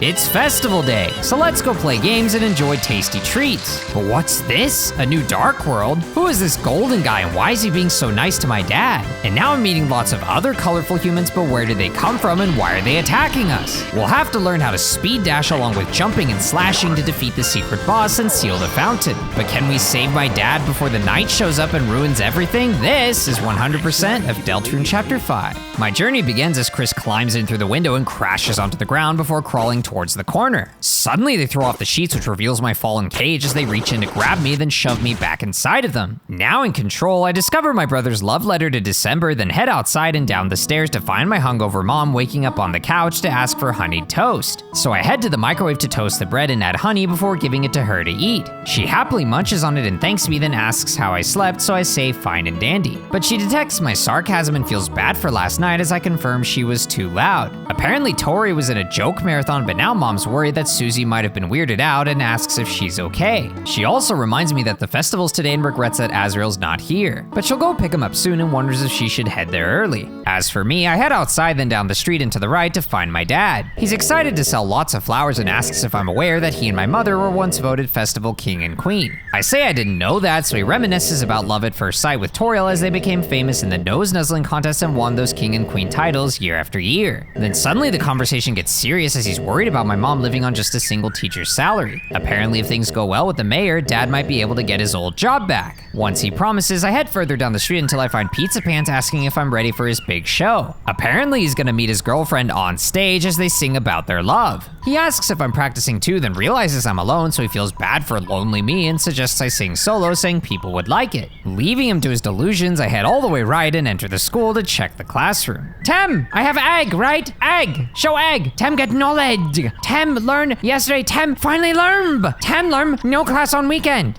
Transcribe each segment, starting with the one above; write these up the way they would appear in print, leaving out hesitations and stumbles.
It's festival day, so let's go play games and enjoy tasty treats. But what's this? A new dark world? Who is this golden guy and why is he being so nice to my dad? And now I'm meeting lots of other colorful humans, but where did they come from and why are they attacking us? We'll have to learn how to speed dash along with jumping and slashing to defeat the secret boss and seal the fountain. But can we save my dad before the night shows up and ruins everything? This is 100% of Deltarune Chapter 5. My journey begins as Chris climbs in through the window and crashes onto the ground before crawling towards the corner. Suddenly they throw off the sheets, which reveals my fallen cage as they reach in to grab me, then shove me back inside of them. Now in control, I discover my brother's love letter to December, then head outside and down the stairs to find my hungover mom waking up on the couch to ask for honeyed toast. So I head to the microwave to toast the bread and add honey before giving it to her to eat. She happily munches on it and thanks me, then asks how I slept, so I say fine and dandy. But she detects my sarcasm and feels bad for last night as I confirm she was too loud. Apparently Tori was in a joke marathon, but now Mom's worried that Susie might have been weirded out and asks if she's okay. She also reminds me that the festival's today and regrets that Azrael's not here, but she'll go pick him up soon and wonders if she should head there early. As for me, I head outside then down the street and to the right to find my dad. He's excited to sell lots of flowers and asks if I'm aware that he and my mother were once voted festival king and queen. I say I didn't know that, so he reminisces about love at first sight with Toriel as they became famous in the nose nuzzling contest and won those king and queen titles year after year. Then suddenly the conversation gets serious as he's worried about my mom living on just a single teacher's salary. Apparently if things go well with the mayor, dad might be able to get his old job back. Once he promises, I head further down the street until I find Pizza Pants asking if I'm ready for his big show. Apparently he's gonna meet his girlfriend on stage as they sing about their love. He asks if I'm practicing too, then realizes I'm alone, so he feels bad for lonely me and suggests I sing solo, saying people would like it. Leaving him to his delusions, I head all the way right and enter the school to check the classroom. Tem, I have egg, right? Egg, show egg. Tem get knowledge. Tem learn yesterday. Tem finally learn. Tem learn no class on weekend.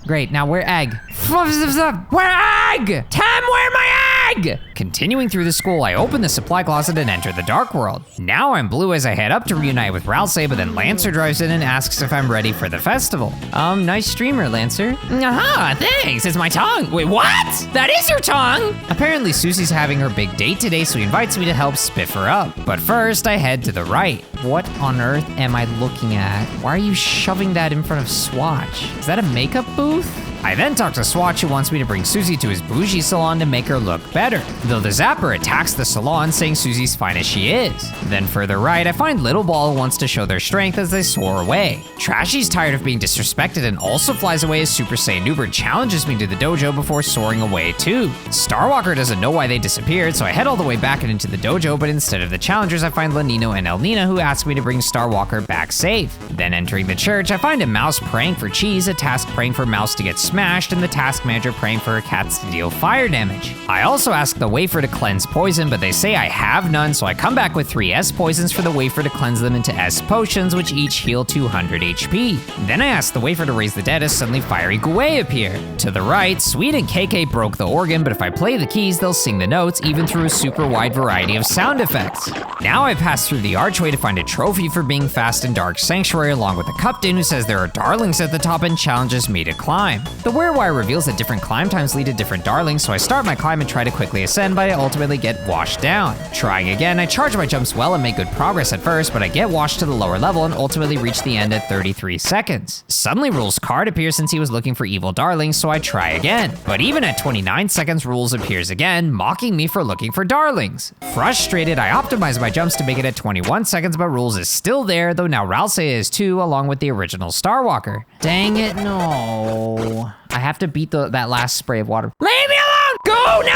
Great, now where egg? Where egg? Tem, where my egg? Continuing through the school, I open the supply closet and enter the dark world. Now I'm blue as I head up to reunite with Ralsei, but then Lancer drives in and asks if I'm ready for the festival. Nice streamer, Lancer. Aha, thanks, it's my tongue. Wait, what? That is your tongue? Apparently Susie's having her big date today, so he invites me to help spiff her up. But first, I head to the right. What on earth am I looking at? Why are you shoving that in front of Swatch? Is that a makeup booth? I then talk to Swatch, who wants me to bring Susie to his bougie salon to make her look better. Though the Zapper attacks the salon, saying Susie's fine as she is. Then further right, I find Little Ball, who wants to show their strength as they soar away. Trashy's tired of being disrespected and also flies away as Super Saiyan Uber challenges me to the dojo before soaring away too. Starwalker doesn't know why they disappeared, so I head all the way back and into the dojo, but instead of the challengers, I find Lanino and El Nina, who ask me to bring Starwalker back safe. Then entering the church, I find a mouse praying for cheese, a task praying for mouse to get smashed, and the task manager praying for her cats to deal fire damage. I also ask the wafer to cleanse poison, but they say I have none, so I come back with 3 S poisons for the wafer to cleanse them into S potions, which each heal 200 HP. Then I ask the wafer to raise the dead as suddenly Fiery Gouet appear. To the right, Sweet and KK broke the organ, but if I play the keys, they'll sing the notes, even through a super wide variety of sound effects. Now I pass through the archway to find a trophy for being fast in Dark Sanctuary, along with a Cupton who says there are darlings at the top and challenges me to climb. The Werewire reveals that different climb times lead to different darlings, so I start my climb and try to quickly ascend, but I ultimately get washed down. Trying again, I charge my jumps well and make good progress at first, but I get washed to the lower level and ultimately reach the end at 33 seconds. Suddenly Rule's card appears since he was looking for evil darlings, so I try again. But even at 29 seconds, Rules appears again, mocking me for looking for darlings. Frustrated, I optimize my jumps to make it at 21 seconds, but Rules is still there, though now Ralsei is too, along with the original Starwalker. Dang it, no. I have to beat that last spray of water. Leave me alone! Go! No!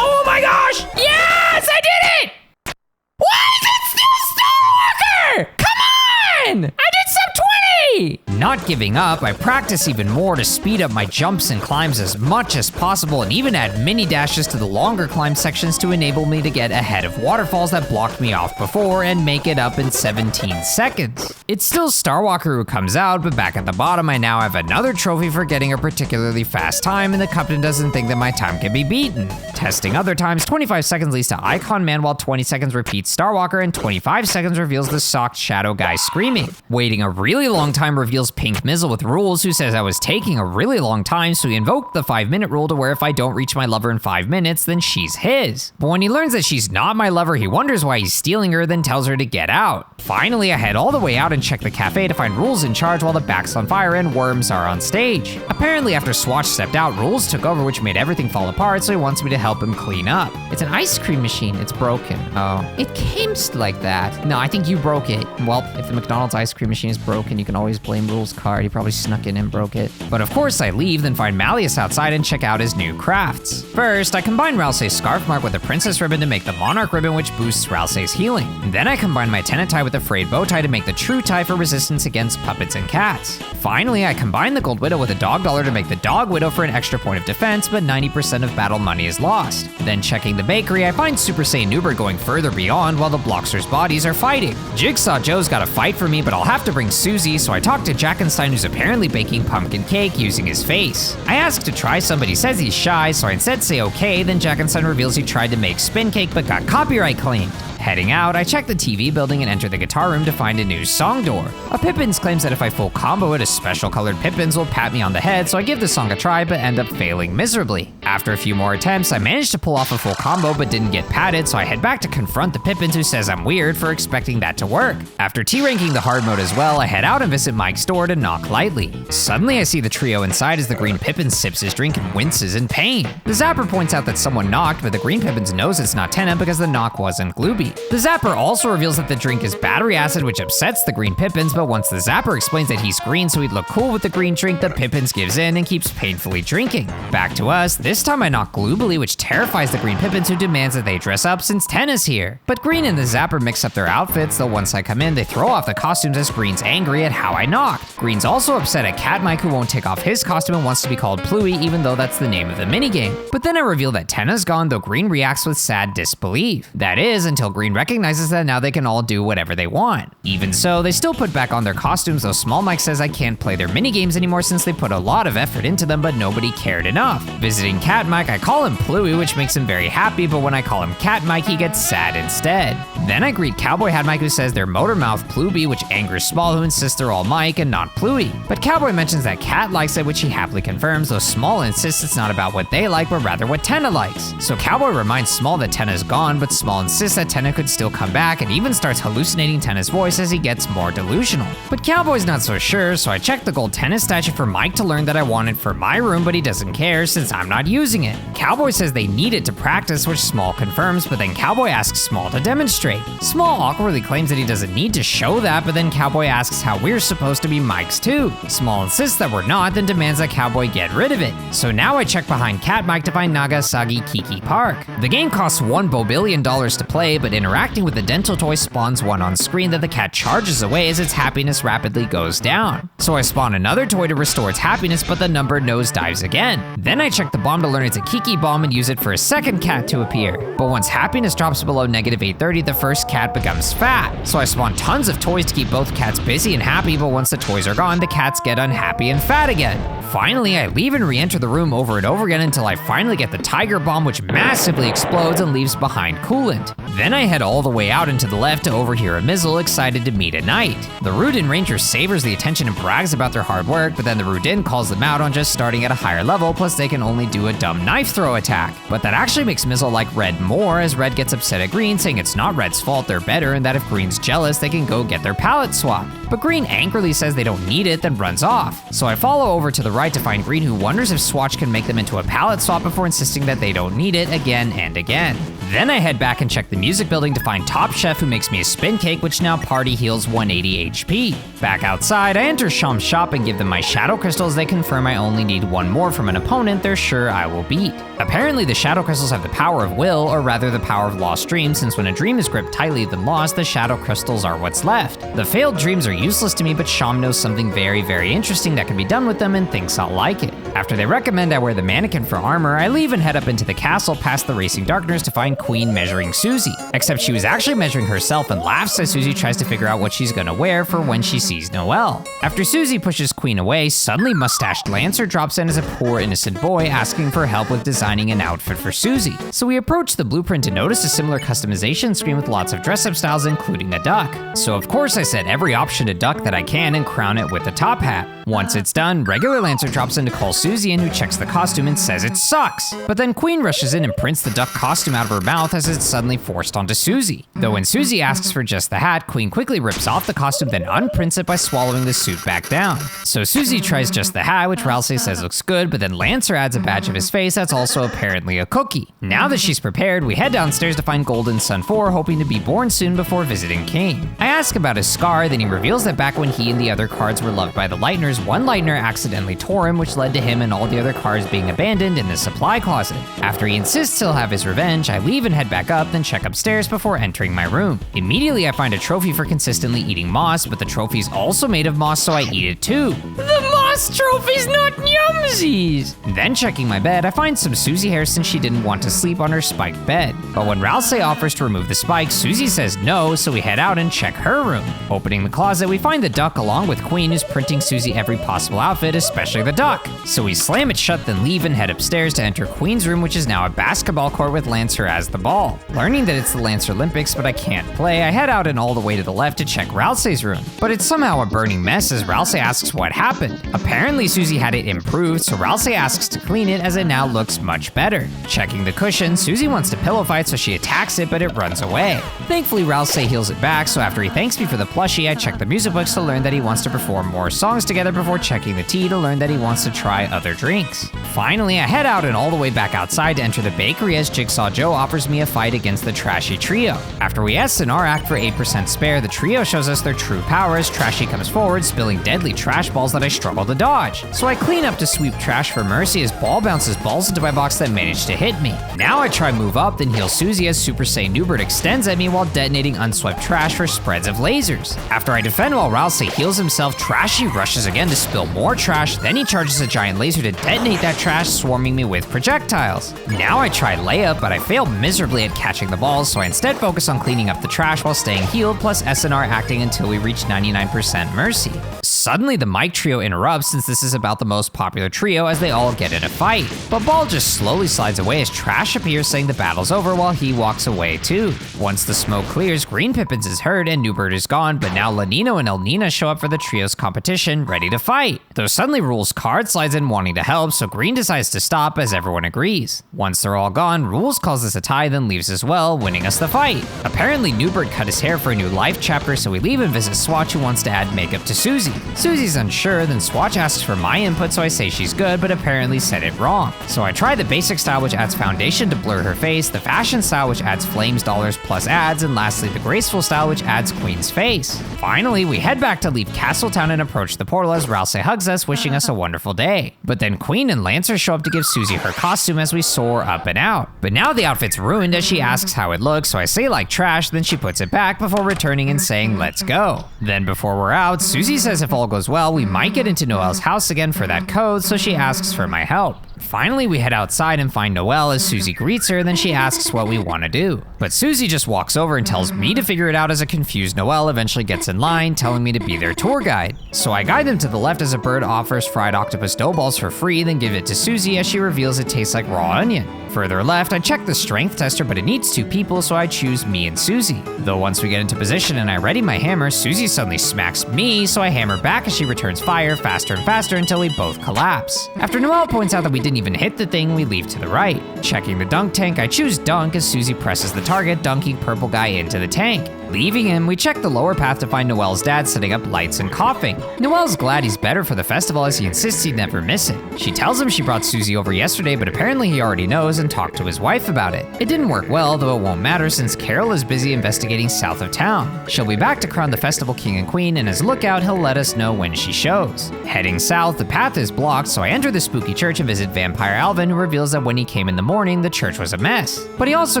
Oh my gosh! Yes, I did it! Why is it still Starwalker? Come on! I did sub 20! Not giving up, I practice even more to speed up my jumps and climbs as much as possible, and even add mini dashes to the longer climb sections to enable me to get ahead of waterfalls that blocked me off before and make it up in 17 seconds. It's still Starwalker who comes out, but back at the bottom I now have another trophy for getting a particularly fast time, and the captain doesn't think that my time can be beaten. Testing other times, 25 seconds leads to Icon Man, while 20 seconds repeats Starwalker, and 25 seconds reveals the socked shadow guy screaming. Waiting a really long time reveals reveals Pink Mizzle with rules, who says I was taking a really long time, so he invoked the 5-minute rule to where if I don't reach my lover in 5 minutes, then she's his. But when he learns that she's not my lover, he wonders why he's stealing her, then tells her to get out. Finally, I head all the way out and check the cafe to find Rules in charge while the back's on fire and Worms are on stage. Apparently, after Swatch stepped out, Rules took over, which made everything fall apart, so he wants me to help him clean up. It's an ice cream machine. It's broken. Oh. It came like that. No, I think you broke it. Well, if the McDonald's ice cream machine is broken, you can always blame Rules' card. He probably snuck in and broke it. But of course, I leave, then find Malleus outside and check out his new crafts. First, I combine Ralsei's scarf mark with the princess ribbon to make the monarch ribbon, which boosts Ralsei's healing. Then I combine my tenant tie with the frayed bow tie to make the true tie for resistance against puppets and cats. Finally, I combine the gold widow with a dog dollar to make the dog widow for an extra point of defense, but 90% of battle money is lost. Then checking the bakery, I find Super Saiyan Newbert going further beyond while the Blocksters' bodies are fighting. Jigsaw Joe's got a fight for me, but I'll have to bring Susie, so I talk to Jackenstein, who's apparently baking pumpkin cake using his face. I ask to try some, but he says he's shy, so I instead say okay, then Jackenstein reveals he tried to make spin cake but got copyright claimed. Heading out, I check the TV building and enter the guitar room to find a new song door. A Pippins claims that if I full combo it, a special colored Pippins will pat me on the head, so I give the song a try but end up failing miserably. After a few more attempts, I managed to pull off a full combo but didn't get patted, so I head back to confront the Pippins, who says I'm weird for expecting that to work. After T-ranking the hard mode as well, I head out and visit Mike's door to knock lightly. Suddenly I see the trio inside as the green Pippin sips his drink and winces in pain. The Zapper points out that someone knocked, but the green Pippins knows it's not Tenna because the knock wasn't Glooby. The Zapper also reveals that the drink is battery acid, which upsets the green Pippins, but once the Zapper explains that he's green so he'd look cool with the green drink, the Pippins gives in and keeps painfully drinking. Back to us, this time I knock Gloobly, which terrifies the green Pippins, who demands that they dress up since Tenna's here. But Green and the Zapper mix up their outfits, though once I come in, they throw off the costumes as Green's angry at how I knocked. Green's also upset at Cat Mike, who won't take off his costume and wants to be called Pluey, even though that's the name of the minigame. But then I reveal that Tenna's gone, though Green reacts with sad disbelief. That is, until Green recognizes that now they can all do whatever they want. Even so, they still put back on their costumes, though Small Mike says I can't play their minigames anymore since they put a lot of effort into them, but nobody cared enough. Visiting Cat Mike, I call him Pluey, which makes him very happy, but when I call him Cat Mike, he gets sad instead. Then I greet Cowboy Hat Mike, who says they're Motor Mouth Pluby, which angers Small, who insists they're all Mike and not Pluey. But Cowboy mentions that Cat likes it, which he happily confirms, though Small insists it's not about what they like, but rather what Tenna likes. So Cowboy reminds Small that Tenna's gone, but Small insists that Tenna could still come back and even starts hallucinating Tenna's voice as he gets more delusional. But Cowboy's not so sure, so I check the gold tennis statue for Mike to learn that I want it for my room, but he doesn't care since I'm not using it. Cowboy says they need it to practice, which Small confirms, but then Cowboy asks Small to demonstrate. Small awkwardly claims that he doesn't need to show that, but then Cowboy asks how we're supposed to be Mike's too. Small insists that we're not, then demands that Cowboy get rid of it. So now I check behind Cat Mike to find Nagasagi Kiki Park. The game costs $1 billion to play, but interacting with the dental toy spawns one on screen that the cat charges away as its happiness rapidly goes down. So I spawn another toy to restore its happiness, but the number nosedives again. Then I check the bomb to learn it's a Kiki bomb and use it for a second cat to appear. But once happiness drops below -830, the first cat becomes fat. So I spawn tons of toys to keep both cats busy and happy, but once the toys are gone, the cats get unhappy and fat again. Finally, I leave and re-enter the room over and over again until I finally get the tiger bomb, which massively explodes and leaves behind coolant. Then I head all the way out into the left to overhear a Mizzle excited to meet a knight. The Rudin Ranger savors the attention and brags about their hard work, but then the Rudin calls them out on just starting at a higher level, plus they can only do a dumb knife throw attack. But that actually makes Mizzle like Red more, as Red gets upset at Green, saying it's not Red's fault, they're better, and that if Green's jealous, they can go get their palette swapped. But Green angrily says they don't need it, then runs off. So I follow over to the right to find Green, who wonders if Swatch can make them into a palette swap before insisting that they don't need it again and again. Then I head back and check the music building to find Top Chef, who makes me a spin cake, which now party heals 180 HP. Back outside, I enter Sham's shop and give them my shadow crystals. They confirm I only need one more from an opponent they're sure I will beat. Apparently the shadow crystals have the power of will, or rather the power of lost dreams, since when a dream is gripped tightly then lost, the shadow crystals are what's left. The failed dreams are useless to me, but Sham knows something very, very interesting that can be done with them and thinks I'll like it. After they recommend I wear the mannequin for armor, I leave and head up into the castle past the racing darkness to find Queen measuring Susie. Except she was actually measuring herself and laughs as Susie tries to figure out what she's gonna wear for when she sees Noelle. After Susie pushes Queen away, suddenly mustached Lancer drops in as a poor innocent boy asking for help with designing an outfit for Susie. So we approach the blueprint to notice a similar customization screen with lots of dress-up styles including a duck. So of course I set every option to duck that I can and crown it with a top hat. Once it's done, regular Lancer drops in to call Susie in, who checks the costume and says it sucks. But then Queen rushes in and prints the duck costume out of her mouth as it's suddenly forced onto Susie. Though when Susie asks for just the hat, Queen quickly rips off the costume then unprints it by swallowing the suit back down. So Susie tries just the hat, which Ralsei says looks good, but then Lancer adds a badge of his face that's also apparently a cookie. Now that she's prepared, we head downstairs to find Golden Sun 4, hoping to be born soon before visiting Kane. I ask about his scar, then he reveals that back when he and the other cards were loved by the Lightners, one Lightner accidentally tore him, which led to him and all the other cards being abandoned in the supply closet. After he insists he'll have his revenge, I leave and head back up, then check upstairs before entering my room. Immediately I find a trophy for consistently eating moss, but the trophy's also made of moss, so I eat it too. The moss trophy's not yumsies! Then checking my bed, I find some Susie hair since she didn't want to sleep on her spiked bed. But when Ralsei offers to remove the spikes, Susie says no, so we head out and check her room. Opening the closet, we find the duck along with Queen, who's printing Susie every possible outfit, especially the duck. So we slam it shut, then leave and head upstairs to enter Queen's room, which is now a basketball court with Lancer as the ball. Learning that it's the Lancer Olympics, but I can't play, I head out and all the way to the left to check Ralsei's room. But it's somehow a burning mess as Ralsei asks what happened. Apparently Susie had it improved, so Ralsei asks to clean it as it now looks much better. Checking the cushion, Susie wants to pillow fight, so she attacks it, but it runs away. Thankfully Ralsei heals it back, so after he thanks me for the plushie, I check the music books to learn that he wants to perform more songs together before checking the tea to learn that he wants to try other drinks. Finally, I head out and all the way back outside to enter the bakery as Jigsaw Joe offers me a fight against the Trashy Trio. After we S and R act for 8% spare, the trio shows us their true power as Trashy comes forward, spilling deadly trash balls that I struggle to dodge. So I clean up to sweep trash for mercy as Ball bounces balls into my box that managed to hit me. Now I try move up, then heal Susie as Super Saiyan Newbert extends at me while detonating unswept trash for spreads of lasers. After I defend while Ralsei heals himself, Trashy rushes again to spill more trash, then he charges a giant laser to detonate that trash, swarming me with projectiles. Now I try layup, but I fail miserably at catching the balls, so I instead focus on cleaning up the trash while staying healed, plus SNR acting until we reach 99% mercy. Suddenly the Mike trio interrupts since this is about the most popular trio as they all get in a fight. But Ball just slowly slides away as Trash appears saying the battle's over while he walks away too. Once the smoke clears, Green Pippins is heard and Newbert is gone, but now Lanino and El Nina show up for the trio's competition, ready to fight. Though suddenly Rules card slides in wanting to help, so Green decides to stop as everyone agrees. Once they're all gone, Rules calls this a tie then leaves as well, winning us the fight. Apparently Newbert cut his hair for a new life chapter, so we leave and visit Swatch, who wants to add makeup to Susie. Susie's unsure, then Swatch asks for my input, so I say she's good, but apparently said it wrong. So I try the basic style, which adds foundation to blur her face, the fashion style, which adds flames, dollars, plus ads, and lastly the graceful style, which adds Queen's face. Finally, we head back to leave Castletown and approach the portal as Ralsei hugs us, wishing us a wonderful day. But then Queen and Lancer show up to give Susie her costume as we soar up and out. But now the outfit's ruined as she asks how it looks, so I say like trash, then she puts it back before returning and saying let's go. Then before we're out, Susie says if all goes well, we might get into Noelle's house again for that code, so she asks for my help. Finally, we head outside and find Noelle as Susie greets her, then she asks what we want to do. But Susie just walks over and tells me to figure it out as a confused Noelle eventually gets in line, telling me to be their tour guide. So I guide them to the left as a bird offers fried octopus dough balls for free, then give it to Susie as she reveals it tastes like raw onion. Further left, I check the strength tester, but it needs 2 people, so I choose me and Susie. Though once we get into position and I ready my hammer, Susie suddenly smacks me, so I hammer back as she returns fire faster and faster until we both collapse. After Noelle points out that we didn't even hit the thing, we leave to the right. Checking the dunk tank, I choose dunk as Susie presses the target, dunking purple guy into the tank. Leaving him, we check the lower path to find Noelle's dad setting up lights and coughing. Noelle's glad he's better for the festival as he insists he'd never miss it. She tells him she brought Susie over yesterday, but apparently he already knows and talked to his wife about it. It didn't work well, though it won't matter since Carol is busy investigating south of town. She'll be back to crown the festival king and queen, and as lookout, he'll let us know when she shows. Heading south, the path is blocked, so I enter the spooky church and visit Vampire Alvin, who reveals that when he came in the morning, the church was a mess. But he also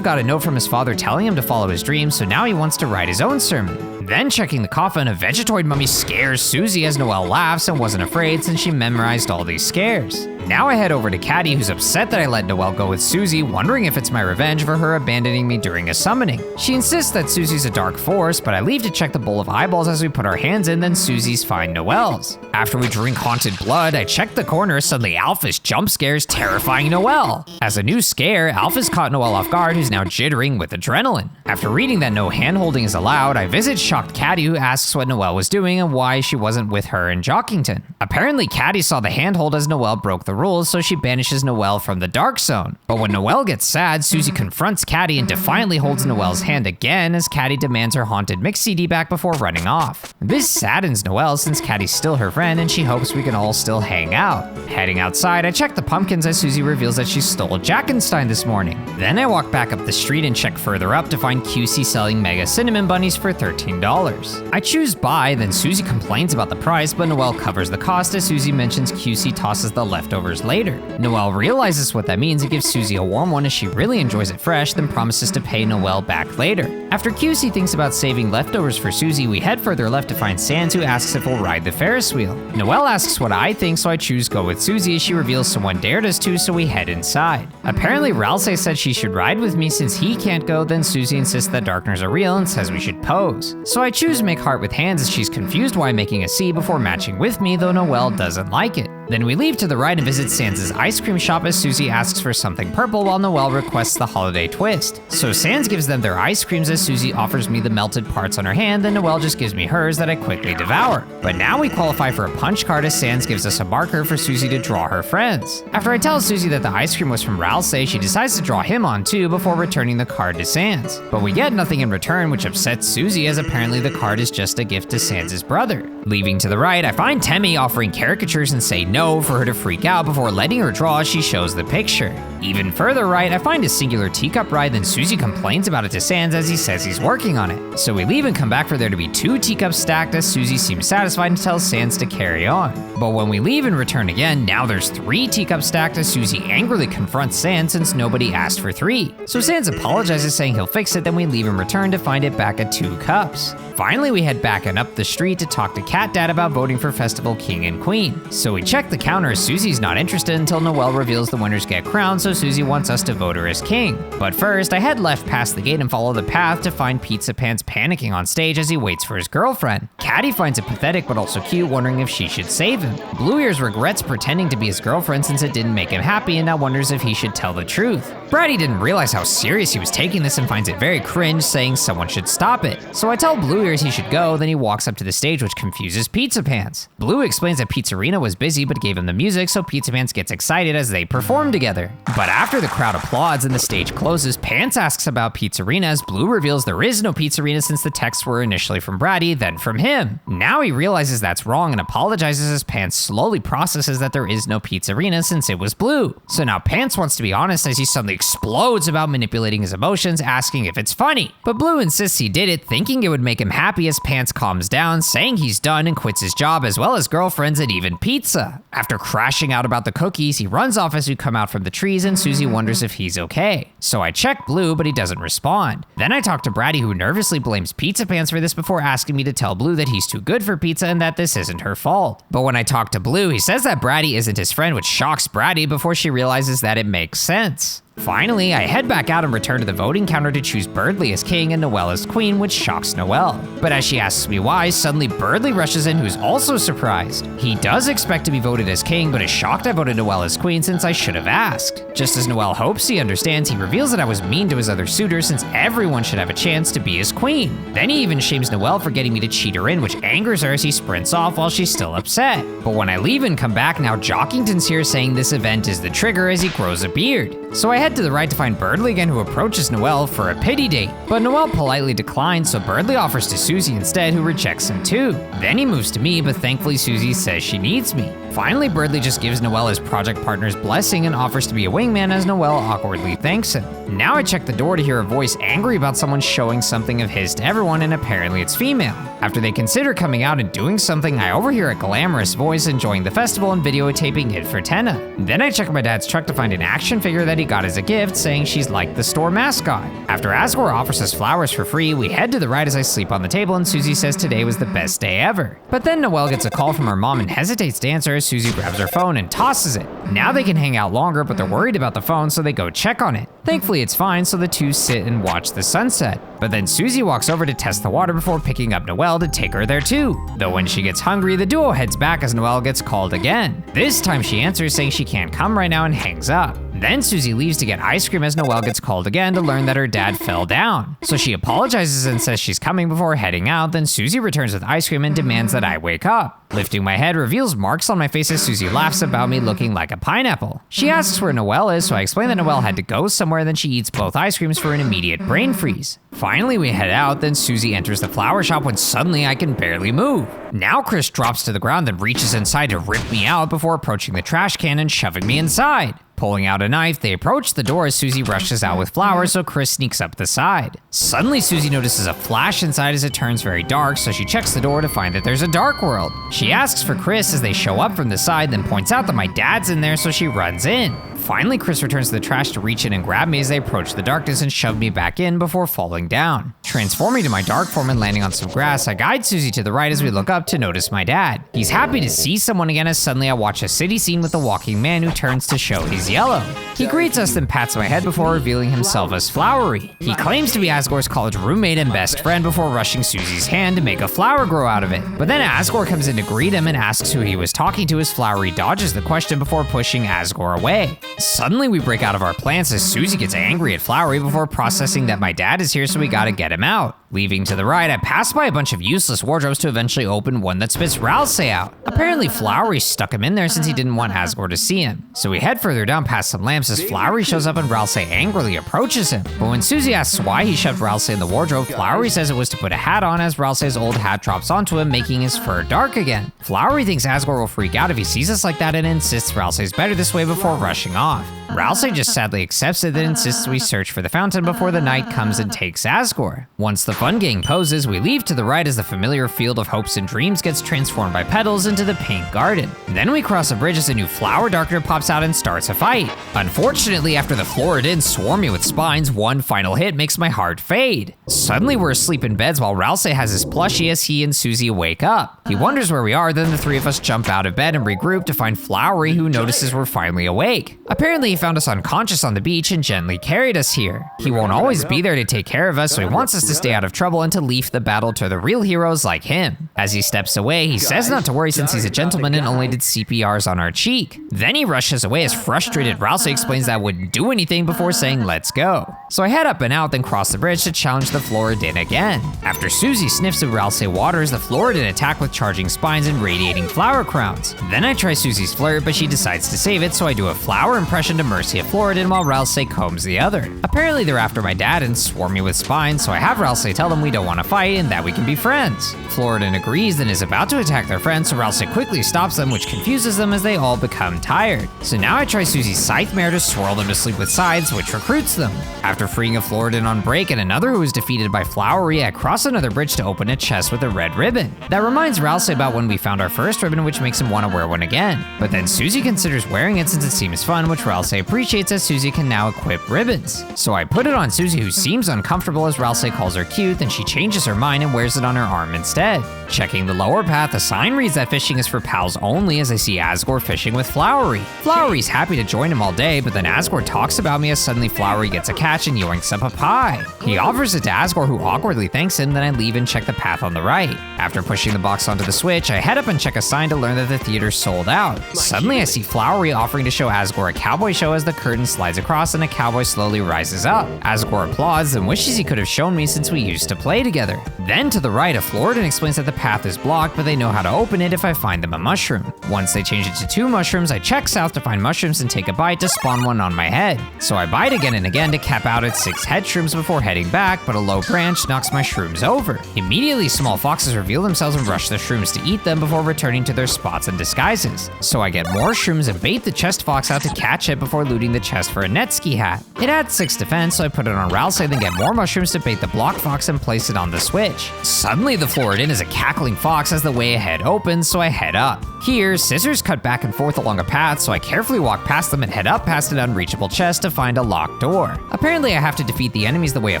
got a note from his father telling him to follow his dreams, so now he wants to write his own sermon. Then checking the coffin, a Vegetoid mummy scares Susie as Noelle laughs and wasn't afraid since she memorized all these scares. Now I head over to Caddy, who's upset that I let Noelle go with Susie, wondering if it's my revenge for her abandoning me during a summoning. She insists that Susie's a dark force, but I leave to check the bowl of eyeballs as we put our hands in, then Susie's find Noelle's. After we drink haunted blood, I check the corner, suddenly Alphys jump scares, terrifying Noelle. As a new scare, Alphys caught Noelle off guard, who's now jittering with adrenaline. After reading that no hand-holding is allowed, I visit shocked Caddy, who asks what Noelle was doing and why she wasn't with her in Jockington. Apparently, Caddy saw the handhold as Noelle broke the rules, so she banishes Noelle from the dark zone. But when Noelle gets sad, Susie confronts Caddy and defiantly holds Noelle's hand again as Caddy demands her haunted mix CD back before running off. This saddens Noelle since Caddy's still her friend and she hopes we can all still hang out. Heading outside, I check the pumpkins as Susie reveals that she stole a Jackenstein this morning. Then I walk back up the street and check further up to find QC selling mega cinnamon bunnies for $13. I choose buy, then Susie complains about the price, but Noelle covers the cost as Susie mentions QC tosses the leftovers later. Noelle realizes what that means and gives Susie a warm one as she really enjoys it fresh, then promises to pay Noelle back later. After QC thinks about saving leftovers for Susie, we head further left to find Sans, who asks if we'll ride the Ferris wheel. Noelle asks what I think, so I choose go with Susie as she reveals someone dared us to, so we head inside. Apparently Ralsei said she should ride with me since he can't go, then Susie insists that darkners are real and says we should pose. So I choose make heart with hands as she's confused why I'm making a C before matching with me, though Noelle doesn't like it. Then we leave to the right and visit Sans' ice cream shop as Susie asks for something purple while Noelle requests the holiday twist. So Sans gives them their ice creams as Susie offers me the melted parts on her hand, then Noelle just gives me hers that I quickly devour. But now we qualify for a punch card as Sans gives us a marker for Susie to draw her friends. After I tell Susie that the ice cream was from Ralsei, she decides to draw him on too before returning the card to Sans. But we get nothing in return, which upsets Susie as apparently the card is just a gift to Sans' brother. Leaving to the right, I find Temmie offering caricatures and say no for her to freak out before letting her draw as she shows the picture. Even further right, I find a singular teacup ride, then Susie complains about it to Sans as he says he's working on it. So we leave and come back for there to be 2 teacups stacked as Susie seems satisfied and tells Sans to carry on. But when we leave and return again, now there's 3 teacups stacked as Susie angrily confronts Sans since nobody asked for 3. So Sans apologizes saying he'll fix it, then we leave and return to find it back at 2 cups. Finally, we head back and up the street to talk to Cat Dad about voting for Festival King and Queen. So we check the counter as Susie's not interested until Noelle reveals the winners get crowned, so Susie wants us to vote her as king. But first, I head left past the gate and follow the path to find Pizza Pants panicking on stage as he waits for his girlfriend. Caddy finds it pathetic but also cute, wondering if she should save him. Blue Ears regrets pretending to be his girlfriend since it didn't make him happy and now wonders if he should tell the truth. Bratty didn't realize how serious he was taking this and finds it very cringe, saying someone should stop it. So I tell Blue Ears he should go, then he walks up to the stage, which confuses Pizza Pants. Blue explains that Pizzarina was busy but gave him the music, so Pizza Pants gets excited as they perform together. But after the crowd applauds and the stage closes, Pants asks about Pizzarina as Blue reveals there is no Pizzarina since the texts were initially from Bratty, then from him. Now he realizes that's wrong and apologizes as Pants slowly processes that there is no Pizzarina since it was Blue. So now Pants wants to be honest as he suddenly explodes about manipulating his emotions, asking if it's funny. But Blue insists he did it, thinking it would make him happy as Pants calms down, saying he's done and quits his job as well as girlfriends and even pizza. After crashing out about the cookies, he runs off as we come out from the trees and Susie wonders if he's okay. So I check Blue, but he doesn't respond. Then I talk to Bratty, who nervously blames Pizza Pants for this before asking me to tell Blue that he's too good for pizza and that this isn't her fault. But when I talk to Blue, he says that Bratty isn't his friend, which shocks Bratty before she realizes that it makes sense. Finally, I head back out and return to the voting counter to choose Birdly as king and Noelle as queen, which shocks Noelle. But as she asks me why, suddenly Birdly rushes in, who's also surprised. He does expect to be voted as king, but is shocked I voted Noelle as queen since I should have asked. Just as Noelle hopes he understands, he reveals that I was mean to his other suitors since everyone should have a chance to be his queen. Then he even shames Noelle for getting me to cheat her in, which angers her as he sprints off while she's still upset. But when I leave and come back, now Jockington's here saying this event is the trigger as he grows a beard. So I head to the right to find Birdly again, who approaches Noelle for a pity date. But Noelle politely declines, so Birdly offers to Susie instead, who rejects him too. Then he moves to me, but thankfully Susie says she needs me. Finally, Birdly just gives Noelle his project partner's blessing and offers to be a wingman as Noelle awkwardly thanks him. Now I check the door to hear a voice angry about someone showing something of his to everyone, and apparently it's female. After they consider coming out and doing something, I overhear a glamorous voice enjoying the festival and videotaping it for Tenna. Then I check my dad's truck to find an action figure that he got as a gift, saying she's like the store mascot. After Asgore offers us flowers for free, we head to the right as I sleep on the table and Susie says today was the best day ever. But then Noelle gets a call from her mom and hesitates to answer as Susie grabs her phone and tosses it. Now they can hang out longer, but they're worried about the phone, so they go check on it. Thankfully it's fine, so the two sit and watch the sunset. But then Susie walks over to test the water before picking up Noelle to take her there too. Though when she gets hungry, the duo heads back as Noelle gets called again. This time she answers saying she can't come right now and hangs up. Then Susie leaves to get ice cream as Noelle gets called again to learn that her dad fell down. So she apologizes and says she's coming before heading out, then Susie returns with ice cream and demands that I wake up. Lifting my head reveals marks on my face as Susie laughs about me looking like a pineapple. She asks where Noelle is, so I explain that Noelle had to go somewhere, then she eats both ice creams for an immediate brain freeze. Finally we head out, then Susie enters the flower shop when suddenly I can barely move. Now Chris drops to the ground then reaches inside to rip me out before approaching the trash can and shoving me inside. Pulling out a knife, they approach the door as Susie rushes out with flowers, so Chris sneaks up the side. Suddenly, Susie notices a flash inside as it turns very dark, so she checks the door to find that there's a dark world. She asks for Chris as they show up from the side, then points out that my dad's in there, so she runs in. Finally, Chris returns to the trash to reach in and grab me as they approach the darkness and shove me back in before falling down. Transforming to my dark form and landing on some grass, I guide Susie to the right as we look up to notice my dad. He's happy to see someone again as suddenly I watch a city scene with a walking man who turns to show he's yellow. He greets us then pats my head before revealing himself as Flowery. He claims to be Asgore's college roommate and best friend before rushing Susie's hand to make a flower grow out of it. But then Asgore comes in to greet him and asks who he was talking to as Flowery dodges the question before pushing Asgore away. Suddenly we break out of our plans as Susie gets angry at Flowery before processing that my dad is here, so we gotta get him out. Leaving to the right, I pass by a bunch of useless wardrobes to eventually open one that spits Ralsei out. Apparently Flowery stuck him in there since he didn't want Asgore to see him. So we head further down past some lamps as Flowery shows up and Ralsei angrily approaches him. But when Susie asks why he shoved Ralsei in the wardrobe, Flowery says it was to put a hat on as Ralsei's old hat drops onto him, making his fur dark again. Flowery thinks Asgore will freak out if he sees us like that and insists Ralsei's better this way before rushing off. Ralsei just sadly accepts it, then insists we search for the fountain before the night comes and takes Asgore. Once the fun gang poses, we leave to the right as the familiar field of hopes and dreams gets transformed by petals into the pink garden. Then we cross a bridge as a new flower darkener pops out and starts a fight. Unfortunately, after the Floridans swarm me with spines, one final hit makes my heart fade. Suddenly we're asleep in beds while Ralsei has his plushie as he and Susie wake up. He wonders where we are, then the three of us jump out of bed and regroup to find Flowery, who notices we're finally awake. Apparently he found us unconscious on the beach and gently carried us here. He won't always be there to take care of us, so he wants us to stay out of trouble and to leave the battle to the real heroes like him. As he steps away, he says not to worry since he's a gentleman and only did CPRs on our cheek. Then he rushes away as frustrated Ralsei explains that wouldn't do anything before saying let's go. So I head up and out, then cross the bridge to challenge the Floridan again. After Susie sniffs of Ralsei waters, the Floridan attack with charging spines and radiating flower crowns. Then I try Susie's flirt, but she decides to save it, so I do a flower impression to Mercy of Floridan while Ralsei combs the other. Apparently they're after my dad and swarm me with spines, so I have Ralsei tell them we don't want to fight and that we can be friends. Floridan agrees and is about to attack their friends, so Ralsei quickly stops them, which confuses them as they all become tired. So now I try Susie's scythe mare to swirl them to sleep with sides, which recruits them. After freeing a Floridan on break and another who was defeated by Flowery, I cross another bridge to open a chest with a red ribbon. That reminds Ralsei about when we found our first ribbon, which makes him want to wear one again. But then Susie considers wearing it since it seems fun, which Ralsei appreciates as Susie can now equip ribbons. So I put it on Susie, who seems uncomfortable as Ralsei calls her cute, then she changes her mind and wears it on her arm instead. Checking the lower path, a sign reads that fishing is for pals only as I see Asgore fishing with Flowery. Flowery's happy to join him all day, but then Asgore talks about me as suddenly Flowery gets a catch and yoinks up a pie. He offers it to Asgore, who awkwardly thanks him, then I leave and check the path on the right. After pushing the box onto the switch, I head up and check a sign to learn that the theater's sold out. Suddenly I see Flowery offering to show Asgore a cowboy show as the curtain slides across and a cowboy slowly rises up. Asgore applauds and wishes he could have shown me since we used to play together. Then to the right, a Floridan explains that the path is blocked, but they know how to open it if I find them a mushroom. Once they change it to 2 mushrooms, I check south to find mushrooms and take a bite to spawn one on my head. So I bite again and again to cap out at 6 head shrooms before heading back, but a low branch knocks my shrooms over. Immediately, small foxes reveal themselves and rush the shrooms to eat them before returning to their spots and disguises. So I get more shrooms and bait the chest fox out to catch it before before looting the chest for a Netski hat. It had 6 defense, so I put it on Ralsei, then get more mushrooms to bait the block fox and place it on the switch. Suddenly the Floridin is a cackling fox as the way ahead opens, so I head up. Here, scissors cut back and forth along a path, so I carefully walk past them and head up past an unreachable chest to find a locked door. Apparently I have to defeat the enemies the way a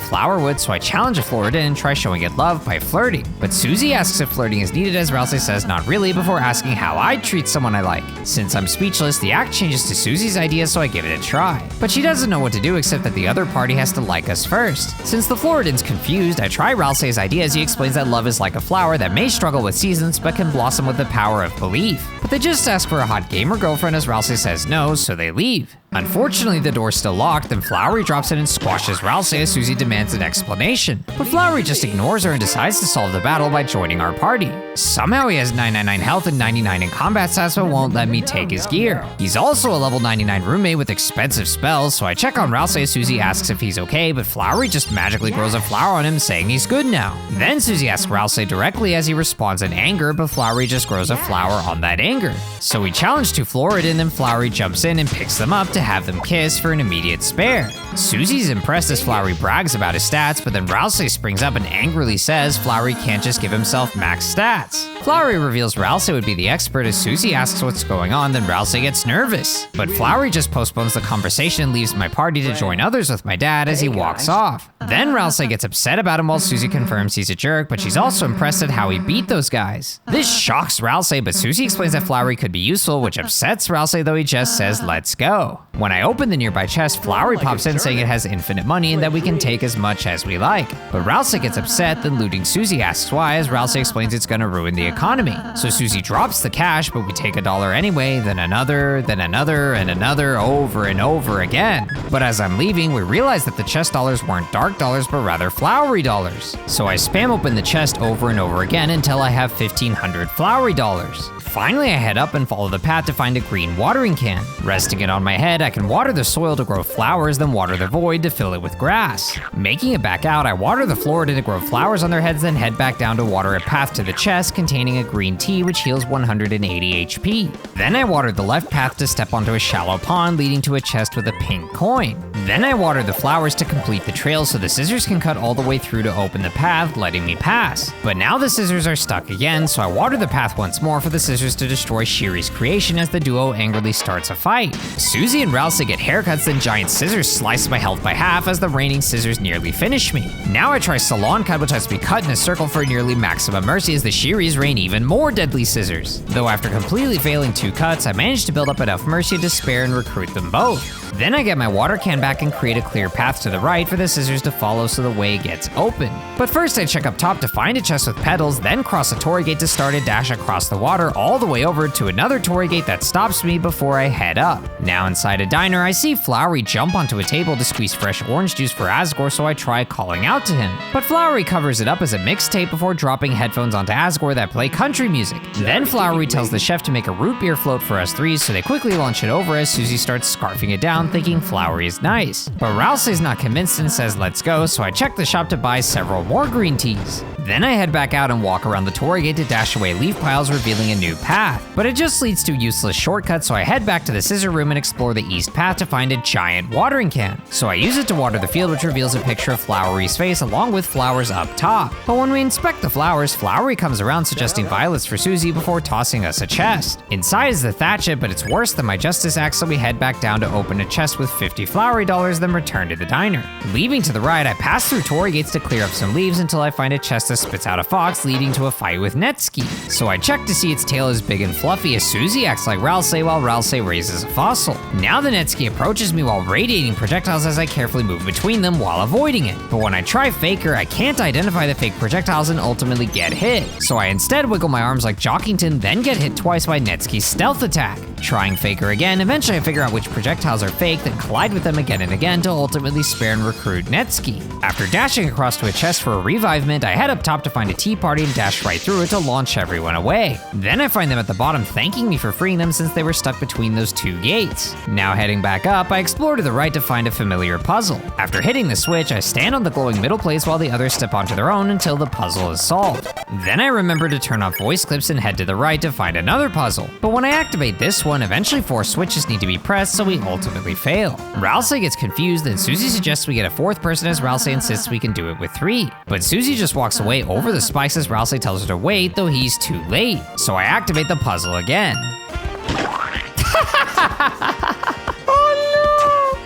flower would, so I challenge a Floridin and try showing it love by flirting. But Susie asks if flirting is needed, as Ralsei says not really, before asking how I'd treat someone I like. Since I'm speechless, the act changes to Susie's idea, so I give it a try. But she doesn't know what to do except that the other party has to like us first. Since the Floridin's confused, I try Ralsei's idea as he explains that love is like a flower that may struggle with seasons but can blossom with the power of belief. But they just ask for a hot gamer girlfriend as Ralsei says no, so they leave. Unfortunately, the door's still locked, then Flowery drops in and squashes Ralsei as Susie demands an explanation. But Flowery just ignores her and decides to solve the battle by joining our party. Somehow he has 999 health and 99 in combat stats but won't let me take his gear. He's also a level 99 roommate with expensive spells, so I check on Ralsei as Susie asks if he's okay, but Flowery just magically grows a flower on him saying he's good now. Then Susie asks Ralsei directly as he responds in anger, but Flowery just grows a flower on that anger. So we challenge 2 Floridin, then Flowery jumps in and picks them up to have them kiss for an immediate spare. Susie's impressed as Flowery brags about his stats, but then Ralsei springs up and angrily says Flowery can't just give himself max stats. Flowery reveals Ralsei would be the expert as Susie asks what's going on, then Ralsei gets nervous. But Flowery just postpones the conversation and leaves my party to join others with my dad as he walks off. Then Ralsei gets upset about him while Susie confirms he's a jerk, but she's also impressed at how he beat those guys. This shocks Ralsei, but Susie explains that Flowery could be useful, which upsets Ralsei, though he just says let's go. When I open the nearby chest, Flowery pops in saying it has infinite money and that we can take as much as we like. But Ralsei gets upset, then looting Susie asks why, as Ralsei explains it's gonna ruin the economy. So Susie drops the cash, but we take $1 anyway, then another, and another, over and over again. But as I'm leaving, we realize that the chest dollars weren't dark dollars, but rather flowery dollars. So I spam open the chest over and over again until I have 1,500 flowery dollars. Finally, I head up and follow the path to find a green watering can. Resting it on my head, I can water the soil to grow flowers, then water the void to fill it with grass. Making it back out, I water the Florida to grow flowers on their heads, then head back down to water a path to the chest containing a green tea which heals 180 HP. Then I water the left path to step onto a shallow pond leading to a chest with a pink coin. Then I water the flowers to complete the trail so the scissors can cut all the way through to open the path, letting me pass. But now the scissors are stuck again, so I water the path once more for the scissors to destroy Shiri's creation as the duo angrily starts a fight. Susie and Ralsei get haircuts, then giant scissors slice my health by half as the raining scissors nearly finish me. Now I try salon cut, which has to be cut in a circle for nearly maximum mercy as the Shiris rain even more deadly scissors. Though after completely failing 2 cuts, I managed to build up enough mercy to spare and recruit them both. Then I get my water can back and create a clear path to the right for the scissors to follow so the way gets open. But first I check up top to find a chest with petals, then cross a torii gate to start a dash across the water all the way over to another torii gate that stops me before I head up. Now inside a diner, I see Flowery jump onto a table to squeeze fresh orange juice for Asgore, so I try calling out to him. But Flowery covers it up as a mixtape before dropping headphones onto Asgore that play country music. Then Flowery tells the chef to make a root beer float for us 3, so they quickly launch it over as Susie starts scarfing it down, thinking Flowery is nice. But Ralsei's not convinced and says let's go, so I check the shop to buy several more green teas. Then I head back out and walk around the torii gate to dash away leaf piles, revealing a new path. But it just leads to a useless shortcut, so I head back to the scissor room and explore the east path to find a giant watering can. So I use it to water the field, which reveals a picture of Flowery's face along with flowers up top. But when we inspect the flowers, Flowery comes around suggesting violets for Susie before tossing us a chest. Inside is the thatchet, but it's worse than my justice axe, so we head back down to open a chest with 50 flowery dollars, then return to the diner. Leaving to the right, I pass through torii gates to clear up some leaves until I find a chest that spits out a fox, leading to a fight with Netski. So I check to see its tail is big and fluffy as Susie acts like Ralsei while Ralsei raises a fossil. Now the Netski approaches me while radiating projectiles as I carefully move between them while avoiding it. But when I try Faker, I can't identify the fake projectiles and ultimately get hit. So I instead wiggle my arms like Jockington, then get hit twice by Netski's stealth attack. Trying Faker again, eventually I figure out which projectiles are fake, then collide with them again and again to ultimately spare and recruit Netski. After dashing across to a chest for a revivement, I head up top to find a tea party and dash right through it to launch everyone away. Then I find them at the bottom thanking me for freeing them since they were stuck between those 2 gates. Now heading back up, I explore to the right to find a familiar puzzle. After hitting the switch, I stand on the glowing middle place while the others step onto their own until the puzzle is solved. Then I remember to turn off voice clips and head to the right to find another puzzle. But when I activate this one, Aqua, and eventually 4 switches need to be pressed, so we ultimately fail. Ralsei gets confused, and Susie suggests we get a 4th person as Ralsei insists we can do it with 3. But Susie just walks away over the spikes as Ralsei tells her to wait, though he's too late. So I activate the puzzle again.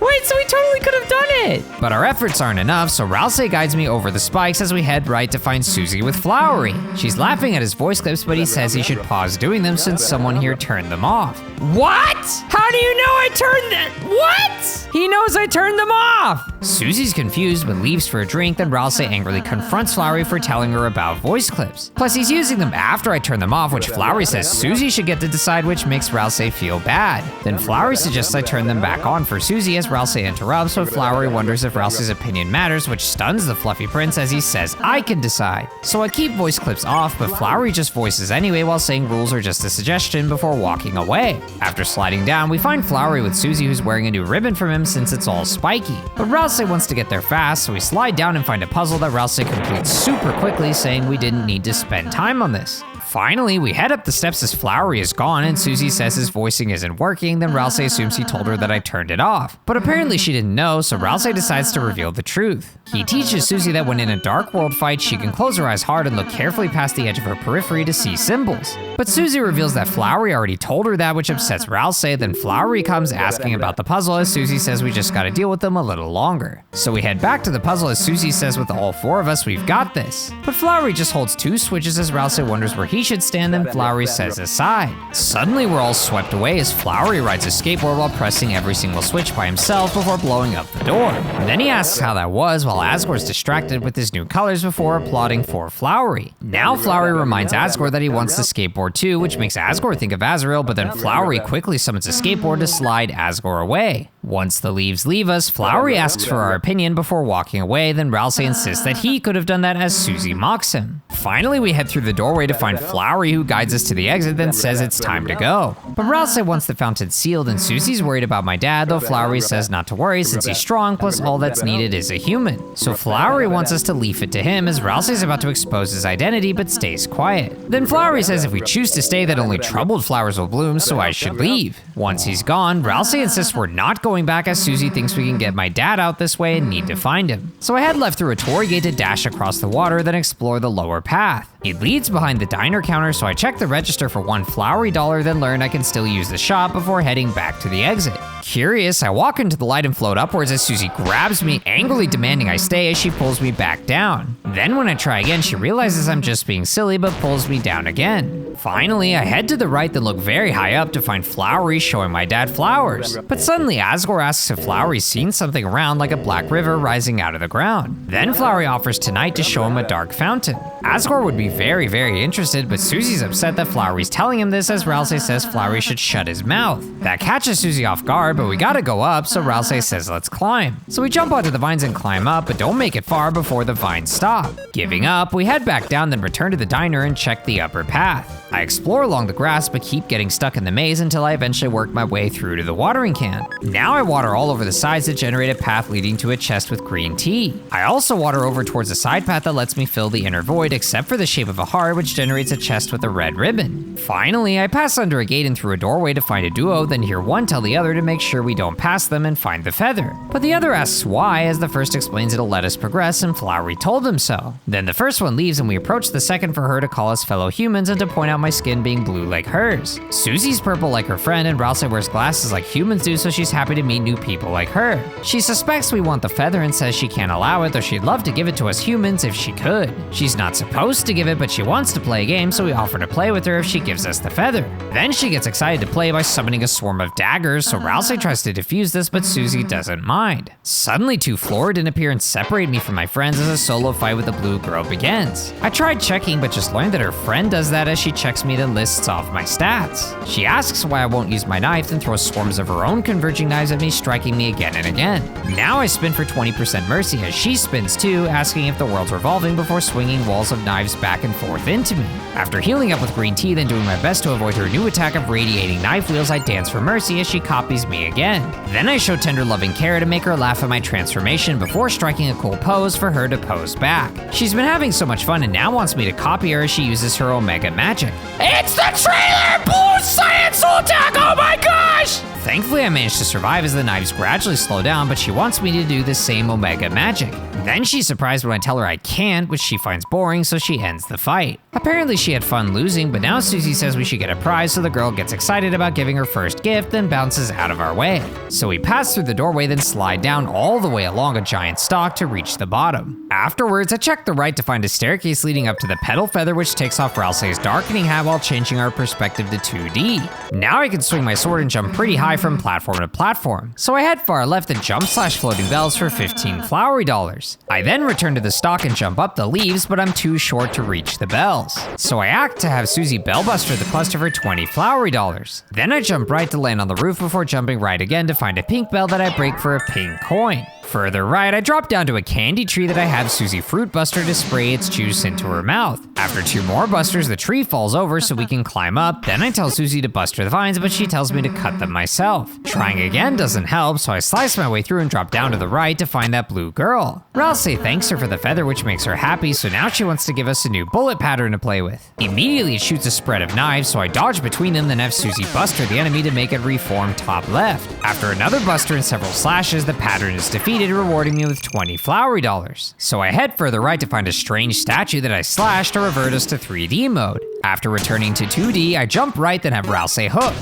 Wait, so we totally could have done it! But our efforts aren't enough, so Ralsei guides me over the spikes as we head right to find Susie with Flowery. She's laughing at his voice clips, but he says he should pause doing them since someone here turned them off. What? How do you know I turned them? What? He knows I turned them off! Susie's confused but leaves for a drink, then Ralsei angrily confronts Flowery for telling her about voice clips. Plus he's using them after I turn them off, which Flowery says Susie should get to decide, which makes Ralsei feel bad. Then Flowery suggests I turn them back on for Susie as Ralsei interrupts, but Flowery wonders if Ralsei's opinion matters, which stuns the fluffy prince as he says I can decide. So I keep voice clips off, but Flowery just voices anyway while saying rules are just a suggestion before walking away. After sliding down, we find Flowery with Susie, who's wearing a new ribbon from him since it's all spiky. But Ralsei wants to get there fast, so we slide down and find a puzzle that Ralsei completes super quickly, saying we didn't need to spend time on this. Finally, we head up the steps as Flowery is gone and Susie says his voicing isn't working, then Ralsei assumes he told her that I turned it off. But apparently she didn't know, so Ralsei decides to reveal the truth. He teaches Susie that when in a dark world fight, she can close her eyes hard and look carefully past the edge of her periphery to see symbols. But Susie reveals that Flowery already told her that, which upsets Ralsei. Then Flowery comes asking about the puzzle as Susie says we just gotta deal with them a little longer. So we head back to the puzzle as Susie says with all 4 of us, we've got this. But Flowery just holds 2 switches as Ralsei wonders where he should stand, then Flowery says aside. Suddenly we're all swept away as Flowery rides a skateboard while pressing every single switch by himself before blowing up the door. Then he asks how that was while Asgore's distracted with his new colors before applauding for Flowery. Now Flowery reminds Asgore that he wants the skateboard too, which makes Asgore think of Azrael, but then Flowery quickly summons a skateboard to slide Asgore away. Once the leaves leave us, Flowery asks for our opinion before walking away, then Ralsei insists that he could have done that as Susie mocks him. Finally, we head through the doorway to find Flowery, who guides us to the exit, then says it's time to go. But Ralsei wants the fountain sealed, and Susie's worried about my dad, though Flowery says not to worry since he's strong, plus all that's needed is a human. So Flowery wants us to leaf it to him as Ralsei's about to expose his identity but stays quiet. Then Flowery says if we choose to stay that only troubled flowers will bloom, so I should leave. Once he's gone, Ralsei insists we're not going back as Susie thinks we can get my dad out this way and need to find him. So I head left through a torii gate to dash across the water, then explore the lower path. It leads behind the diner counter, so I check the register for $1 Flowery dollar, then learn I can still use the shop before heading back to the exit. Curious, I walk into the light and float upwards as Susie grabs me, angrily demanding I stay as she pulls me back down. Then when I try again, she realizes I'm just being silly but pulls me down again. Finally, I head to the right then look very high up to find Flowery showing my dad flowers. But suddenly Asgore asks if Flowery's seen something around like a black river rising out of the ground. Then Flowery offers tonight to show him a dark fountain. Asgore would be very interested, but Susie's upset that Flowery's telling him this as Ralsei says Flowery should shut his mouth. That catches Susie off guard, but we gotta go up, so Ralsei says let's climb. So we jump onto the vines and climb up, but don't make it far before the vines stop. Giving up, we head back down, then return to the diner and check the upper path. I explore along the grass, but keep getting stuck in the maze until I eventually work my way through to the watering can. Now I water all over the sides that generate a path leading to a chest with green tea. I also water over towards a side path that lets me fill the inner void, except for the shape of a heart, which generates a chest with a red ribbon. Finally, I pass under a gate and through a doorway to find a duo, then hear one tell the other to make sure we don't pass them and find the feather. But the other asks why, as the first explains it'll let us progress and Flowery told them so. Then the first one leaves and we approach the second for her to call us fellow humans and to point out my skin being blue like hers. Susie's purple like her friend, and Ralsei wears glasses like humans do, so she's happy to meet new people like her. She suspects we want the feather and says she can't allow it, though she'd love to give it to us humans if she could. She's not supposed to give it, but she wants to play a game, so we offer to play with her if she gives us the feather. Then she gets excited to play by summoning a swarm of daggers, so Ralsei tries to defuse this, but Susie doesn't mind. Suddenly 2 Floridin appear and separate me from my friends as a solo fight with the blue girl begins. I tried checking, but just learned that her friend does that as she checks me then lists off my stats. She asks why I won't use my knife and throws swarms of her own converging knives at me, striking me again and again. Now I spin for 20% mercy as she spins too, asking if the world's revolving before swinging walls of of knives back and forth into me. After healing up with green tea, then doing my best to avoid her new attack of radiating knife wheels, I dance for mercy as she copies me again. Then I show tender loving care to make her laugh at my transformation before striking a cool pose for her to pose back. She's been having so much fun and now wants me to copy her as she uses her Omega magic. It's the trailer! Blue Science attack! Oh my gosh! Thankfully, I managed to survive as the knives gradually slow down, but she wants me to do the same Omega magic. Then she's surprised when I tell her I can't, which she finds boring, so she ends the fight. Apparently she had fun losing, but now Susie says we should get a prize, so the girl gets excited about giving her first gift, then bounces out of our way. So we pass through the doorway, then slide down all the way along a giant stalk to reach the bottom. Afterwards, I check the right to find a staircase leading up to the petal feather, which takes off Ralsei's darkening hat while changing our perspective to 2D. Now I can swing my sword and jump pretty high from platform to platform. So I head far left and jump / floating bells for 15 flowery dollars. I then return to the stalk and jump up the leaves, but I'm too short to reach the bells. So I act to have Susie bellbuster the cluster for 20 flowery dollars. Then I jump right to land on the roof before jumping right again to find a pink bell that I break for a pink coin. Further right, I drop down to a candy tree that I have Susie fruit buster to spray its juice into her mouth. After 2 more busters, the tree falls over so we can climb up. Then I tell Susie to buster the vines, but she tells me to cut them myself. Trying again doesn't help, so I slice my way through and drop down to the right to find that blue girl. Ralsei thanks her for the feather, which makes her happy, so now she wants to give us a new bullet pattern to play with. Immediately it shoots a spread of knives, so I dodge between them, then have Susie buster the enemy to make it reform top left. After another buster and several slashes, the pattern is defeated, rewarding me with 20 flowery dollars. So I head further right to find a strange statue that I slash to revert us to 3D mode. After returning to 2D, I jump right, then have Ralsei hook.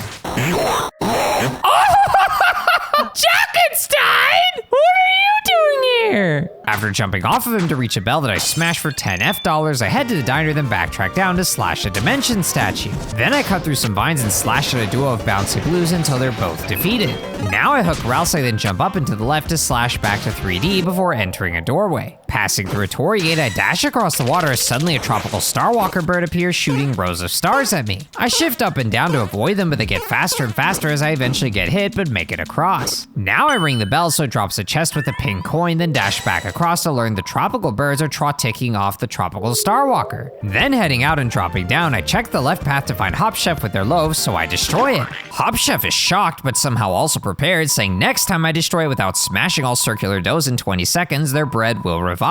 Jackenstein! What are you doing here? After jumping off of him to reach a bell that I smash for 10 F dollars, I head to the diner, then backtrack down to slash a dimension statue. Then I cut through some vines and slash at a duo of bouncy blues until they're both defeated. Now I hook Ralsei, then jump up and to the left to slash back to 3D before entering a doorway. Passing through a torii gate, I dash across the water as suddenly a tropical starwalker bird appears shooting rows of stars at me. I shift up and down to avoid them, but they get faster and faster as I eventually get hit but make it across. Now I ring the bell so it drops a chest with a pink coin, then dash back across to learn the tropical birds are ticking off the tropical starwalker. Then heading out and dropping down, I check the left path to find Hop Chef with their loaves, so I destroy it. Hop Chef is shocked but somehow also prepared, saying next time I destroy it without smashing all circular doughs in 20 seconds, their bread will revive.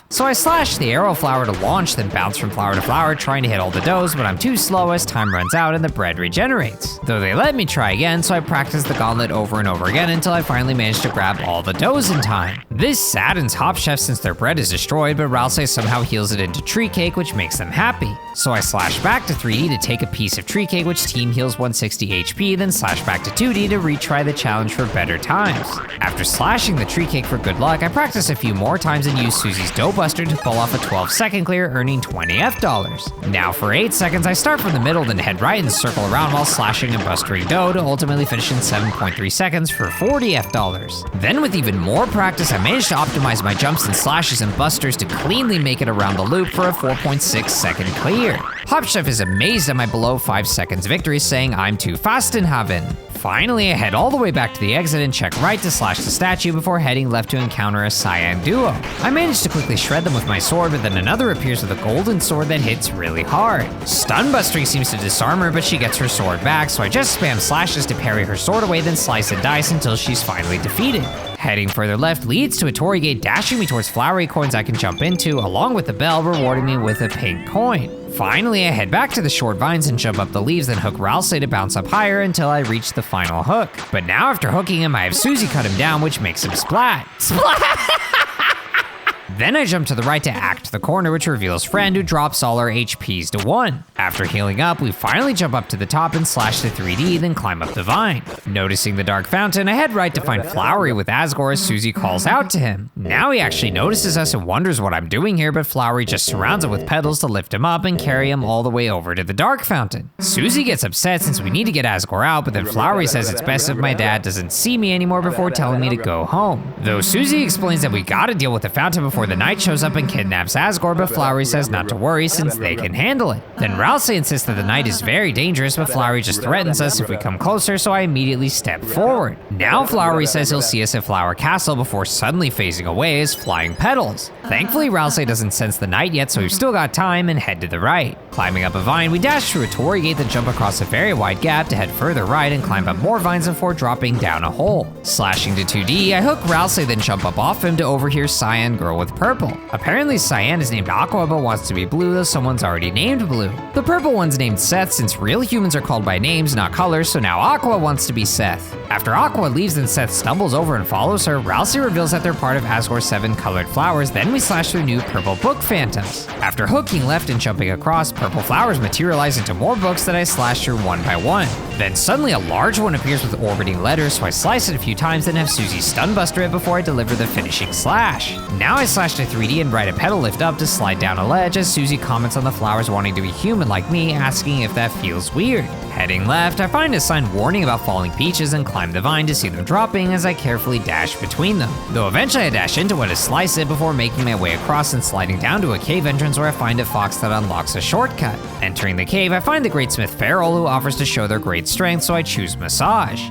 So I slash the arrow flower to launch, then bounce from flower to flower trying to hit all the doughs, but I'm too slow as time runs out and the bread regenerates. Though they let me try again, so I practice the gauntlet over and over again until I finally manage to grab all the doughs in time. This saddens Hop Chef since their bread is destroyed, but Ralsei somehow heals it into tree cake, which makes them happy. So I slash back to 3D to take a piece of tree cake, which team heals 160 HP, then slash back to 2D to retry the challenge for better times. After slashing the tree cake for good luck, I practice a few more times and use Susie's dough buster to pull off a 12-second clear, earning 20 F dollars. Now for 8 seconds, I start from the middle, then head right and circle around while slashing and bustering dough to ultimately finish in 7.3 seconds for 40 F dollars. Then with even more practice, I managed to optimize my jumps and slashes and busters to cleanly make it around the loop for a 4.6 second clear. Hop Chef is amazed at my below 5 seconds victory, saying I'm too fast in heaven. Finally, I head all the way back to the exit and check right to slash the statue before heading left to encounter a cyan duo. I managed to quickly shred them with my sword, but then another appears with a golden sword that hits really hard. Stun busting seems to disarm her, but she gets her sword back, so I just spam slashes to parry her sword away, then slice and dice until she's finally defeated. Heading further left leads to a torii gate, dashing me towards flowery coins I can jump into, along with the bell rewarding me with a pink coin. Finally, I head back to the short vines and jump up the leaves, then hook Ralsei to bounce up higher until I reach the final hook. But now after hooking him, I have Susie cut him down, which makes him splat. Splat! Then I jump to the right to act the corner, which reveals Friend, who drops all our HPs to 1. After healing up, we finally jump up to the top and slash to 3D, then climb up the vine. Noticing the dark fountain, I head right to find Flowery with Asgore as Susie calls out to him. Now he actually notices us and wonders what I'm doing here, but Flowery just surrounds him with petals to lift him up and carry him all the way over to the dark fountain. Susie gets upset since we need to get Asgore out, but then Flowery says it's best if my dad doesn't see me anymore before telling me to go home. Though Susie explains that we gotta deal with the fountain before before the knight shows up and kidnaps Asgore, but Flowery says not to worry since they can handle it. Then Ralsei insists that the knight is very dangerous, but Flowery just threatens us if we come closer, so I immediately step forward. Now Flowery says he'll see us at Flower Castle before suddenly phasing away as flying petals. Thankfully, Ralsei doesn't sense the knight yet, so we've still got time and head to the right. Climbing up a vine, we dash through a torii gate, then jump across a very wide gap to head further right and climb up more vines before dropping down a hole. Slashing to 2D, I hook Ralsei, then jump up off him to overhear Cyan girl with purple. Apparently Cyan is named Aqua but wants to be blue, though someone's already named blue. The purple one's named Seth since real humans are called by names, not colors, so now Aqua wants to be Seth. After Aqua leaves and Seth stumbles over and follows her, Ralsei reveals that they're part of Asgore's 7 colored flowers, then we slash through new purple book phantoms. After hooking left and jumping across, purple flowers materialize into more books that I slash through one by one. Then suddenly a large one appears with orbiting letters, so I slice it a few times, then have Susie stunbuster it before I deliver the finishing slash. Now I slash to 3D and ride a pedal lift up to slide down a ledge as Susie comments on the flowers wanting to be human like me, asking if that feels weird. Heading left, I find a sign warning about falling peaches and climb the vine to see them dropping as I carefully dash between them. Though eventually I dash into it to slice it before making my way across and sliding down to a cave entrance where I find a fox that unlocks a shortcut. Entering the cave, I find the great smith Farrell who offers to show their great strength, so I choose massage.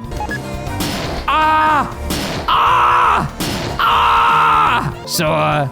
So,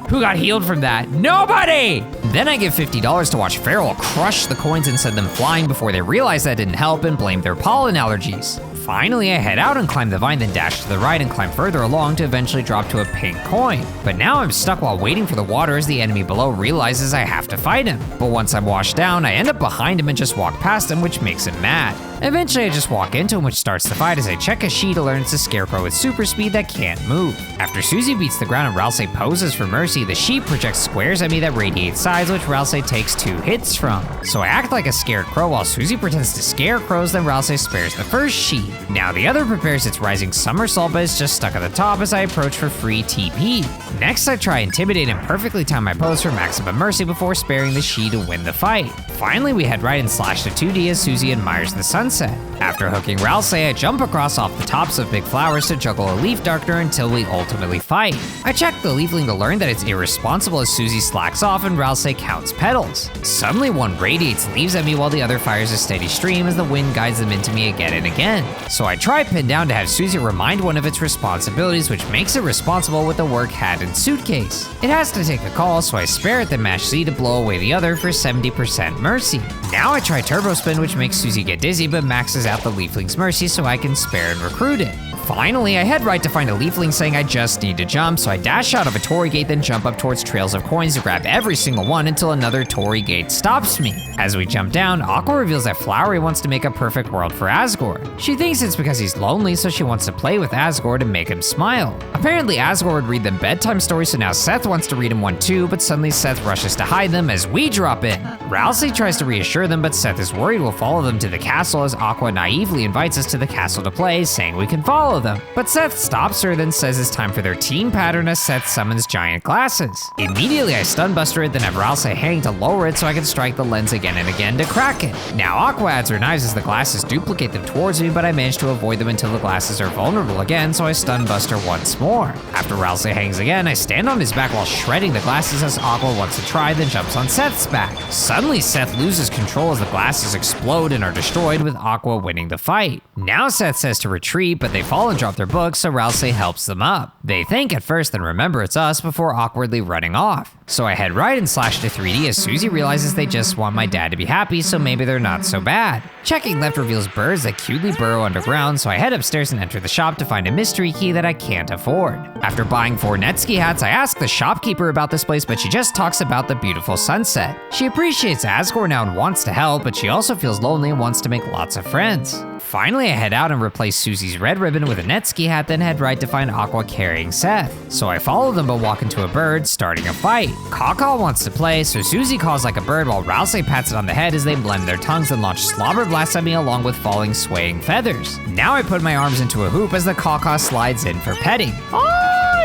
who got healed from that? Nobody! Then I give $50 to watch Farrell crush the coins and send them flying before they realize that didn't help and blame their pollen allergies. Finally, I head out and climb the vine, then dash to the right and climb further along to eventually drop to a pink coin. But now I'm stuck while waiting for the water as the enemy below realizes I have to fight him. But once I'm washed down, I end up behind him and just walk past him, which makes him mad. Eventually, I just walk into him, which starts the fight as I check a sheet to learn it's a scarecrow with super speed that can't move. After Susie beats the ground and Ralsei poses for mercy, the sheet projects squares at me that radiate sides, which Ralsei takes 2 hits from. So I act like a scared crow while Susie pretends to scare crows, then Ralsei spares the first sheet. Now the other prepares its rising somersault, but it's just stuck at the top as I approach for free TP. Next, I try intimidate and perfectly time my pose for maximum mercy before sparing the sheet to win the fight. Finally, we head right and slash to 2D as Susie admires the sunset. After hooking Ralsei, I jump across off the tops of big flowers to juggle a leaf darkener until we ultimately fight. I check the leafling to learn that it's irresponsible as Susie slacks off and Ralsei counts petals. Suddenly one radiates leaves at me while the other fires a steady stream as the wind guides them into me again and again. So I try pin down to have Susie remind one of its responsibilities, which makes it responsible with the work hat and suitcase. It has to take a call, so I spare it then mash Z to blow away the other for 70% mercy. Now I try turbo spin, which makes Susie get dizzy but maxes out the leafling's mercy so I can spare and recruit it. Finally, I head right to find a leafling saying I just need to jump, so I dash out of a torii gate then jump up towards trails of coins to grab every single one until another torii gate stops me. As we jump down, Aqua reveals that Flowery wants to make a perfect world for Asgore. She thinks it's because he's lonely, so she wants to play with Asgore to make him smile. Apparently Asgore would read them bedtime stories, so now Seth wants to read him one too, but suddenly Seth rushes to hide them as we drop in. Ralsei tries to reassure them, but Seth is worried we'll follow them to the castle as Aqua naively invites us to the castle to play, saying we can follow them. But Seth stops her, then says it's time for their team pattern as Seth summons giant glasses. Immediately I stunbuster it, then have Ralsei hang to lower it so I can strike the lens again and again to crack it. Now Aqua adds her knives as the glasses duplicate them towards me, but I manage to avoid them until the glasses are vulnerable again, so I stunbuster once more. After Ralsei hangs again, I stand on his back while shredding the glasses as Aqua wants to try, then jumps on Seth's back. Suddenly Seth loses control as the glasses explode and are destroyed, with Aqua winning the fight. Now Seth says to retreat, but they fall and drop their books, so Ralsei helps them up. They think at first, then remember it's us before awkwardly running off. So I head right and slash to 3D as Susie realizes they just want my dad to be happy, so maybe they're not so bad. Checking left reveals birds that cutely burrow underground, so I head upstairs and enter the shop to find a mystery key that I can't afford. After buying 4 Netski hats, I ask the shopkeeper about this place, but she just talks about the beautiful sunset. She appreciates Asgore now and wants to help, but she also feels lonely and wants to make lots of friends. Finally, I head out and replace Susie's red ribbon with a Netski hat, then head right to find Aqua carrying Seth. So I follow them but walk into a bird, starting a fight. Caw wants to play, so Susie calls like a bird while Ralsei pats it on the head as they blend their tongues and launch slobber blasts at me along with falling swaying feathers. Now I put my arms into a hoop as the Caw slides in for petting.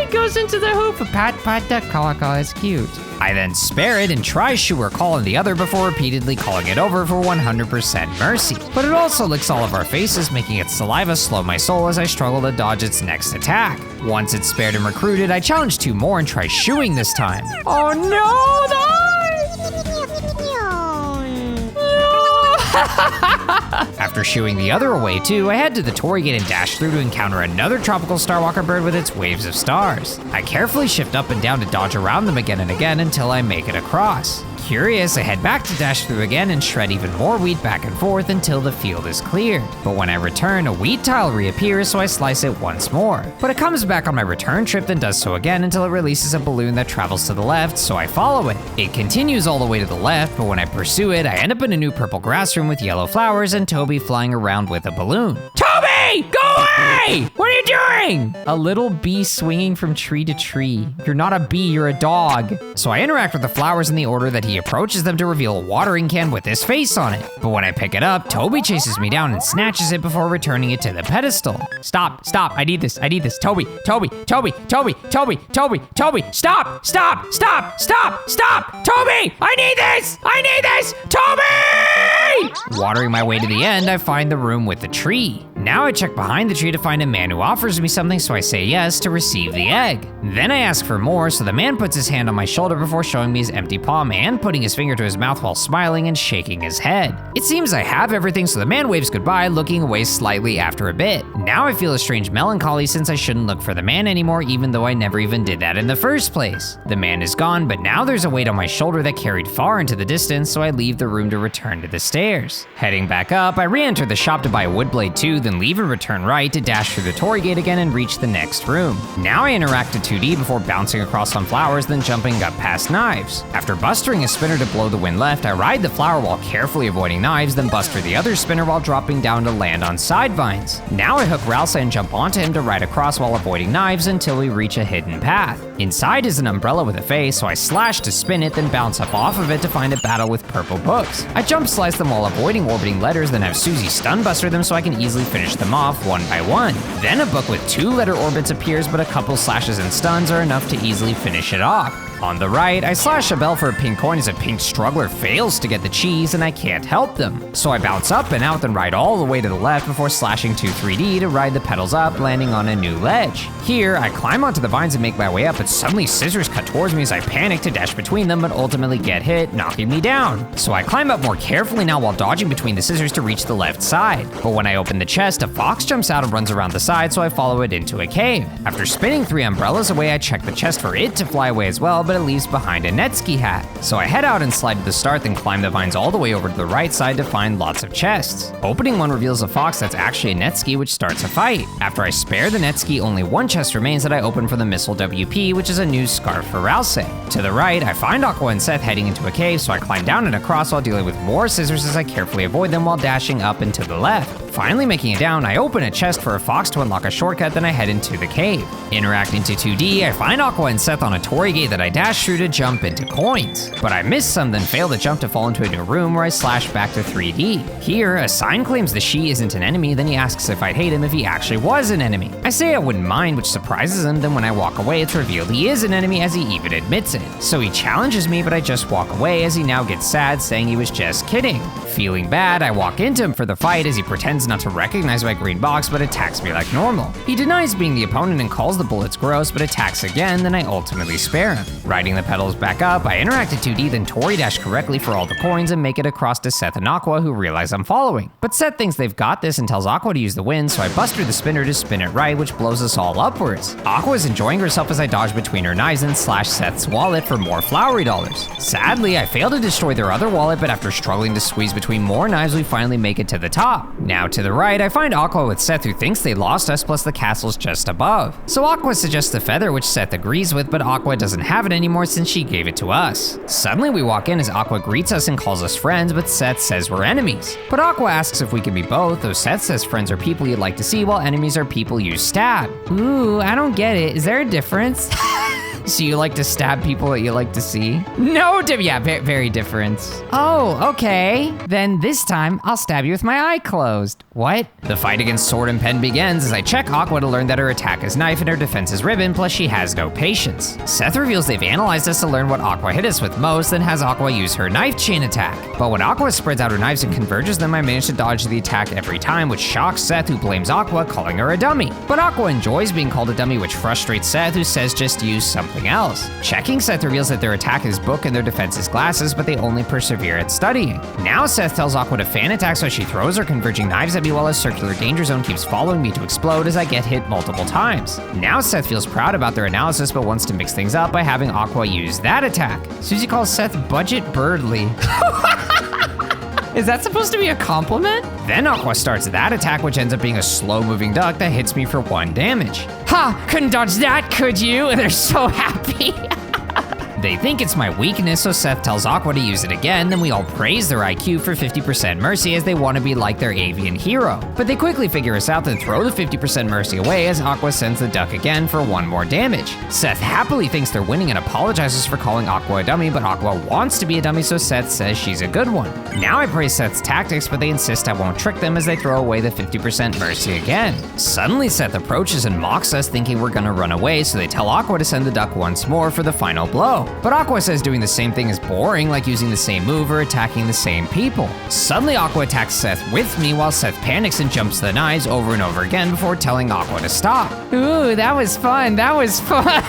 he goes into the hoop. Pat, duck, caw, it's cute. I then spare it and try shoo or call on the other before repeatedly calling it over for 100% mercy. But it also licks all of our faces, making its saliva slow my soul as I struggle to dodge its next attack. Once it's spared and recruited, I challenge 2 more and try shooing this time. Oh no, After shooing the other away too, I head to the Torii Gate and dash through to encounter another tropical starwalker bird with its waves of stars. I carefully shift up and down to dodge around them again and again until I make it across. Curious, I head back to dash through again and shred even more wheat back and forth until the field is cleared. But when I return, a wheat tile reappears, so I slice it once more. But it comes back on my return trip, then does so again until it releases a balloon that travels to the left, so I follow it. It continues all the way to the left, but when I pursue it, I end up in a new purple grass room with yellow flowers and Toby flying around with a balloon. Toby, go away! What are you doing? A little bee swinging from tree to tree. You're not a bee, you're a dog. So I interact with the flowers in the order that he approaches them to reveal a watering can with his face on it. But when I pick it up, Toby chases me down and snatches it before returning it to the pedestal. Stop, I need this. Toby, Toby, Toby, Toby, stop, Toby, I need this, Toby! Watering my way to the end, I find the room with the tree. Now I check behind the tree to find a man who offers me something, so I say yes to receive the egg. Then I ask for more, so the man puts his hand on my shoulder before showing me his empty palm and putting his finger to his mouth while smiling and shaking his head. It seems I have everything, so the man waves goodbye, looking away slightly after a bit. Now I feel a strange melancholy since I shouldn't look for the man anymore, even though I never even did that in the first place. The man is gone, but now there's a weight on my shoulder that carried far into the distance, so I leave the room to return to the stairs. Heading back up, I re-enter the shop to buy a wood blade too, then leave and return right to dash through the Torii Gate again and reach the next room. Now I interact in 2D before bouncing across some flowers, then jumping up past knives. After bustering a spinner to blow the wind left, I ride the flower while carefully avoiding knives, then buster the other spinner while dropping down to land on side vines. Now I hook Ralsa and jump onto him to ride across while avoiding knives until we reach a hidden path. Inside is an umbrella with a face, so I slash to spin it, then bounce up off of it to find a battle with purple books. I jump slice them while avoiding orbiting letters, then have Susie stun buster them so I can easily finish them off one by one. Then a book with 2 letter orbits appears, but a couple slashes and stuns are enough to easily finish it off. On the right, I slash a bell for a pink coin as a pink struggler fails to get the cheese and I can't help them. So I bounce up and out then ride all the way to the left before slashing 2 3D to ride the pedals up, landing on a new ledge. Here, I climb onto the vines and make my way up, but suddenly scissors cut towards me as I panic to dash between them, but ultimately get hit, knocking me down. So I climb up more carefully now while dodging between the scissors to reach the left side. But when I open the chest, a fox jumps out and runs around the side, so I follow it into a cave. After spinning 3 umbrellas away, I check the chest for it to fly away as well, but it leaves behind a Netski hat. So I head out and slide to the start, then climb the vines all the way over to the right side to find lots of chests. Opening one reveals a fox that's actually a Netski, which starts a fight. After I spare the Netski, only 1 chest remains that I open for the missile WP, which is a new scarf for Rousey. To the right, I find Aqua and Seth heading into a cave, so I climb down and across while dealing with more scissors as I carefully avoid them while dashing up and to the left. Finally making it down, I open a chest for a fox to unlock a shortcut, then I head into the cave. Interacting to 2D, I find Aqua and Seth on a Torii Gate that I dash through to jump into coins. But I miss some, then fail to jump to fall into a new room where I slash back to 3D. Here, a sign claims the she isn't an enemy, then he asks if I'd hate him if he actually was an enemy. I say I wouldn't mind, which surprises him, then when I walk away, it's revealed he is an enemy as he even admits it. So he challenges me, but I just walk away as he now gets sad, saying he was just kidding. Feeling bad, I walk into him for the fight as he pretends not to recognize my green box, but attacks me like normal. He denies being the opponent and calls the bullets gross, but attacks again, then I ultimately spare him. Riding the pedals back up, I interact at 2D, then Torii dash correctly for all the coins and make it across to Seth and Aqua, who realize I'm following. But Seth thinks they've got this and tells Aqua to use the wind, so I bust through the spinner to spin it right, which blows us all upwards. Aqua is enjoying herself as I dodge between her knives and slash Seth's wallet for more flowery dollars. Sadly, I fail to destroy their other wallet, but after struggling to squeeze between more knives, we finally make it to the top. Now to the right, I find Aqua with Seth, who thinks they lost us, plus the castle's just above. So Aqua suggests a feather, which Seth agrees with, but Aqua doesn't have it anymore since she gave it to us. Suddenly we walk in as Aqua greets us and calls us friends, but Seth says we're enemies. But Aqua asks if we can be both, though Seth says friends are people you'd like to see, while enemies are people you stab. Ooh, I don't get it. Is there a difference? So you like to stab people that you like to see? No, yeah, very different. Oh, okay. Then this time, I'll stab you with my eye closed. What? The fight against Sword and Pen begins as I check Aqua to learn that her attack is knife and her defense is ribbon, plus she has no patience. Seth reveals they've analyzed us to learn what Aqua hit us with most, then has Aqua use her knife chain attack. But when Aqua spreads out her knives and converges them, I manage to dodge the attack every time, which shocks Seth, who blames Aqua, calling her a dummy. But Aqua enjoys being called a dummy, which frustrates Seth, who says just use something else. Checking, Seth reveals that their attack is book and their defense is glasses, but they only persevere at studying. Now Seth tells Aqua to fan attack, so she throws her converging knives at me while a circular danger zone keeps following me to explode as I get hit multiple times. Now Seth feels proud about their analysis, but wants to mix things up by having Aqua use that attack. Susie calls Seth Budget Birdly. Is that supposed to be a compliment? Then Aqua starts that attack, which ends up being a slow-moving duck that hits me for 1 damage. Ha! Couldn't dodge that, could you? They're so happy. They think it's my weakness, so Seth tells Aqua to use it again, then we all praise their IQ for 50% mercy as they want to be like their avian hero. But they quickly figure us out and throw the 50% mercy away as Aqua sends the duck again for 1 more damage. Seth happily thinks they're winning and apologizes for calling Aqua a dummy, but Aqua wants to be a dummy, so Seth says she's a good one. Now I praise Seth's tactics, but they insist I won't trick them as they throw away the 50% mercy again. Suddenly Seth approaches and mocks us, thinking we're gonna run away, so they tell Aqua to send the duck once more for the final blow. But Aqua says doing the same thing is boring, like using the same move or attacking the same people. Suddenly Aqua attacks Seth with me while Seth panics and jumps the knives over and over again before telling Aqua to stop. Ooh, that was fun, that was fun.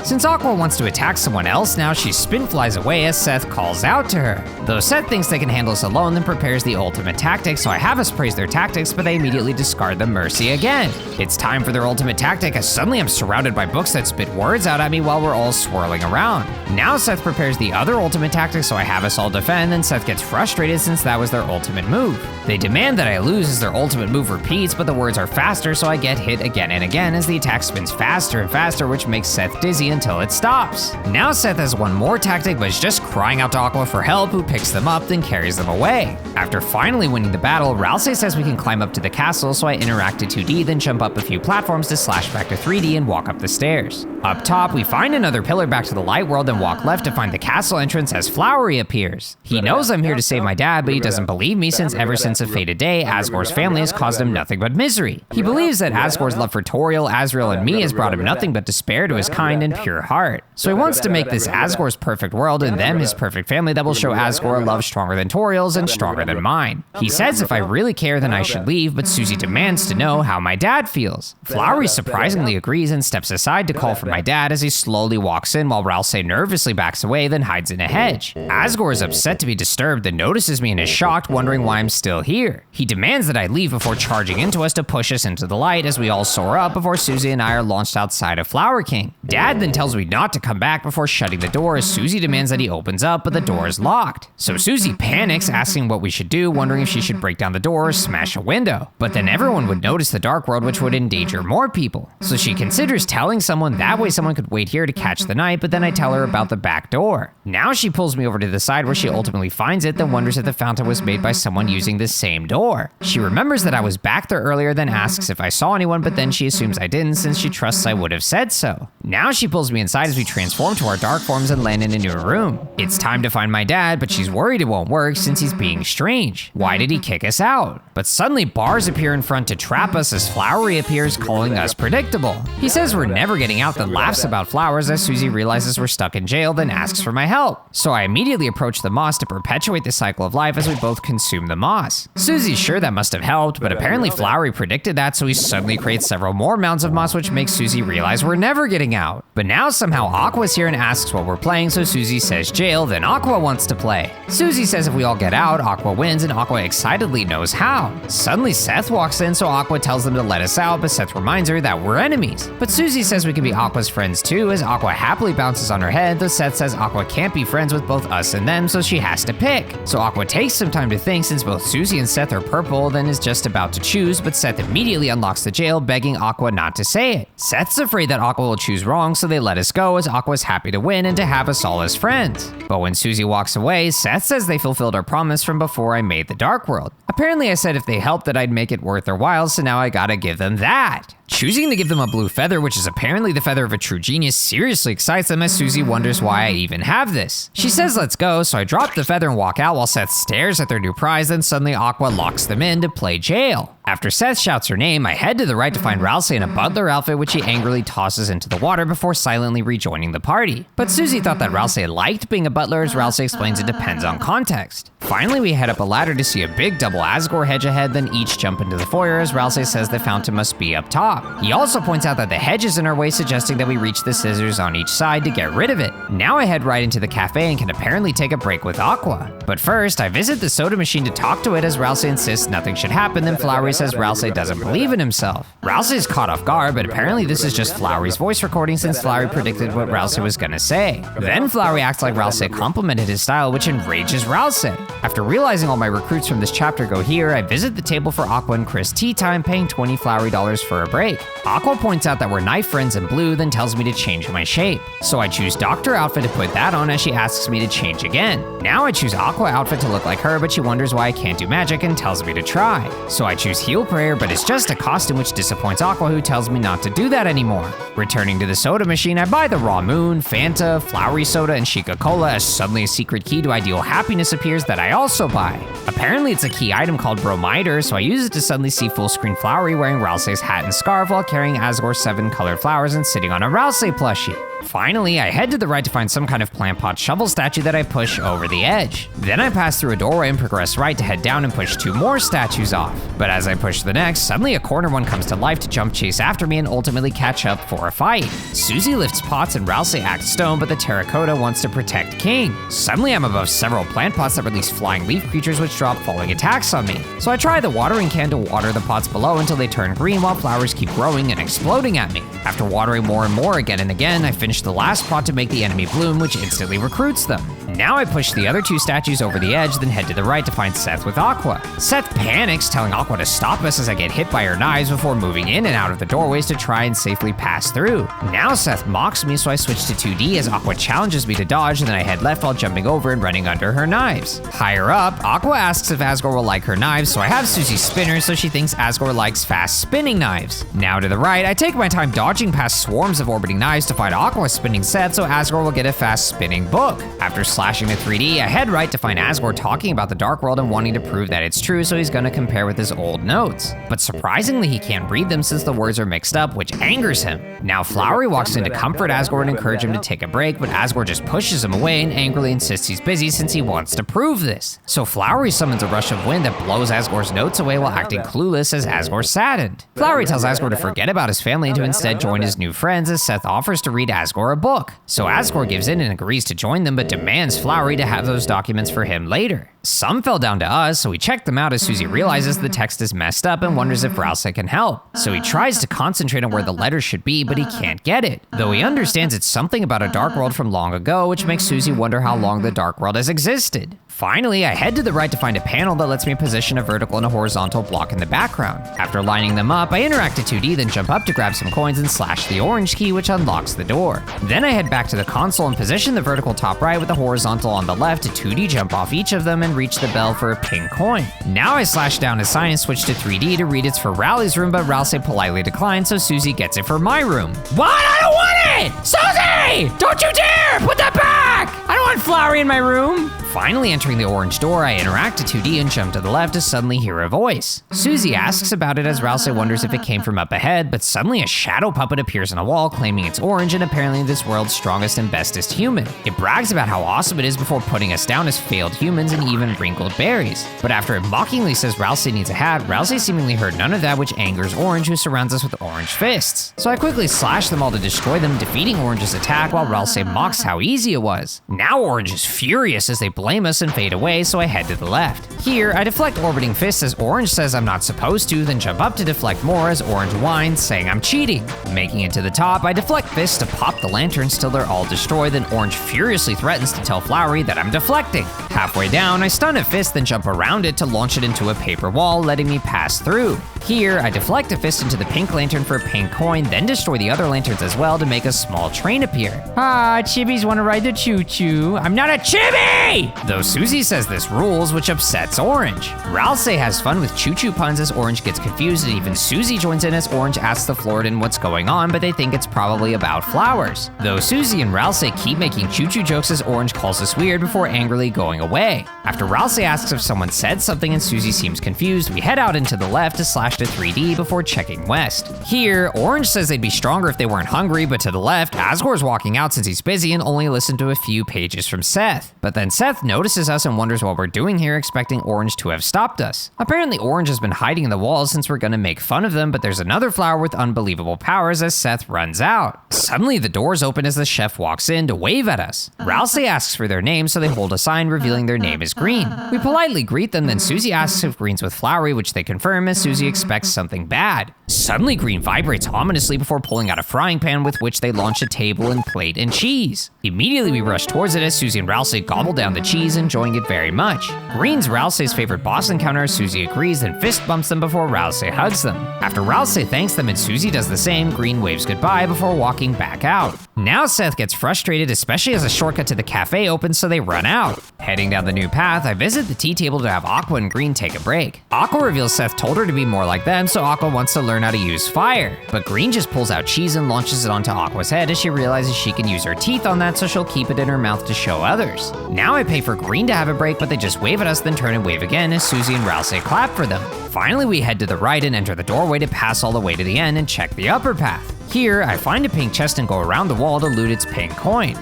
Since Aqua wants to attack someone else now, she spin flies away as Seth calls out to her. Though Seth thinks they can handle us alone, then prepares the ultimate tactic, so I have us praise their tactics, but they immediately discard the mercy again. It's time for their ultimate tactic as suddenly I'm surrounded by books that spit words out at me while we're all swirling around. Now Seth prepares the other ultimate tactic, so I have us all defend, then Seth gets frustrated since that was their ultimate move. They demand that I lose as their ultimate move repeats, but the words are faster, so I get hit again and again as the attack spins faster and faster, which makes Seth dizzy until it stops. Now Seth has one more tactic, but is just crying out to Aqua for help, who picks them up, then carries them away. After finally winning the battle, Ralsei says we can climb up to the castle, so I interact to 2D, then jump up a few platforms to slash back to 3D and walk up the stairs. Up top, we find another pillar back to the light world and walk left to find the castle entrance as Flowery appears. He knows I'm here to save my dad, but he doesn't believe me since ever since a fated day, Asgore's family has caused him nothing but misery. He believes that Asgore's love for Toriel, Azrael, and me has brought him nothing but despair to his kind and pure heart. So he wants to make this Asgore's perfect world and them his perfect family that will show Asgore a love stronger than Toriel's and stronger than mine. He says if I really care then I should leave, but Susie demands to know how my dad feels. Flowery surprisingly agrees and steps aside to call for my dad as he slowly walks in while Ralsei nervously backs away then hides in a hedge. Asgore is upset to be disturbed then notices me and is shocked, wondering why I'm still here. He demands that I leave before charging into us to push us into the light as we all soar up before Susie and I are launched outside of Flower King. Dad then tells me not to come back before shutting the door as Susie demands that he opens up, but the door is locked. So Susie panics, asking what we should do, wondering if she should break down the door or smash a window. But then everyone would notice the dark world, which would endanger more people. So she considers telling someone, that way someone could wait here to catch the night, but then I tell her about the back door. Now she pulls me over to the side where she ultimately finds it, then wonders if the fountain was made by someone using the same door. She remembers that I was back there earlier, then asks if I saw anyone, but then she assumes I didn't since she trusts I would have said so. Now she pulls me inside as we transform to our dark forms and land in a new room. It's time to find my dad, but she's worried it won't work since he's being strange. Why did he kick us out? But suddenly bars appear in front to trap us as Flowery appears, calling us predictable. He says we're never getting out, then laughs about flowers as Susie realizes we're stuck in jail, then asks for my help. So I immediately approach the moss to perpetuate the cycle of life as we both consume the moss. Susie's sure that must have helped, but apparently Flowery predicted that, so he suddenly creates several more mounds of moss, which makes Susie realize we're never getting out. But now somehow Aqua's here and asks what we're playing, so Susie says jail, then Aqua wants to play. Susie says if we all get out, Aqua wins, and Aqua excitedly knows how. Suddenly Seth walks in, so Aqua tells them to let us out, but Seth reminds her that we're enemies. But Susie says we can be Aqua's friends too, as Aqua happily bounces on her head, though Seth says Aqua can't be friends with both us and them, so she has to pick. So Aqua takes some time to think since both Susie and Seth are purple, then is just about to choose, but Seth immediately unlocks the jail, begging Aqua not to say it. Seth's afraid that Aqua will choose wrong, so they let us go as Aqua's happy to win and to have us all as friends. But when Susie walks away, Seth says they fulfilled our promise from before I made the dark world. Apparently I said if they helped that I'd make it worth their while, so now I gotta give them that. Choosing to give them a blue feather, which is apparently the feather of a true genius, seriously excites them as Susie wonders why I even have this. She says let's go, so I drop the feather and walk out while Seth stares at their new prize, then suddenly Aqua locks them in to play jail. After Seth shouts her name, I head to the right to find Rousey in a butler outfit, which he angrily tosses into the water before silently rejoining the party. But Susie thought that Rousey liked being a butler, as Rousey explains it depends on context. Finally, we head up a ladder to see a big double Asgore hedge ahead, then each jump into the foyer as Rousey says the fountain must be up top. He also points out that the hedge is in our way, suggesting that we reach the scissors on each side to get rid of it. Now I head right into the cafe and can apparently take a break with Aqua. But first, I visit the soda machine to talk to it as Rousey insists nothing should happen, then Flowery says Rousey doesn't believe in himself. Rousey is caught off guard, but apparently this is just Flowery's voice recording since Flowery predicted what Rousey was gonna say. Then Flowery acts like Rousey complimented his style, which enrages Rousey. After realizing all my recruits from this chapter go here, I visit the table for Aqua and Chris tea time, paying 20 Flowery dollars for a break. Aqua points out that we're knife friends in blue, then tells me to change my shape. So I choose Doctor outfit to put that on as she asks me to change again. Now I choose Aqua outfit to look like her, but she wonders why I can't do magic and tells me to try. So I choose Heal Prayer, but it's just a costume, which disappoints Aqua, who tells me not to do that anymore. Returning to the soda machine, I buy the Raw Moon, Fanta, Flowery Soda, and Chica Cola as suddenly a secret key to Ideal Happiness appears that I also buy. Apparently it's a key item called Bromider, so I use it to suddenly see full screen Flowery wearing Rousey's hat and scarf while carrying Asgore's 7 colored flowers and sitting on a Rousey plushie. Finally, I head to the right to find some kind of plant pot shovel statue that I push over the edge. Then I pass through a doorway and progress right to head down and push 2 more statues off. But as I push the next, suddenly a corner one comes to life to jump chase after me and ultimately catch up for a fight. Susie lifts pots and Rousey acts stone, but the terracotta wants to protect King. Suddenly I'm above several plant pots that release flying leaf creatures which drop falling attacks on me. So I try the watering can to water the pots below until they turn green while flowers keep growing and exploding at me. After watering more and more again and again, I finish the last pot to make the enemy bloom, which instantly recruits them. Now I push the other 2 statues over the edge, then head to the right to find Seth with Aqua. Seth panics, telling Aqua to stop us as I get hit by her knives before moving in and out of the doorways to try and safely pass through. Now Seth mocks me, so I switch to 2D as Aqua challenges me to dodge, and then I head left while jumping over and running under her knives. Higher up, Aqua asks if Asgore will like her knives, so I have Susie spin her, so she thinks Asgore likes fast spinning knives. Now to the right, I take my time dodging past swarms of orbiting knives to find Aqua spinning Seth, so Asgore will get a fast spinning book. After slashing to 3D, I head right to find Asgore talking about the Dark World and wanting to prove that it's true, so he's gonna compare with his old notes. But surprisingly, he can't read them since the words are mixed up, which angers him. Now Flowery walks in to comfort Asgore and encourage him to take a break, but Asgore just pushes him away and angrily insists he's busy since he wants to prove this. So Flowery summons a rush of wind that blows Asgore's notes away while acting clueless as Asgore's saddened. Flowery tells Asgore to forget about his family and to instead join his new friends as Seth offers to read Asgore a book. So Asgore gives in and agrees to join them, but demands Flowery to have those documents for him later. Some fell down to us, so we check them out as Susie realizes the text is messed up and wonders if Rousey can help. So he tries to concentrate on where the letters should be, but he can't get it. Though he understands it's something about a dark world from long ago, which makes Susie wonder how long the dark world has existed. Finally, I head to the right to find a panel that lets me position a vertical and a horizontal block in the background. After lining them up, I interact to 2D, then jump up to grab some coins and slash the orange key, which unlocks the door. Then I head back to the console and position the vertical top right with the horizontal on the left to 2D jump off each of them and reach the bell for a pink coin. Now I slash down a sign and switch to 3D to read it's for Rowley's room, but Rousey politely declines, so Susie gets it for my room. What? I don't want it! Susie! Don't you dare! Put that back! I don't want Flowery in my room! Finally entering the orange door, I interact to 2D and jump to the left to suddenly hear a voice. Susie asks about it as Rousey wonders if it came from up ahead, but suddenly a shadow puppet appears on a wall claiming it's orange and apparently this world's strongest and bestest human. It brags about how awesome it is before putting us down as failed humans and even wrinkled berries. But after it mockingly says Rousey needs a hat, Rousey seemingly heard none of that, which angers Orange, who surrounds us with orange fists. So I quickly slash them all to destroy them, defeating Orange's attack while Rousey mocks how easy it was. Now Orange is furious as they blame us and fade away, so I head to the left. Here, I deflect orbiting fists as Orange says I'm not supposed to, then jump up to deflect more as Orange whines, saying I'm cheating. Making it to the top, I deflect fists to pop the lanterns till they're all destroyed, then Orange furiously threatens to tell Flowery that I'm deflecting. Halfway down, I stun a fist, then jump around it to launch it into a paper wall, letting me pass through. Here, I deflect a fist into the pink lantern for a pink coin, then destroy the other lanterns as well to make a small train appear. Ah, chibis wanna ride the choo-choo. I'm not a chibi! though Susie says this rules, which upsets Orange. Ralsei has fun with choo-choo puns as Orange gets confused, and even Susie joins in as Orange asks the Floridan what's going on, but they think it's probably about flowers. Though Susie and Ralsei keep making choo-choo jokes as Orange calls us weird before angrily going away. After Ralsei asks if someone said something and Susie seems confused, we head out into the left to slash to 3D before checking west. Here, Orange says they'd be stronger if they weren't hungry, but to the left, Asgore's walking out since he's busy and only listened to a few pages from Seth. But then Seth notices us and wonders what we're doing here, expecting Orange to have stopped us. Apparently Orange has been hiding in the walls since we're gonna make fun of them, but there's another flower with unbelievable powers as Seth runs out. Suddenly the doors open as the chef walks in to wave at us. Ralsei asks for their name, so they hold a sign revealing their name is Green. We politely greet them, then Susie asks if Green's with Flowery, which they confirm as Susie expects something bad. Suddenly Green vibrates ominously before pulling out a frying pan with which they launch a table and plate and cheese. Immediately we rush towards it as Susie and Ralsei gobble down the cheese, enjoying it very much. Green's Ralsei's favorite boss encounter as Susie agrees, then fist bumps them before Ralsei hugs them. After Ralsei thanks them and Susie does the same, Green waves goodbye before walking back out. Now Seth gets frustrated, especially as a shortcut to the cafe opens, so they run out. Heading down the new path, I visit the tea table to have Aqua and Green take a break. Aqua reveals Seth told her to be more like them, so Aqua wants to learn how to use fire. But Green just pulls out cheese and launches it onto Aqua's head as she realizes she can use her teeth on that, so she'll keep it in her mouth to show others. Now I pay for Green to have a break, but they just wave at us, then turn and wave again as Susie and Ralsei clap for them. Finally, we head to the right and enter the doorway to pass all the way to the end and check the upper path. Here, I find a pink chest and go around the wall to loot its pink coin.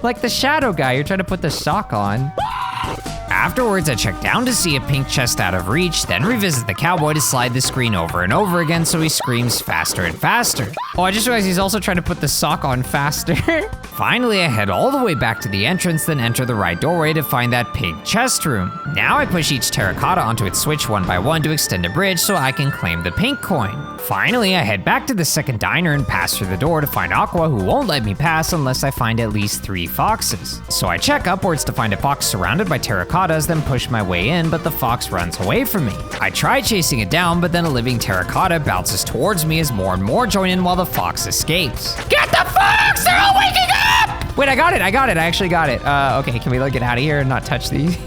Like the shadow guy, you're trying to put the sock on. Afterwards, I check down to see a pink chest out of reach, then revisit the cowboy to slide the screen over and over again so he screams faster and faster. Oh, I just realized he's also trying to put the sock on faster. Finally, I head all the way back to the entrance, then enter the right doorway to find that pink chest room. Now I push each terracotta onto its switch one by one to extend a bridge so I can claim the pink coin. Finally, I head back to the second diner and pass through the door to find Aqua, who won't let me pass unless I find at least 3 foxes. So I check upwards to find a fox surrounded by terracottas, then push my way in, but the fox runs away from me. I try chasing it down, but then a living terracotta bounces towards me as more and more join in while the fox escapes. Get the fox! They're all waking up! Wait, I got it, I actually got it. Okay, can we get out of here and not touch these?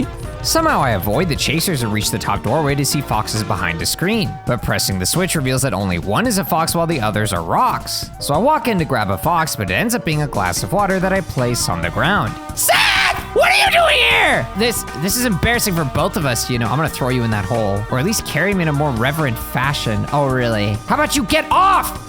Somehow I avoid the chasers and reach the top doorway to see foxes behind a screen, but pressing the switch reveals that only one is a fox while the others are rocks. So I walk in to grab a fox, but it ends up being a glass of water that I place on the ground. Seth! What are you doing here? This is embarrassing for both of us, you know. I'm gonna throw you in that hole, or at least carry me in a more reverent fashion. Oh, really? How about you get off?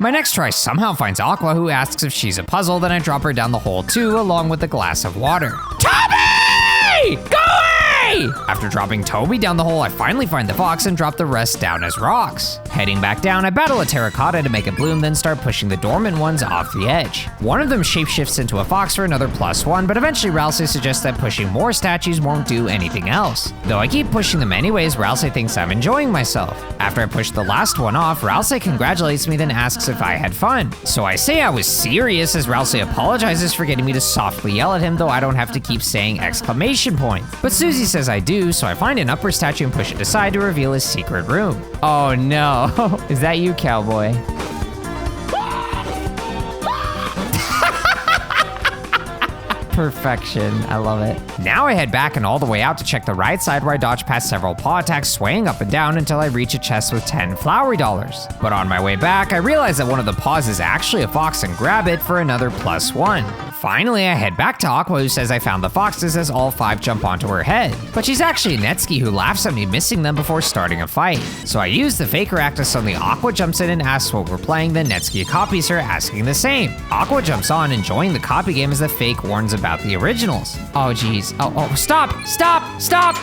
My next try somehow finds Aqua, who asks if she's a puzzle, then I drop her down the hole too, along with a glass of water. Toby! Go away! After dropping Toby down the hole, I finally find the fox and drop the rest down as rocks. Heading back down, I battle a terracotta to make it bloom, then start pushing the dormant ones off the edge. One of them shapeshifts into a fox for another +1, but eventually Ralsei suggests that pushing more statues won't do anything else. Though I keep pushing them anyways, Ralsei thinks I'm enjoying myself. After I push the last one off, Ralsei congratulates me, then asks if I had fun. So I say I was serious as Ralsei apologizes for getting me to softly yell at him, though I don't have to keep saying exclamation point. But Susie says I do, so I find an upper statue and push it aside to reveal his secret room. Oh no, is that you, cowboy? Perfection, I love it. Now I head back and all the way out to check the right side where I dodge past several paw attacks swaying up and down until I reach a chest with 10 flowery dollars. But on my way back, I realize that one of the paws is actually a fox and grab it for another +1. Finally, I head back to Aqua, who says I found the foxes as all 5 jump onto her head. But she's actually a Netsuki who laughs at me missing them before starting a fight. So I use the faker act as suddenly Aqua jumps in and asks what we're playing, then Netsuki copies her, asking the same. Aqua jumps on, enjoying the copy game as the fake warns about the originals. Oh geez, oh, stop!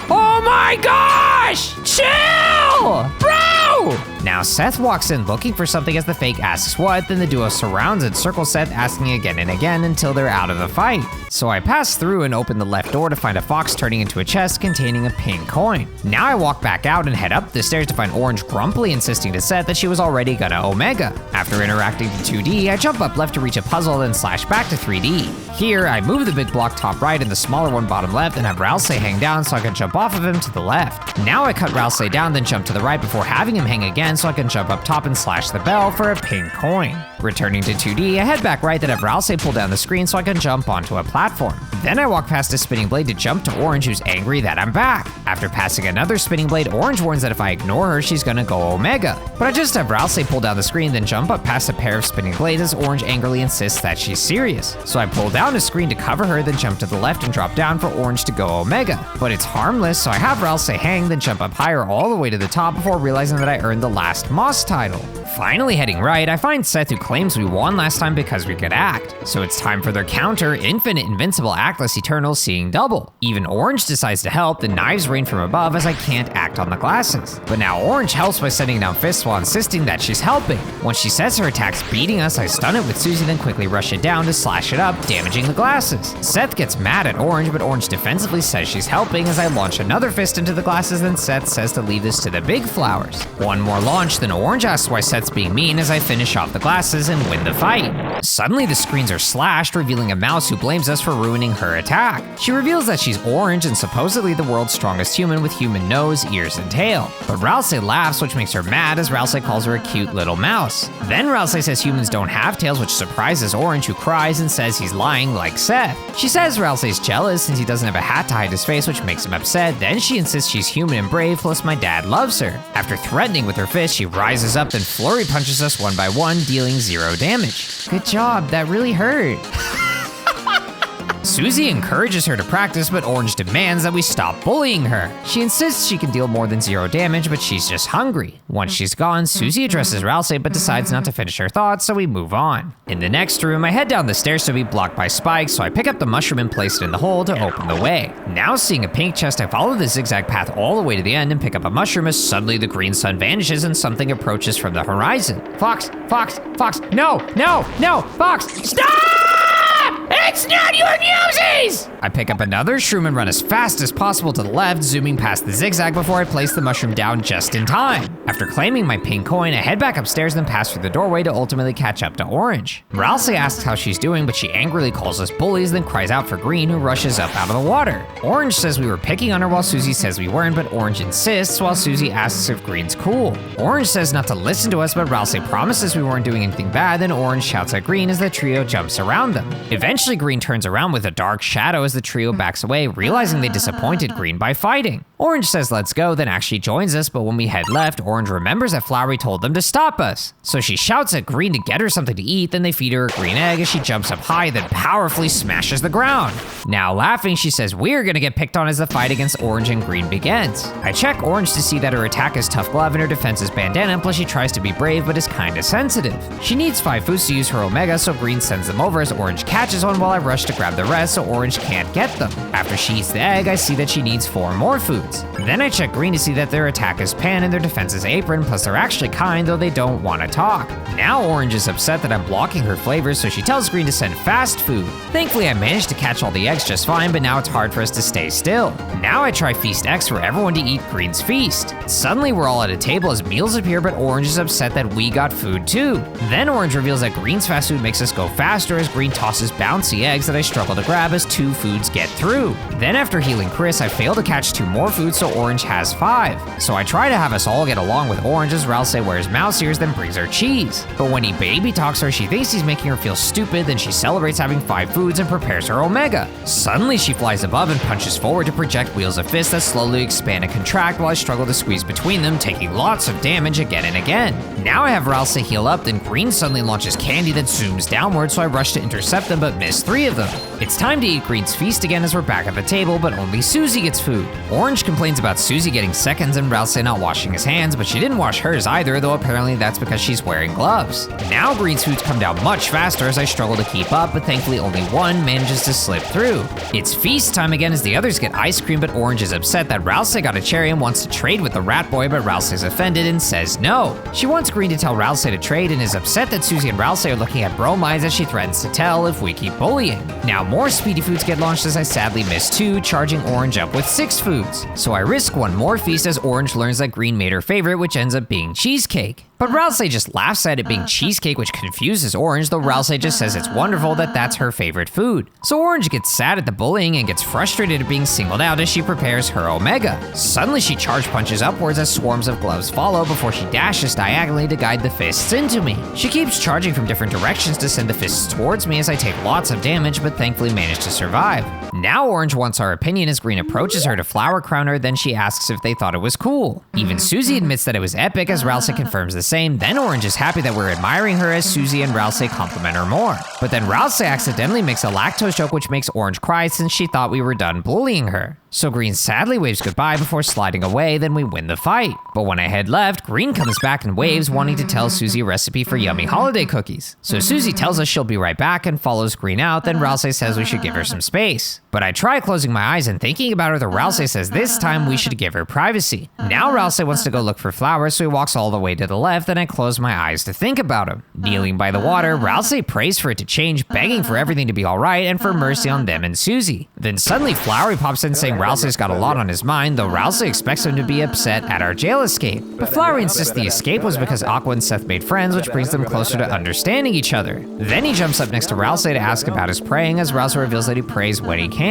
Oh my gosh! Chill! Bro! Now Seth walks in looking for something as the fake asks what, then the duo surrounds and circles Seth asking again and again until they're out of the fight. So I pass through and open the left door to find a fox turning into a chest containing a pink coin. Now I walk back out and head up the stairs to find Orange grumpily insisting to Seth that she was already gonna Omega. After interacting to 2D, I jump up left to reach a puzzle, then slash back to 3D. Here, I move the big block top right and the smaller one bottom left and have Ralsei hang down so I can jump off of him to the left. Now I cut Ralsei down, then jump to the right before having him hang again so I can jump up top and slash the bell for a pink coin. Returning to 2D, I head back right, then have Ralsei pull down the screen so I can jump onto a platform. Then I walk past a spinning blade to jump to Orange, who's angry that I'm back. After passing another spinning blade, Orange warns that if I ignore her, she's gonna go Omega. But I just have Ralsei pull down the screen, then jump up past a pair of spinning blades as Orange angrily insists that she's serious. So I pull down the screen to cover her, then jump to the left and drop down for Orange to go Omega. But it's harmless, so I have Ralsei hang, then jump up higher all the way to the top before realizing that I earned the last Moss title. Finally heading right, I find Seth, who claims we won last time because we could act. So it's time for their counter, Infinite Invincible Actless Eternal Seeing Double. Even Orange decides to help, the knives rain from above as I can't act on the glasses. But now Orange helps by sending down fists while insisting that she's helping. Once she says her attack's beating us, I stun it with Susie, then quickly rush it down to slash it up, damaging the glasses. Seth gets mad at Orange, but Orange defensively says she's helping as I launch another fist into the glasses, then Seth says to leave this to the big flowers. One more launch, then Orange asks why Seth's being mean as I finish off the glasses and win the fight. Suddenly the screens are slashed, revealing a mouse who blames us for ruining her attack. She reveals that she's Orange and supposedly the world's strongest human with human nose, ears, and tail. But Ralsei laughs, which makes her mad as Ralsei calls her a cute little mouse. Then Ralsei says humans don't have tails, which surprises Orange, who cries and says he's lying like Seth. She says Ralsei's jealous since he doesn't have a hat to hide his face, which makes him upset. Then she insists she's human and brave, plus my dad loves her. After threatening with her fist, she rises up, then flurry punches us one by one, dealing 0 damage. Good job, that really hurt. Susie encourages her to practice, but Orange demands that we stop bullying her. She insists she can deal more than 0 damage, but she's just hungry. Once she's gone, Susie addresses Ralsei, but decides not to finish her thoughts, so we move on. In the next room, I head down the stairs to be blocked by spikes, so I pick up the mushroom and place it in the hole to open the way. Now seeing a pink chest, I follow the zigzag path all the way to the end and pick up a mushroom as suddenly the green sun vanishes and something approaches from the horizon. Fox, Fox, Fox, no, Fox, stop! It's not your newsies! I pick up another shroom and run as fast as possible to the left, zooming past the zigzag before I place the mushroom down just in time. After claiming my pink coin, I head back upstairs and pass through the doorway to ultimately catch up to Orange. Ralsei asks how she's doing, but she angrily calls us bullies, then cries out for Green, who rushes up out of the water. Orange says we were picking on her while Susie says we weren't, but Orange insists while Susie asks if Green's cool. Orange says not to listen to us, but Ralsei promises we weren't doing anything bad, then Orange shouts at Green as the trio jumps around them. Eventually, Green turns around with a dark shadow as the trio backs away, realizing they disappointed Green by fighting. Orange says let's go, then actually joins us, but when we head left, Orange remembers that Flowery told them to stop us. So she shouts at Green to get her something to eat, then they feed her a green egg as she jumps up high, then powerfully smashes the ground. Now laughing, she says we're gonna get picked on as the fight against Orange and Green begins. I check Orange to see that her attack is Tough Glove and her defense is Bandana, plus she tries to be brave but is kinda sensitive. She needs 5 foods to use her Omega, so Green sends them over as Orange catches one while I rush to grab the rest so Orange can't get them. After she eats the egg, I see that she needs 4 more foods. Then I check Green to see that their attack is Pan and their defense is Apron, plus they're actually kind, though they don't want to talk. Now Orange is upset that I'm blocking her flavors, so she tells Green to send fast food. Thankfully, I managed to catch all the eggs just fine, but now it's hard for us to stay still. Now I try Feast X for everyone to eat Green's feast. Suddenly, we're all at a table as meals appear, but Orange is upset that we got food too. Then Orange reveals that Green's fast food makes us go faster as Green tosses bouncy eggs that I struggle to grab as 2 foods get through. Then after healing Chris, I fail to catch 2 more foods, so Orange has 5. So I try to have us all get along with Orange as Ralsei wears mouse ears, then brings her cheese. But when he baby talks her, she thinks he's making her feel stupid, then she celebrates having 5 foods and prepares her Omega. Suddenly she flies above and punches forward to project wheels of fists that slowly expand and contract while I struggle to squeeze between them, taking lots of damage again and again. Now I have Ralsei heal up, then Green suddenly launches candy that zooms downward, so I rush to intercept them but miss 3 of them. It's time to eat Green's feast again as we're back at the table, but only Susie gets food. Orange complains about Susie getting seconds and Ralsei not washing his hands, but she didn't wash hers either, though apparently that's because she's wearing gloves. Now Green's foods come down much faster as I struggle to keep up, but thankfully only one manages to slip through. It's feast time again as the others get ice cream, but Orange is upset that Ralsei got a cherry and wants to trade with the rat boy, but Ralsei's offended and says no. She wants Green to tell Ralsei to trade and is upset that Susie and Ralsei are looking at bromides as she threatens to tell if we keep bullying. Now more speedy foods get launched as I sadly miss 2, charging Orange up with 6 foods. So I risk one more feast as Orange learns that Green made her favorite, which ends up being cheesecake. But Rousey just laughs at it being cheesecake, which confuses Orange, though Rousey just says it's wonderful that that's her favorite food. So Orange gets sad at the bullying and gets frustrated at being singled out as she prepares her Omega. Suddenly she charge punches upwards as swarms of gloves follow before she dashes diagonally to guide the fists into me. She keeps charging from different directions to send the fists towards me as I take lots of damage but thankfully manage to survive. Now Orange wants our opinion as Green approaches her to flower crown her, then she asks if they thought it was cool. Even Susie admits that it was epic as Rousey confirms the same, then Orange is happy that we're admiring her as Susie and Rousey compliment her more. But then Rousey accidentally makes a lactose joke which makes Orange cry since she thought we were done bullying her. So Green sadly waves goodbye before sliding away, then we win the fight. But when I head left, Green comes back and waves, wanting to tell Susie a recipe for yummy holiday cookies. So Susie tells us she'll be right back and follows Green out, then Rousey says we should give her some space. But I try closing my eyes and thinking about her, the Rousey says this time we should give her privacy. Now Rousey wants to go look for flowers, so he walks all the way to the left, then I close my eyes to think about him. Kneeling by the water, Rousey prays for it to change, begging for everything to be alright and for mercy on them and Susie. Then suddenly Flowery pops in saying Rousey's got a lot on his mind, though Rousey expects him to be upset at our jail escape. But Flowery insists the escape was because Aqua and Seth made friends, which brings them closer to understanding each other. Then he jumps up next to Rousey to ask about his praying, as Rousey reveals that he prays when he can.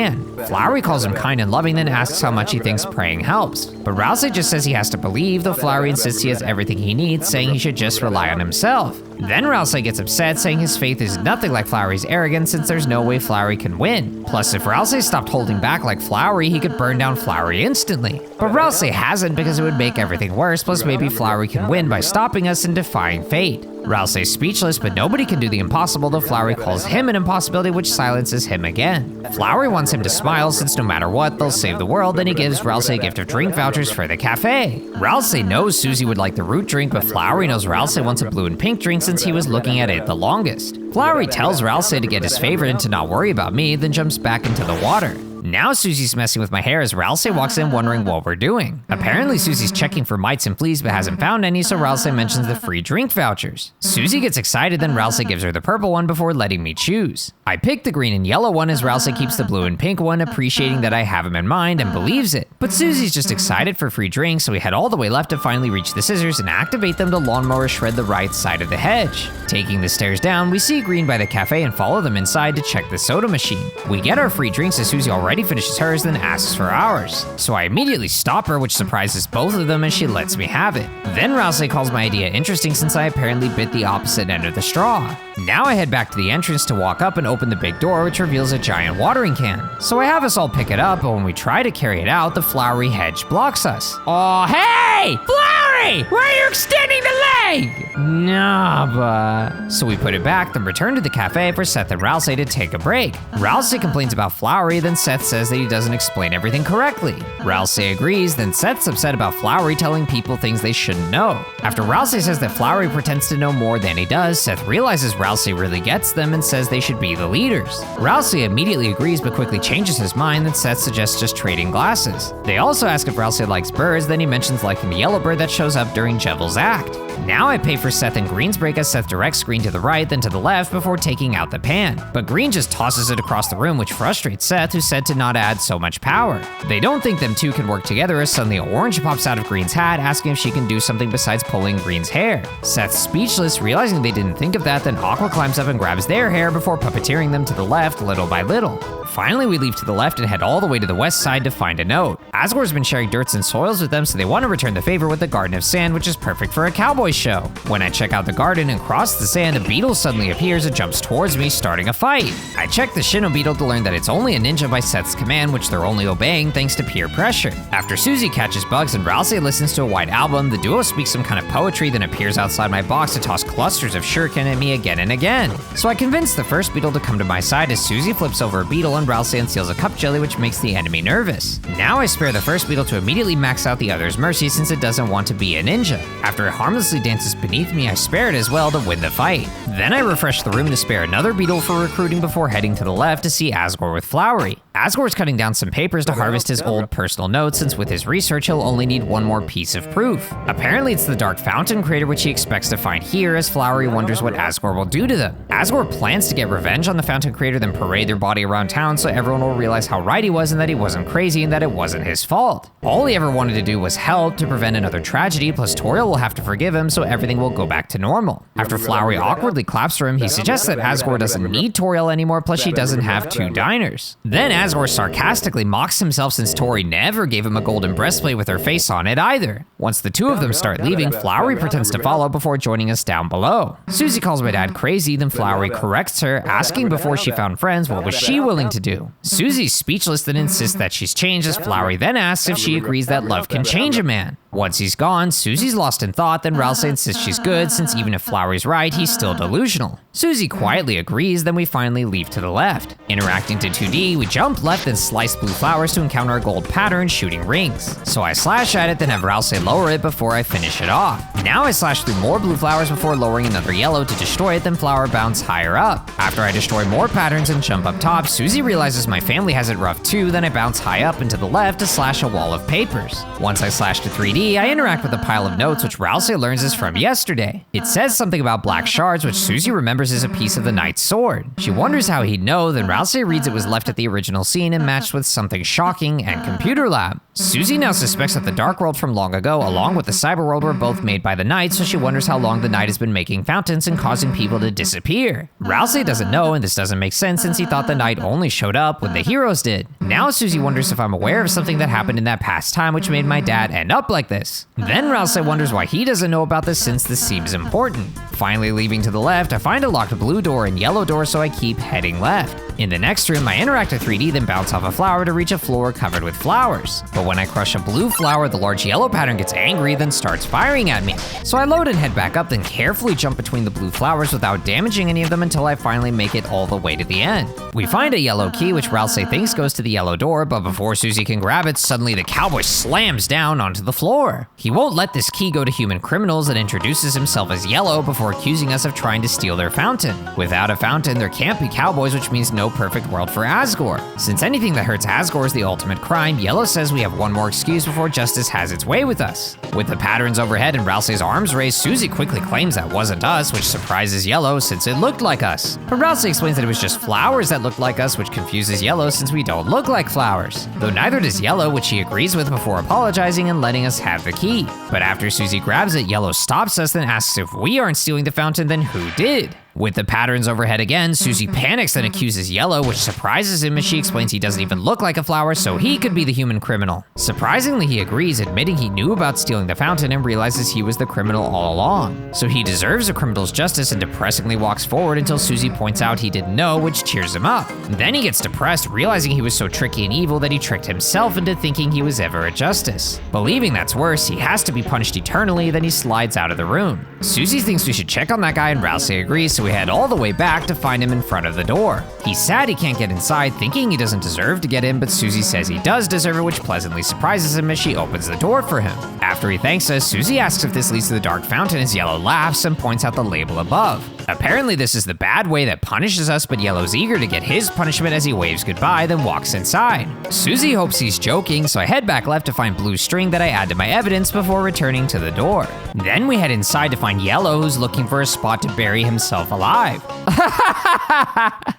Flowery calls him kind and loving, then asks how much he thinks praying helps. But Rousey just says he has to believe, though Flowery insists he has everything he needs, saying he should just rely on himself. Then Rousey gets upset, saying his faith is nothing like Flowery's arrogance since there's no way Flowery can win. Plus, if Rousey stopped holding back like Flowery, he could burn down Flowery instantly. But Rousey hasn't because it would make everything worse, plus maybe Flowery can win by stopping us and defying fate. Rousey's speechless, but nobody can do the impossible, though Flowery calls him an impossibility, which silences him again. Flowery wants him to smile since no matter what, they'll save the world, then he gives Rousey a gift of drink vouchers for the cafe. Rousey knows Susie would like the root drink, but Flowery knows Rousey wants a blue and pink drink since he was looking at it the longest. Flowery tells Rousey to get his favorite and to not worry about me, then jumps back into the water. Now Susie's messing with my hair as Rousey walks in wondering what we're doing. Apparently Susie's checking for mites and fleas but hasn't found any, so Rousey mentions the free drink vouchers. Susie gets excited, then Rousey gives her the purple one before letting me choose. I pick the green and yellow one as Rousey keeps the blue and pink one, appreciating that I have him in mind and believes it. But Susie's just excited for free drinks, so we head all the way left to finally reach the scissors and activate them to lawnmower shred the right side of the hedge. Taking the stairs down, we see Green by the cafe and follow them inside to check the soda machine. We get our free drinks as Susie already finishes hers, then asks for ours. So I immediately stop her, which surprises both of them as she lets me have it. Then Rousey calls my idea interesting since I apparently bit the opposite end of the straw. Now I head back to the entrance to walk up and open the big door, which reveals a giant watering can. So I have us all pick it up, but when we try to carry it out, the flowery hedge blocks us. Oh, hey! Flowery! Why are you extending the leg? Nah, but... So we put it back, then return to the cafe for Seth and Rousey to take a break. Rousey complains about Flowery, then Seth says that he doesn't explain everything correctly. Rousey agrees, then Seth's upset about Flowery telling people things they shouldn't know. After Rousey says that Flowery pretends to know more than he does, Seth realizes Rousey really gets them and says they should be the leaders. Rousey immediately agrees but quickly changes his mind, then Seth suggests just trading glasses. They also ask if Rousey likes birds, then he mentions liking the yellow bird that shows up during Jevel's act. Now I pay for Seth and Green's break as Seth directs Green to the right, then to the left before taking out the pan. But Green just tosses it across the room, which frustrates Seth, who said to not add so much power. They don't think them two can work together as suddenly an orange pops out of Green's hat, asking if she can do something besides pulling Green's hair. Seth's speechless, realizing they didn't think of that, then Aqua climbs up and grabs their hair before puppeteering them to the left little by little. Finally, we leave to the left and head all the way to the west side to find a note. Asgore's been sharing dirts and soils with them, so they want to return the favor with the Garden of Sand, which is perfect for a cowboy show. When I check out the garden and cross the sand, a beetle suddenly appears and jumps towards me, starting a fight. I check the Shino beetle to learn that it's only a ninja by Seth's command, which they're only obeying thanks to peer pressure. After Susie catches bugs and Rousey listens to a white album, the duo speaks some kind of poetry, then appears outside my box to toss clusters of shuriken at me again and again. So I convince the first beetle to come to my side as Susie flips over a beetle and Rousey unseals a cup jelly, which makes the enemy nervous. Now I spare the first beetle to immediately max out the other's mercy since it doesn't want to be a ninja. After it harmlessly dances beneath me, I spare it as well to win the fight. Then I refresh the room to spare another beetle for recruiting before heading to the left to see Asgore with Flowery. Asgore's cutting down some papers to harvest his old personal notes, since with his research he'll only need one more piece of proof. Apparently it's the Dark Fountain crater which he expects to find here, as Flowery wonders what Asgore will do to them. Asgore plans to get revenge on the Fountain crater, then parade their body around town so everyone will realize how right he was and that he wasn't crazy and that it wasn't his fault. All he ever wanted to do was help to prevent another tragedy, plus Toriel will have to forgive him so everything will go back to normal. After Flowery awkwardly claps for him, he suggests that Asgore doesn't need Toriel anymore, plus she doesn't have 2 diners. Then Asgore sarcastically mocks himself since Tori never gave him a golden breastplate with her face on it either. Once the two of them start leaving, Flowery pretends to follow before joining us down below. Susie calls my dad crazy, then Flowery corrects her, asking before she found friends what was she willing to do. Susie's speechless, then insists that she's changed, as Flowery then asks if she agrees that love can change a man. Once he's gone, Susie's lost in thought, then Ralsei insists she's good, since even if Flowery's right, he's still delusional. Susie quietly agrees, then we finally leave to the left. Interacting to 2D, we jump left and slice blue flowers to encounter a gold pattern shooting rings. So I slash at it, then have Ralsei lower it before I finish it off. Now I slash through more blue flowers before lowering another yellow to destroy it, then flower bounce higher up. After I destroy more patterns and jump up top, Susie realizes my family has it rough too, then I bounce high up and to the left to slash a wall of papers. Once I slash to 3D, I interact with a pile of notes which Ralsei learns is from yesterday. It says something about black shards, which Susie remembers is a piece of the knight's sword. She wonders how he'd know, then Ralsei reads it was left at the original scene and matched with something shocking and computer lab. Susie now suspects that the Dark World from long ago, along with the Cyber World, were both made by the Knight, so she wonders how long the Knight has been making fountains and causing people to disappear. Ralsei doesn't know, and this doesn't make sense since he thought the Knight only showed up when the heroes did. Now Susie wonders if I'm aware of something that happened in that past time which made my dad end up like this. Then Ralsei wonders why he doesn't know about this since this seems important. Finally leaving to the left, I find a locked blue door and yellow door, so I keep heading left. In the next room, I interact with 3D, then bounce off a flower to reach a floor covered with flowers. But when I crush a blue flower, the large yellow pattern gets angry, then starts firing at me. So I load and head back up, then carefully jump between the blue flowers without damaging any of them until I finally make it all the way to the end. We find a yellow key, which Ralsei thinks goes to the yellow door, but before Susie can grab it, suddenly the cowboy slams down onto the floor. He won't let this key go to human criminals and introduces himself as Yellow before accusing us of trying to steal their fountain. Without a fountain, there can't be cowboys, which means no perfect world for Asgore. Since anything that hurts Asgore is the ultimate crime, Yellow says we have one more excuse before justice has its way with us. With the patterns overhead and Ralsei's arms raised, Susie quickly claims that wasn't us, which surprises Yellow since it looked like us. But Ralsei explains that it was just flowers that looked like us, which confuses Yellow since we don't look like flowers. Though neither does Yellow, which he agrees with before apologizing and letting us have the key. But after Susie grabs it, Yellow stops us, then asks if we aren't stealing the fountain, then who did? With the patterns overhead again, Susie panics and accuses Yellow, which surprises him as she explains he doesn't even look like a flower, so he could be the human criminal. Surprisingly, he agrees, admitting he knew about stealing the fountain and realizes he was the criminal all along. So he deserves a criminal's justice and depressingly walks forward until Susie points out he didn't know, which cheers him up. Then he gets depressed, realizing he was so tricky and evil that he tricked himself into thinking he was ever a justice. Believing that's worse, he has to be punished eternally, then he slides out of the room. Susie thinks we should check on that guy and Ralsei agrees, so we head all the way back to find him in front of the door. He's sad he can't get inside, thinking he doesn't deserve to get in, but Susie says he does deserve it, which pleasantly surprises him as she opens the door for him. After he thanks us, Susie asks if this leads to the Dark Fountain as Yellow laughs and points out the label above. Apparently this is the bad way that punishes us, but Yellow's eager to get his punishment as he waves goodbye, then walks inside. Susie hopes he's joking, so I head back left to find blue string that I add to my evidence before returning to the door. Then we head inside to find Yellow, who's looking for a spot to bury himself alive.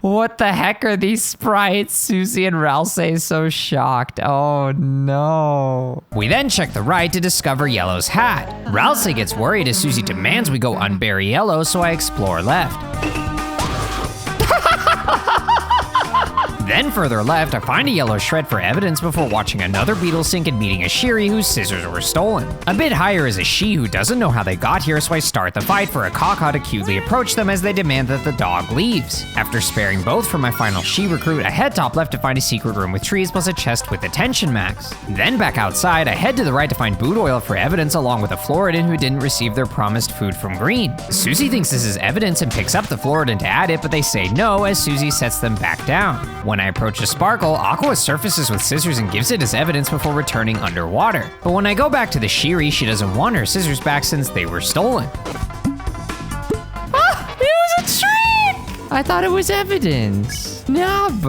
What the heck are these sprites? Susie and Ralsei so shocked. Oh no. We then check the right to discover Yellow's hat. Ralsei gets worried as Susie demands we go unbury Yellow, so I explore left. Then further left, I find a yellow shred for evidence before watching another beetle sink and meeting a Shiri whose scissors were stolen. A bit higher is a she who doesn't know how they got here, so I start the fight for a Kaka to cutely approach them as they demand that the dog leaves. After sparing both from my final she recruit, I head top left to find a secret room with trees plus a chest with attention max. Then back outside, I head to the right to find boot oil for evidence along with a Floridin who didn't receive their promised food from Green. Susie thinks this is evidence and picks up the Floridin to add it, but they say no as Susie sets them back down. When I approach a sparkle, Aqua surfaces with scissors and gives it as evidence before returning underwater. But when I go back to the Shiri, she doesn't want her scissors back since they were stolen. Ah, it was a trick! I thought it was evidence. Snub.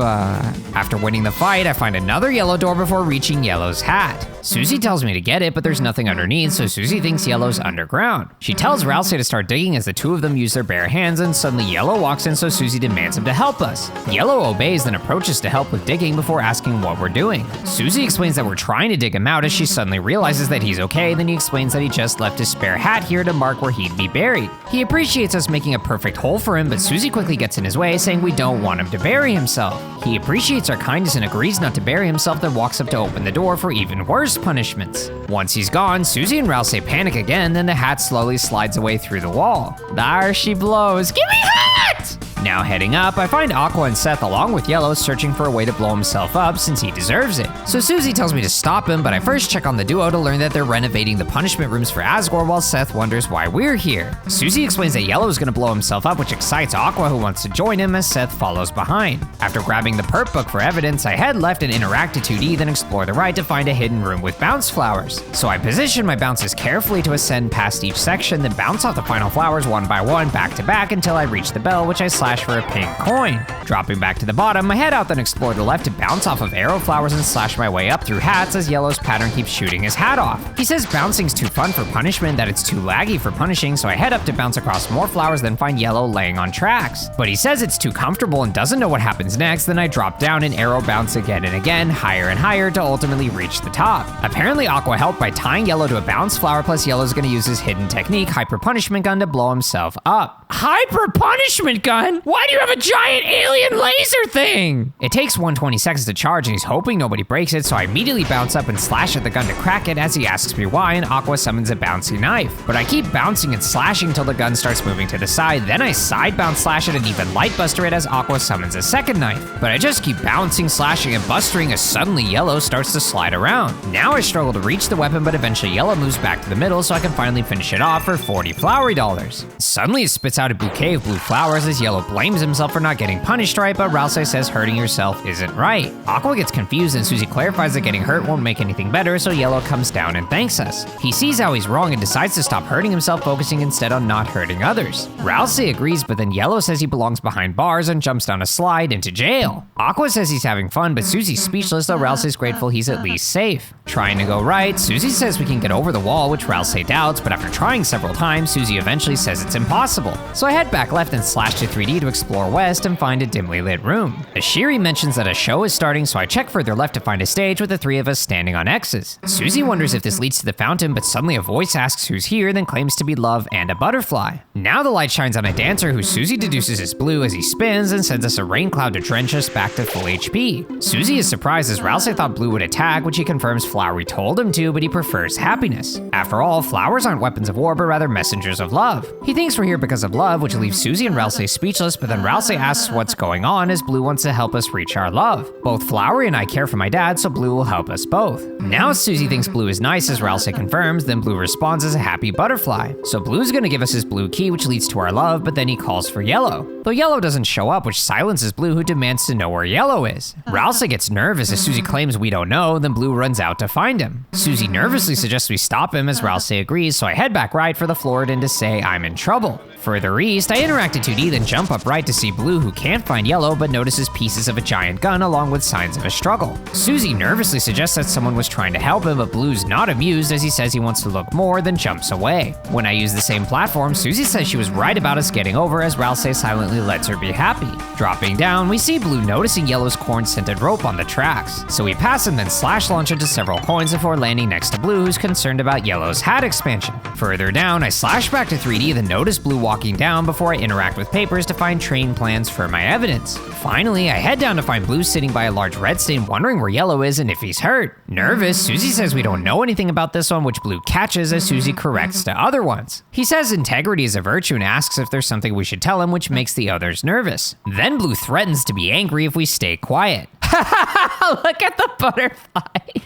After winning the fight, I find another yellow door before reaching Yellow's hat. Susie tells me to get it, but there's nothing underneath, so Susie thinks Yellow's underground. She tells Rousey to start digging as the two of them use their bare hands, and suddenly Yellow walks in, so Susie demands him to help us. Yellow obeys, then approaches to help with digging before asking what we're doing. Susie explains that we're trying to dig him out as she suddenly realizes that he's okay, then he explains that he just left his spare hat here to mark where he'd be buried. He appreciates us making a perfect hole for him, but Susie quickly gets in his way, saying we don't want him to bury himself. He appreciates our kindness and agrees not to bury himself, then walks up to open the door for even worse punishments. Once he's gone, Susie and Rousey panic again, then the hat slowly slides away through the wall. There she blows. Give me hat! Now heading up, I find Aqua and Seth along with Yellow searching for a way to blow himself up since he deserves it. So Susie tells me to stop him, but I first check on the duo to learn that they're renovating the punishment rooms for Asgore while Seth wonders why we're here. Susie explains that Yellow is gonna blow himself up, which excites Aqua, who wants to join him as Seth follows behind. After grabbing the perp book for evidence, I head left and interact to 2D, then explore the right to find a hidden room with bounce flowers. So I position my bounces carefully to ascend past each section, then bounce off the final flowers one by one, back to back, until I reach the bell, which I slash for a pink coin. Dropping back to the bottom, I head out then explore the left to bounce off of arrow flowers and slash my way up through hats as Yellow's pattern keeps shooting his hat off. He says bouncing's too fun for punishment, that it's too laggy for punishing, so I head up to bounce across more flowers, then find Yellow laying on tracks. But he says it's too comfortable and doesn't know what happens next, then I drop down and arrow bounce again and again, higher and higher to ultimately reach the top. Apparently Aqua helped by tying Yellow to a bounce flower, plus Yellow's gonna use his hidden technique, Hyper Punishment Gun, to blow himself up. Hyper Punishment Gun? Why do you have a giant alien laser thing? It takes 120 seconds to charge and he's hoping nobody breaks it, so I immediately bounce up and slash at the gun to crack it as he asks me why, and Aqua summons a bouncy knife. But I keep bouncing and slashing till the gun starts moving to the side, then I side bounce slash it and even light buster it as Aqua summons a second knife. But I just keep bouncing, slashing, and bustering as suddenly Yellow starts to slide around. Now I struggle to reach the weapon, but eventually Yellow moves back to the middle so I can finally finish it off for 40 flowery dollars. Suddenly it spits out a bouquet of blue flowers as Yellow blames himself for not getting punished right, but Rousey says hurting yourself isn't right. Aqua gets confused and Susie clarifies that getting hurt won't make anything better, so Yellow comes down and thanks us. He sees how he's wrong and decides to stop hurting himself, focusing instead on not hurting others. Rousey agrees, but then Yellow says he belongs behind bars and jumps down a slide into jail. Aqua says he's having fun, but Susie's speechless, though Rousey's grateful he's at least safe. Trying to go right, Susie says we can get over the wall, which Rousey doubts, but after trying several times, Susie eventually says it's impossible. So I head back left and slash to 3D to explore west and find a dimly lit room. Ashiri mentions that a show is starting, so I check further left to find a stage with the three of us standing on X's. Susie wonders if this leads to the fountain, but suddenly a voice asks who's here, then claims to be Love and a butterfly. Now the light shines on a dancer who Susie deduces is blue as he spins and sends us a rain cloud to drench us back to full HP. Susie is surprised as Rousey thought blue would attack, which he confirms Flowery told him to, but he prefers happiness. After all, flowers aren't weapons of war, but rather messengers of love. He thinks we're here because of love, which leaves Susie and Rousey speechless, but then Rousey asks what's going on as Blue wants to help us reach our love. Both Flowery and I care for my dad, so Blue will help us both. Now Susie thinks Blue is nice as Rousey confirms, then Blue responds as a happy butterfly. So Blue's gonna give us his blue key, which leads to our love, but then he calls for Yellow. Though Yellow doesn't show up, which silences Blue, who demands to know where Yellow is. Rousey gets nervous as Susie claims we don't know, then Blue runs out to find him. Susie nervously suggests we stop him as Rousey agrees, so I head back right for the Floridin to say I'm in trouble. Further east, I interact at 2D, then jump up right to see Blue, who can't find Yellow but notices pieces of a giant gun along with signs of a struggle. Susie nervously suggests that someone was trying to help him, but Blue's not amused as he says he wants to look more, then jumps away. When I use the same platform, Susie says she was right about us getting over as Rousey silently lets her be happy. Dropping down, we see Blue noticing Yellow's corn-scented rope on the tracks. So we pass him, then slash launch into several coins before landing next to Blue, who's concerned about Yellow's hat expansion. Further down, I slash back to 3D, then notice Blue walking down before I interact with papers to find train plans for my evidence. Finally, I head down to find Blue sitting by a large red stain, wondering where Yellow is and if he's hurt. Nervous, Susie says we don't know anything about this one, which Blue catches as Susie corrects to other ones. He says integrity is a virtue and asks if there's something we should tell him, which makes the others nervous. Then Blue threatens to be angry if we stay quiet. Look at the butterfly.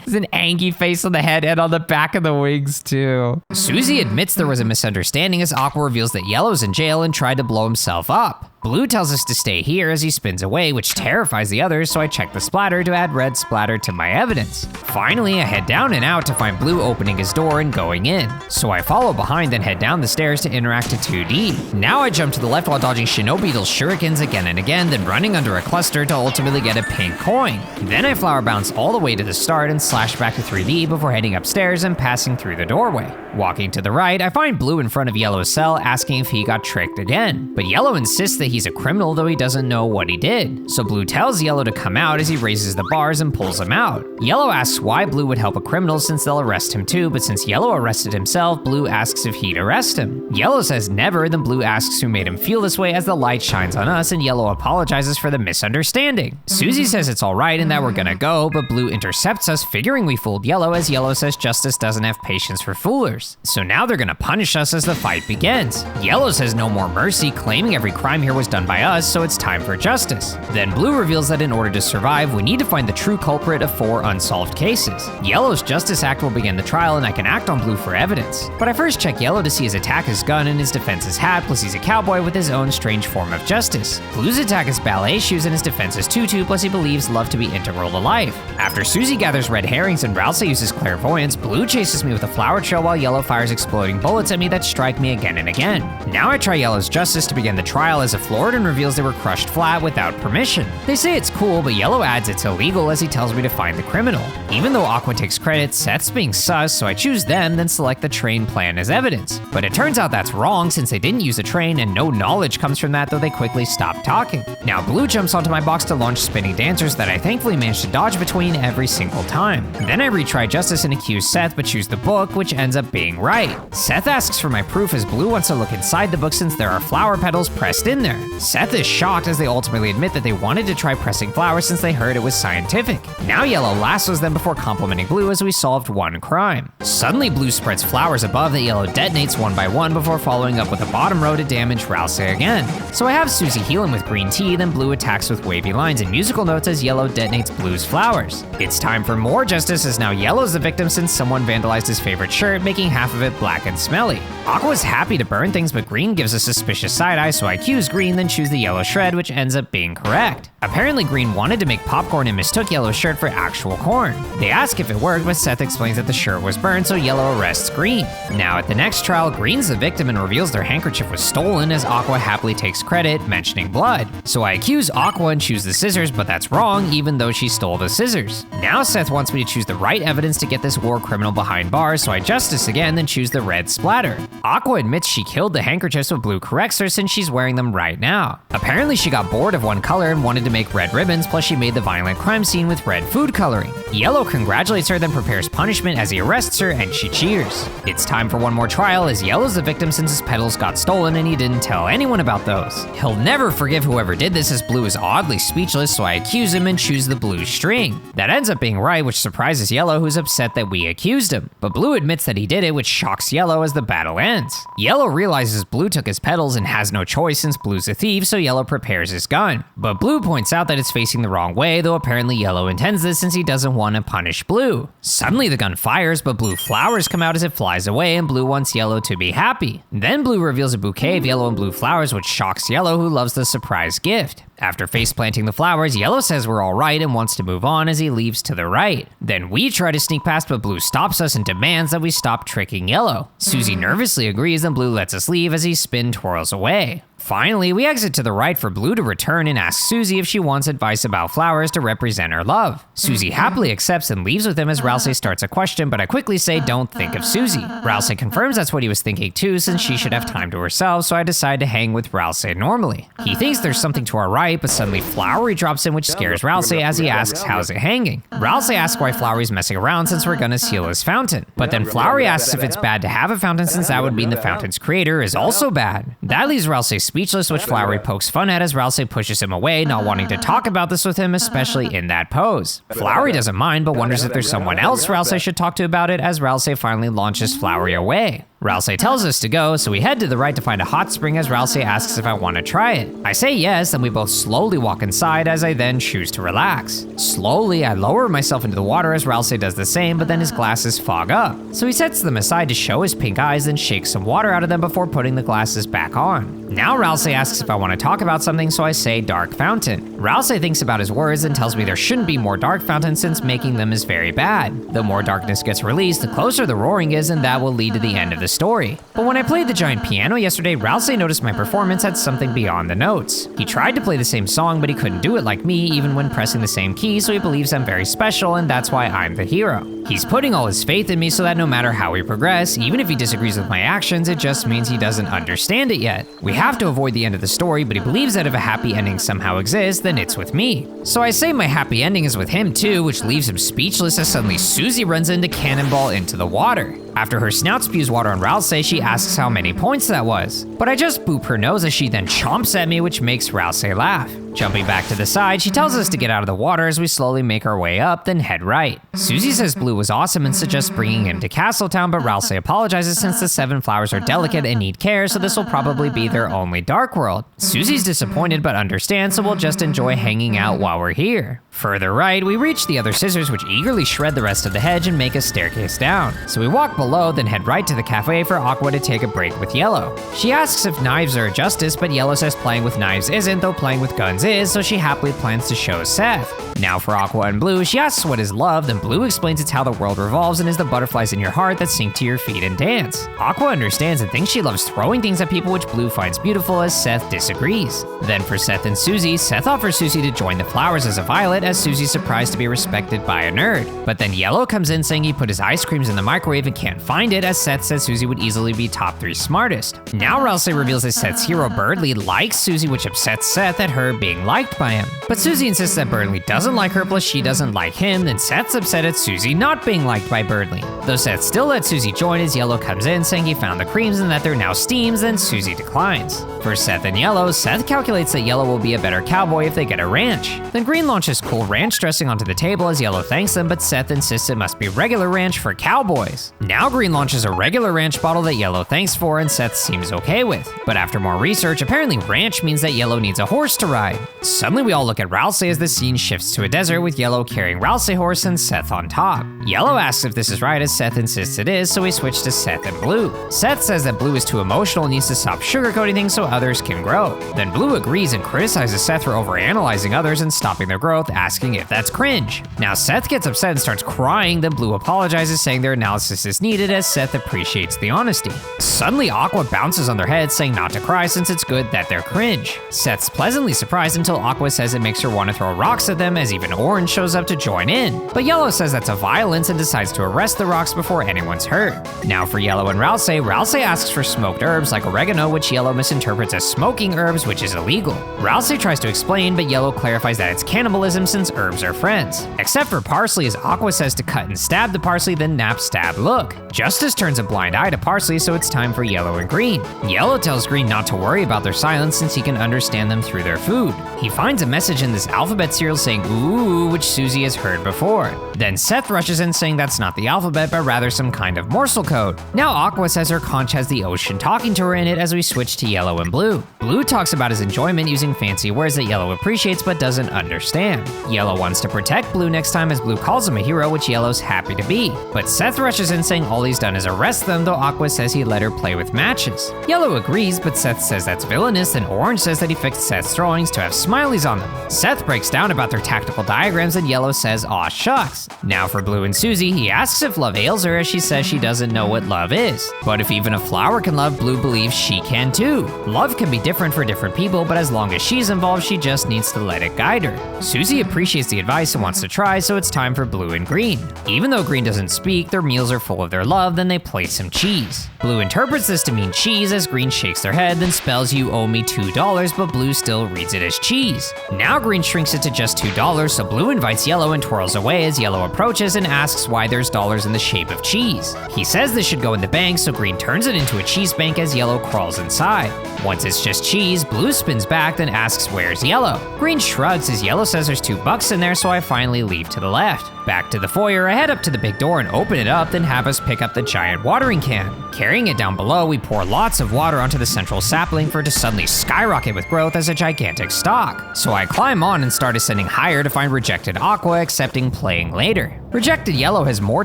There's an angry face on the head and on the back of the wings too. Susie admits there was a misunderstanding as Aqua reveals that Yellow's in jail and tried to blow himself up. Blue tells us to stay here as he spins away, which terrifies the others, so I check the splatter to add red splatter to my evidence. Finally, I head down and out to find Blue opening his door and going in. So I follow behind and head down the stairs to interact to 2D. Now I jump to the left while dodging Shinobeetle's shurikens again and again, then running under a cluster to ultimately get a pink coin. Then I flower bounce all the way to the start and slash back to 3D before heading upstairs and passing through the doorway. Walking to the right, I find Blue in front of Yellow's cell asking if he got tricked again. But Yellow insists that he's a criminal, though he doesn't know what he did. So Blue tells Yellow to come out as he raises the bars and pulls him out. Yellow asks why Blue would help a criminal since they'll arrest him too, but since Yellow arrested himself, Blue asks if he'd arrest him. Yellow says never, then Blue asks who made him feel this way as the light shines on us, and Yellow apologizes for the misunderstanding. Susie says it's alright and that we're gonna go, but Blue intercepts us, figuring we fooled Yellow, as Yellow says justice doesn't have patience for foolers. So now they're gonna punish us as the fight begins. Yellow says no more mercy, claiming every crime here was done by us, so it's time for justice. Then Blue reveals that in order to survive, we need to find the true culprit of 4 unsolved cases. Yellow's Justice Act will begin the trial, and I can act on Blue for evidence. But I first check Yellow to see his attack is gun and his defense is hat, plus he's a cowboy with his own strange form of justice. Blue's attack is ballet shoes and his defense is tutu, plus he believes love to be integral to life. After Susie gathers red herrings and Ralsei uses clairvoyance, Blue chases me with a flower trail while Yellow fires exploding bullets at me that strike me again and again. Now I try Yellow's justice to begin the trial as a Floridan reveals they were crushed flat without permission. They say it's cool, but Yellow adds it's illegal as he tells me to find the criminal. Even though Aqua takes credit, Seth's being sus, so I choose them, then select the train plan as evidence. But it turns out that's wrong since they didn't use a train and no knowledge comes from that, though they quickly stop talking. Now Blue jumps onto my box to launch spinning dancers that I thankfully managed to dodge between every single time. Then I retry justice and accuse Seth, but choose the book, which ends up being right. Seth asks for my proof as Blue wants to look inside the book since there are flower petals pressed in there. Seth is shocked as they ultimately admit that they wanted to try pressing flowers since they heard it was scientific. Now Yellow lassos them before complimenting Blue as we solved one crime. Suddenly Blue spreads flowers above that Yellow detonates one by one before following up with a bottom row to damage Ralsei again. So I have Susie heal him with green tea, then Blue attacks with wavy lines and musical notes as Yellow detonates Blue's flowers. It's time for more justice as now Yellow's the victim since someone vandalized his favorite shirt, making half of it black and smelly. Aqua's happy to burn things, but Green gives a suspicious side eye, so I accuse Green, then choose the Yellow shred, which ends up being correct. Apparently Green wanted to make popcorn and mistook Yellow's shirt for actual corn. They ask if it worked, but Seth explains that the shirt was burned, so Yellow arrests Green. Now at the next trial, Green's the victim and reveals their handkerchief was stolen as Aqua happily takes credit, mentioning blood. So I accuse Aqua and choose the scissors, but that's wrong even though she stole the scissors. Now Seth wants me to choose the right evidence to get this war criminal behind bars, so I justice again, then choose the red splatter. Aqua admits she killed the handkerchiefs, but Blue corrects her since she's wearing them right now. Apparently she got bored of one color and wanted to make red ribbons, plus she made the violent crime scene with red food coloring. Yellow congratulates her, then prepares punishment as he arrests her and she cheers. It's time for one more trial as Yellow's the victim since his petals got stolen and he didn't tell anyone about those. He'll never forgive whoever did this as Blue is oddly speechless, so I accuse him and choose the blue string. That ends up being right, which surprises Yellow, who's upset that we accused him. But Blue admits that he did it, which shocks Yellow as the battle ends. Yellow realizes Blue took his petals and has no choice since Blue's a thief, so Yellow prepares his gun. But Blue points out that it's facing the wrong way, though apparently Yellow intends this since he doesn't want to punish Blue. Suddenly the gun fires, but blue flowers come out as it flies away and Blue wants Yellow to be happy. Then Blue reveals a bouquet of yellow and blue flowers, which shocks Yellow, who loves the surprise gift. After face planting the flowers, Yellow says we're all right and wants to move on as he leaves to the right. Then we try to sneak past, but Blue stops us and demands that we stop tricking Yellow. Susie nervously agrees and Blue lets us leave as he spin twirls away. Finally, we exit to the right for Blue to return and ask Susie if she wants advice about flowers to represent her love. Susie happily accepts and leaves with him as Ralsei starts a question, but I quickly say don't think of Susie. Ralsei confirms that's what he was thinking too since she should have time to herself, so I decide to hang with Ralsei normally. He thinks there's something to our right, but suddenly Flowery drops in, which scares Ralsei as he asks how's it hanging. Ralsei asks why Flowery's messing around since we're gonna seal his fountain. But then Flowery asks if it's bad to have a fountain since that would mean the fountain's creator is also bad. That leaves Ralsei speechless, which Flowery pokes fun at as Ralsei pushes him away, not wanting to talk about this with him, especially in that pose. Flowery doesn't mind, but wonders if there's someone else Ralsei should talk to about it as Ralsei finally launches Flowery away. Ralsei tells us to go, so we head to the right to find a hot spring as Ralsei asks if I want to try it. I say yes, then we both slowly walk inside as I then choose to relax. Slowly, I lower myself into the water as Ralsei does the same, but then his glasses fog up. So he sets them aside to show his pink eyes, then shakes some water out of them before putting the glasses back on. Now Ralsei asks if I want to talk about something, so I say dark fountain. Ralsei thinks about his words and tells me there shouldn't be more dark fountains since making them is very bad. The more darkness gets released, the closer the roaring is, and that will lead to the end of the story. But when I played the giant piano yesterday, Ralsei noticed my performance had something beyond the notes. He tried to play the same song, but he couldn't do it like me even when pressing the same key, so he believes I'm very special and that's why I'm the hero. He's putting all his faith in me so that no matter how we progress, even if he disagrees with my actions, it just means he doesn't understand it yet. We have to avoid the end of the story, but he believes that if a happy ending somehow exists, then it's with me. So I say my happy ending is with him too, which leaves him speechless as suddenly Susie runs in to cannonball into the water. After her snout spews water on Ralsei, she asks how many points that was. But I just boop her nose as she then chomps at me, which makes Ralsei laugh. Jumping back to the side, she tells us to get out of the water as we slowly make our way up, then head right. Susie says Blue was awesome and suggests bringing him to Castletown, but Ralsei apologizes since the 7 flowers are delicate and need care, so this will probably be their only dark world. Susie's disappointed but understands, so we'll just enjoy hanging out while we're here. Further right, we reach the other scissors, which eagerly shred the rest of the hedge and make a staircase down. So we walk below, then head right to the cafe for Aqua to take a break with Yellow. She asks if knives are a justice, but Yellow says playing with knives isn't, though playing with guns is, so she happily plans to show Seth. Now for Aqua and Blue, she asks what is love, then Blue explains it's how the world revolves and is the butterflies in your heart that sink to your feet and dance. Aqua understands and thinks she loves throwing things at people, which Blue finds beautiful as Seth disagrees. Then for Seth and Susie, Seth offers Susie to join the flowers as a violet as Susie's surprised to be respected by a nerd. But then Yellow comes in saying he put his ice creams in the microwave and can't find it as Seth says Susie would easily be top 3 smartest. Now Ralsei reveals that Seth's hero Birdly likes Susie, which upsets Seth at her being liked by him. But Susie insists that Birdly doesn't like her, plus she doesn't like him, then Seth's upset at Susie not being liked by Birdly. Though Seth still lets Susie join as Yellow comes in saying he found the creams and that they're now steams, then Susie declines. For Seth and Yellow, Seth calculates that Yellow will be a better cowboy if they get a ranch. Then Green launches cool ranch dressing onto the table as Yellow thanks them, but Seth insists it must be regular ranch for cowboys. Now Green launches a regular ranch bottle that Yellow thanks for and Seth seems okay with. But after more research, apparently ranch means that Yellow needs a horse to ride. Suddenly we all look at Ralsei as the scene shifts to a desert with Yellow carrying Ralsei horse and Seth on top. Yellow asks if this is right as Seth insists it is, so we switch to Seth and Blue. Seth says that Blue is too emotional and needs to stop sugarcoating things so others can grow. Then Blue agrees and criticizes Seth for overanalyzing others and stopping their growth, asking if that's cringe. Now Seth gets upset and starts crying, then Blue apologizes saying their analysis is needed as Seth appreciates the honesty. Suddenly Aqua bounces on their heads saying not to cry since it's good that they're cringe. Seth's pleasantly surprised until Aqua says it makes her want to throw rocks at them as even Orange shows up to join in. But Yellow says that's a violence and decides to arrest the rocks before anyone's hurt. Now for Yellow and Ralsei, Ralsei asks for smoked herbs like oregano, which Yellow misinterprets as smoking herbs, which is illegal. Ralsei tries to explain, but Yellow clarifies that it's cannibalism since herbs are friends. Except for parsley, as Aqua says to cut and stab the parsley, then nap, stab, look. Justice turns a blind eye to parsley, so it's time for Yellow and Green. Yellow tells Green not to worry about their silence since he can understand them through their food. He finds a message in this alphabet cereal saying ooh, which Susie has heard before. Then Seth rushes in saying that's not the alphabet, but rather some kind of morsel code. Now Aqua says her conch has the ocean talking to her in it as we switch to Yellow and Blue. Blue talks about his enjoyment using fancy words that Yellow appreciates but doesn't understand. Yellow wants to protect Blue next time as Blue calls him a hero, which Yellow's happy to be. But Seth rushes in saying all he's done is arrest them, though Aqua says he let her play with matches. Yellow agrees, but Seth says that's villainous, and Orange says that he fixed Seth's drawings to have smileys on them. Seth breaks down about their tactical diagrams and Yellow says aw shucks. Now for Blue and Susie, he asks if love ails her as she says she doesn't know what love is. But if even a flower can love, Blue believes she can too. Love can be different for different people, but as long as she's involved, she just needs to let it guide her. Susie appreciates the advice and wants to try, so it's time for Blue and Green. Even though Green doesn't speak, their meals are full of their love, then they place some cheese. Blue interprets this to mean cheese as Green shakes their head, then spells you owe me $2, but Blue still reads it as cheese. Now Green shrinks it to just $2, so Blue invites Yellow and twirls away as Yellow approaches and asks why there's dollars in the shape of cheese. He says this should go in the bank, so Green turns it into a cheese bank as Yellow crawls inside. Once it's just cheese, Blue spins back, then asks where's Yellow. Green shrugs as Yellow says there's $2 in there, so I finally leave to the left. Back to the foyer, I head up to the big door and open it up, then have us pick up the giant watering can. Carrying it down below, we pour lots of water onto the central sapling for it to suddenly skyrocket with growth as a gigantic stalk. So I climb on and start ascending higher to find rejected Aqua accepting playing later. Rejected Yellow has more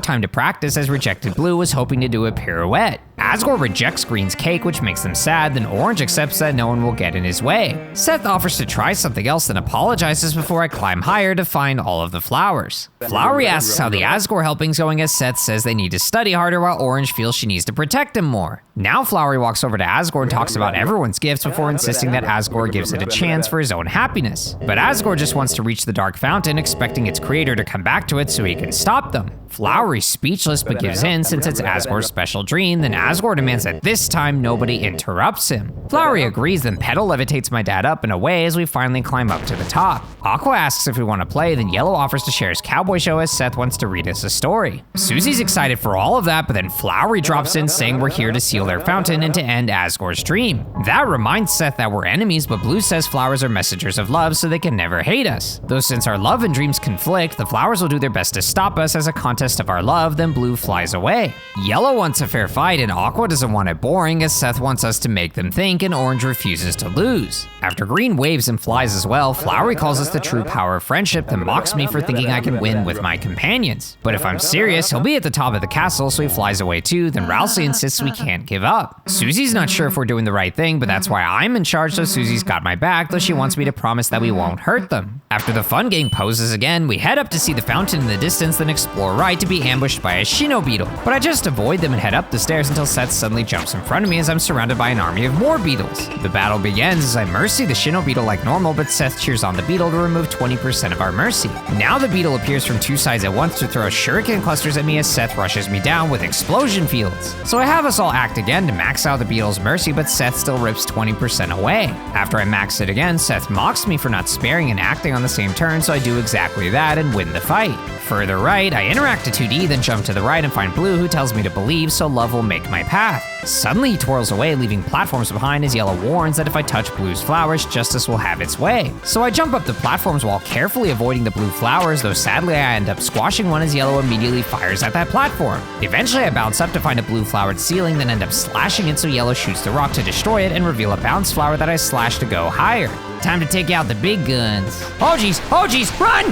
time to practice as rejected Blue was hoping to do a pirouette. Asgore rejects Green's cake, which makes them sad, then Orange accepts that no one will get in his way. Seth offers to try something else, then apologizes before I climb higher to find all of the flowers. Flowery asks how the Asgore helping's going as Seth says they need to study harder while Orange feels she needs to protect him more. Now Flowery walks over to Asgore and talks about everyone's gifts before insisting that Asgore gives it a chance for his own happiness. But Asgore just wants to reach the dark fountain, expecting its creator to come back to it so he can stop them. Flowery's speechless but gives in since it's Asgore's special dream, then Asgore demands that this time nobody interrupts him. Flowery agrees, then Petal levitates my dad up and away as we finally climb up to the top. Aqua asks if we want to play, then Yellow offers to share his cowboy show as Seth wants to read us a story. Susie's excited for all of that, but then Flowery drops in saying we're here to seal their fountain and to end Asgore's dream. That reminds Seth that we're enemies, but Blue says flowers are messengers of love so they can never hate us. Though since our love and dreams conflict, the flowers will do their best to stop us as a contest of our love, then Blue flies away. Yellow wants a fair fight and Aqua doesn't want it boring as Seth wants us to make them think and Orange refuses to lose. After Green waves and flies as well, Flowery calls us the true power of friendship, then mocks me for thinking I can win with my companions. But if I'm serious, he'll be at the top of the castle, so he flies away too, then Rousey insists we can't give up. Susie's not sure if we're doing the right thing, but that's why I'm in charge, so Susie's got my back, though she wants me to promise that we won't hurt them. After the fun game poses again, we head up to see the fountain in the distance, then explore right to be ambushed by a Shino beetle. But I just avoid them and head up the stairs until Seth suddenly jumps in front of me as I'm surrounded by an army of more beetles. The battle begins as I mercy the Shino beetle like normal, but Seth cheers on the beetle to remove 20% of our mercy. Now the beetle appears from two sides at once to throw shuriken clusters at me as Seth rushes me down with explosion fields. So I have us all act again to max out the beetle's mercy, but Seth still rips 20% away. After I max it again, Seth mocks me for not sparing and acting on the same turn, so I do exactly that and win the fight. Further right, I interact to 2D, then jump to the right and find Blue, who tells me to believe so love will make my path. Suddenly he twirls away, leaving platforms behind as Yellow warns that if I touch Blue's flowers, justice will have its way. So I jump up the platforms while carefully avoiding the blue flowers, though sadly I end up squashing one as Yellow immediately fires at that platform. Eventually I bounce up to find a blue flowered ceiling, then end up slashing it so Yellow shoots the rock to destroy it and reveal a bounce flower that I slash to go higher. Time to take out the big guns. Oh geez, run!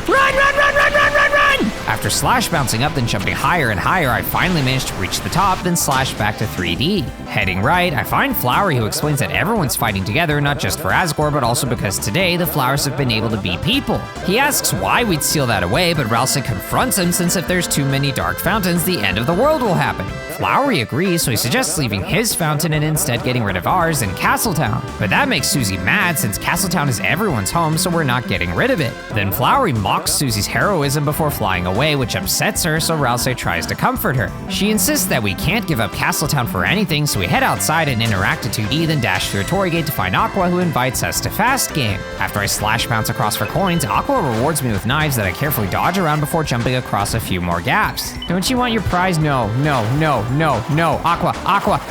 After Slash bouncing up then jumping higher and higher, I finally managed to reach the top, then slash back to 3D. Heading right, I find Flowery, who explains that everyone's fighting together, not just for Asgore, but also because today the flowers have been able to be people. He asks why we'd seal that away, but Rousey confronts him since if there's too many dark fountains, the end of the world will happen. Flowery agrees, so he suggests leaving his fountain and instead getting rid of ours in Castletown. But that makes Susie mad since Castletown is everyone's home, so we're not getting rid of it. Then Flowery mocks Susie's heroism before flying away, which upsets her, so Rousey tries to comfort her. She insists that we can't give up Castletown for anything, so we head outside and interact at 2D, then dash through a Torii gate to find Aqua, who invites us to Fast Game. After I slash bounce across for coins, Aqua rewards me with knives that I carefully dodge around before jumping across a few more gaps. Don't you want your prize? No.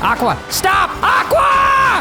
Aqua, stop! Aqua!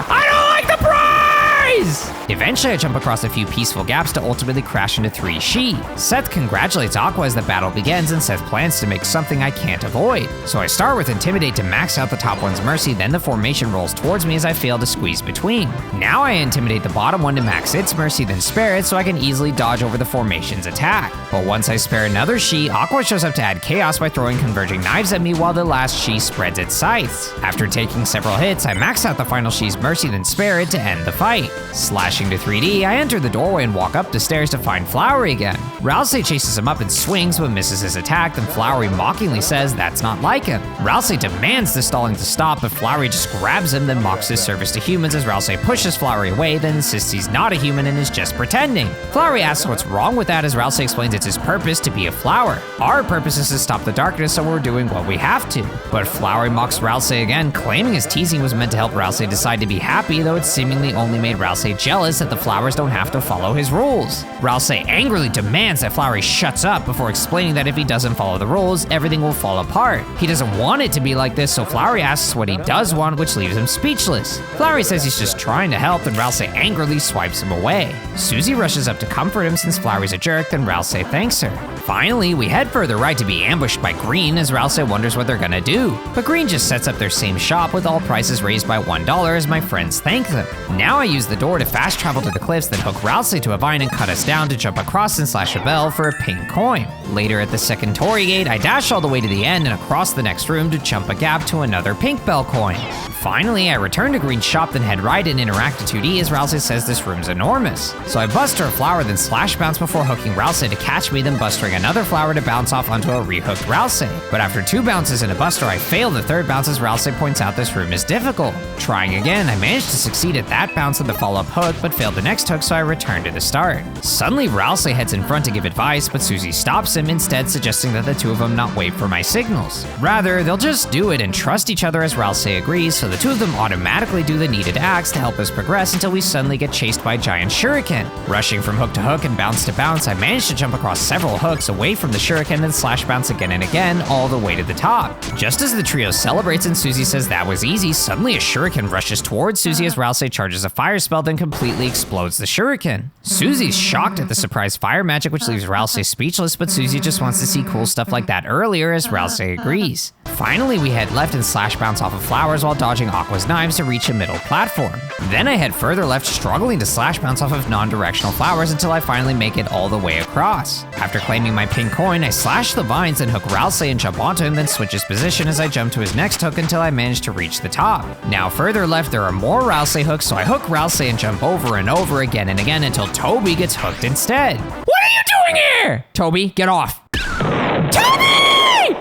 I don't like the prize! Eventually, I jump across a few peaceful gaps to ultimately crash into 3 She. Seth congratulates Aqua as the battle begins, and Seth plans to make something I can't avoid. So I start with Intimidate to max out the top one's mercy, then the formation rolls towards me as I fail to squeeze between. Now I Intimidate the bottom one to max its mercy, then spare it so I can easily dodge over the formation's attack. But once I spare another She, Aqua shows up to add chaos by throwing converging knives at me while the last She spreads its scythes. After taking several hits, I max out the final She's mercy, then spare it to end the fight. Slashing to 3D, I enter the doorway and walk up the stairs to find Flowery again. Rousey chases him up and swings but misses his attack, then Flowery mockingly says that's not like him. Rousey demands the stalling to stop, but Flowery just grabs him, then mocks his service to humans as Rousey pushes Flowery away, then insists he's not a human and is just pretending. Flowery asks what's wrong with that as Rousey explains it's his purpose to be a flower. Our purpose is to stop the darkness, so we're doing what we have to. But Flowery mocks Rousey again, claiming his teasing was meant to help Rousey decide to be happy, though it seemingly only made Rousey jealous jealous that the flowers don't have to follow his rules. Ralsei angrily demands that Flowery shuts up before explaining that if he doesn't follow the rules, everything will fall apart. He doesn't want it to be like this, so Flowery asks what he does want, which leaves him speechless. Flowery says he's just trying to help, and Ralsei angrily swipes him away. Susie rushes up to comfort him since Flowery's a jerk, then Ralsei thanks her. Finally, we head further right to be ambushed by Green as Ralsei wonders what they're gonna do. But Green just sets up their same shop with all prices raised by $1 as my friends thank them. Now I use the door to fast travel to the cliffs, then hook Ralsei to a vine and cut us down to jump across and slash a bell for a pink coin. Later at the second Torii gate, I dash all the way to the end and across the next room to jump a gap to another pink bell coin. Finally, I return to Green's shop, then head right and interact to 2D as Ralsei says this room's enormous. So I buster a flower, then slash bounce before hooking Ralsei to catch me, then bustering another flower to bounce off onto a rehooked Ralsei. But after 2 bounces and a buster, I fail the 3rd bounce as Ralsei points out this room is difficult. Trying again, I managed to succeed at that bounce with the follow-up hook, but failed the next hook, so I return to the start. Suddenly, Ralsei heads in front to give advice, but Susie stops him, instead suggesting that the two of them not wait for my signals. Rather, they'll just do it and trust each other as Ralsei agrees, so the two of them automatically do the needed acts to help us progress until we suddenly get chased by a giant shuriken. Rushing from hook to hook and bounce to bounce, I managed to jump across several hooks away from the shuriken, then slash bounce again and again, all the way to the top. Just as the trio celebrates and Susie says that was easy, suddenly a shuriken rushes towards Susie as Ralsei charges a fire spell, then completely explodes the shuriken. Susie's shocked at the surprise fire magic, which leaves Ralsei speechless, but Susie just wants to see cool stuff like that earlier as Ralsei agrees. Finally, we head left and slash bounce off of flowers while dodging Aqua's knives to reach a middle platform. Then I head further left, struggling to slash bounce off of non-directional flowers until I finally make it all the way across. After claiming my pink coin, I slash the vines and hook Ralsei and jump onto him, then switch his position as I jump to his next hook until I manage to reach the top. Now further left, there are more Ralsei hooks, so I hook Ralsei and jump over and over again and again until Toby gets hooked instead. What are you doing here? Toby, get off. Toby!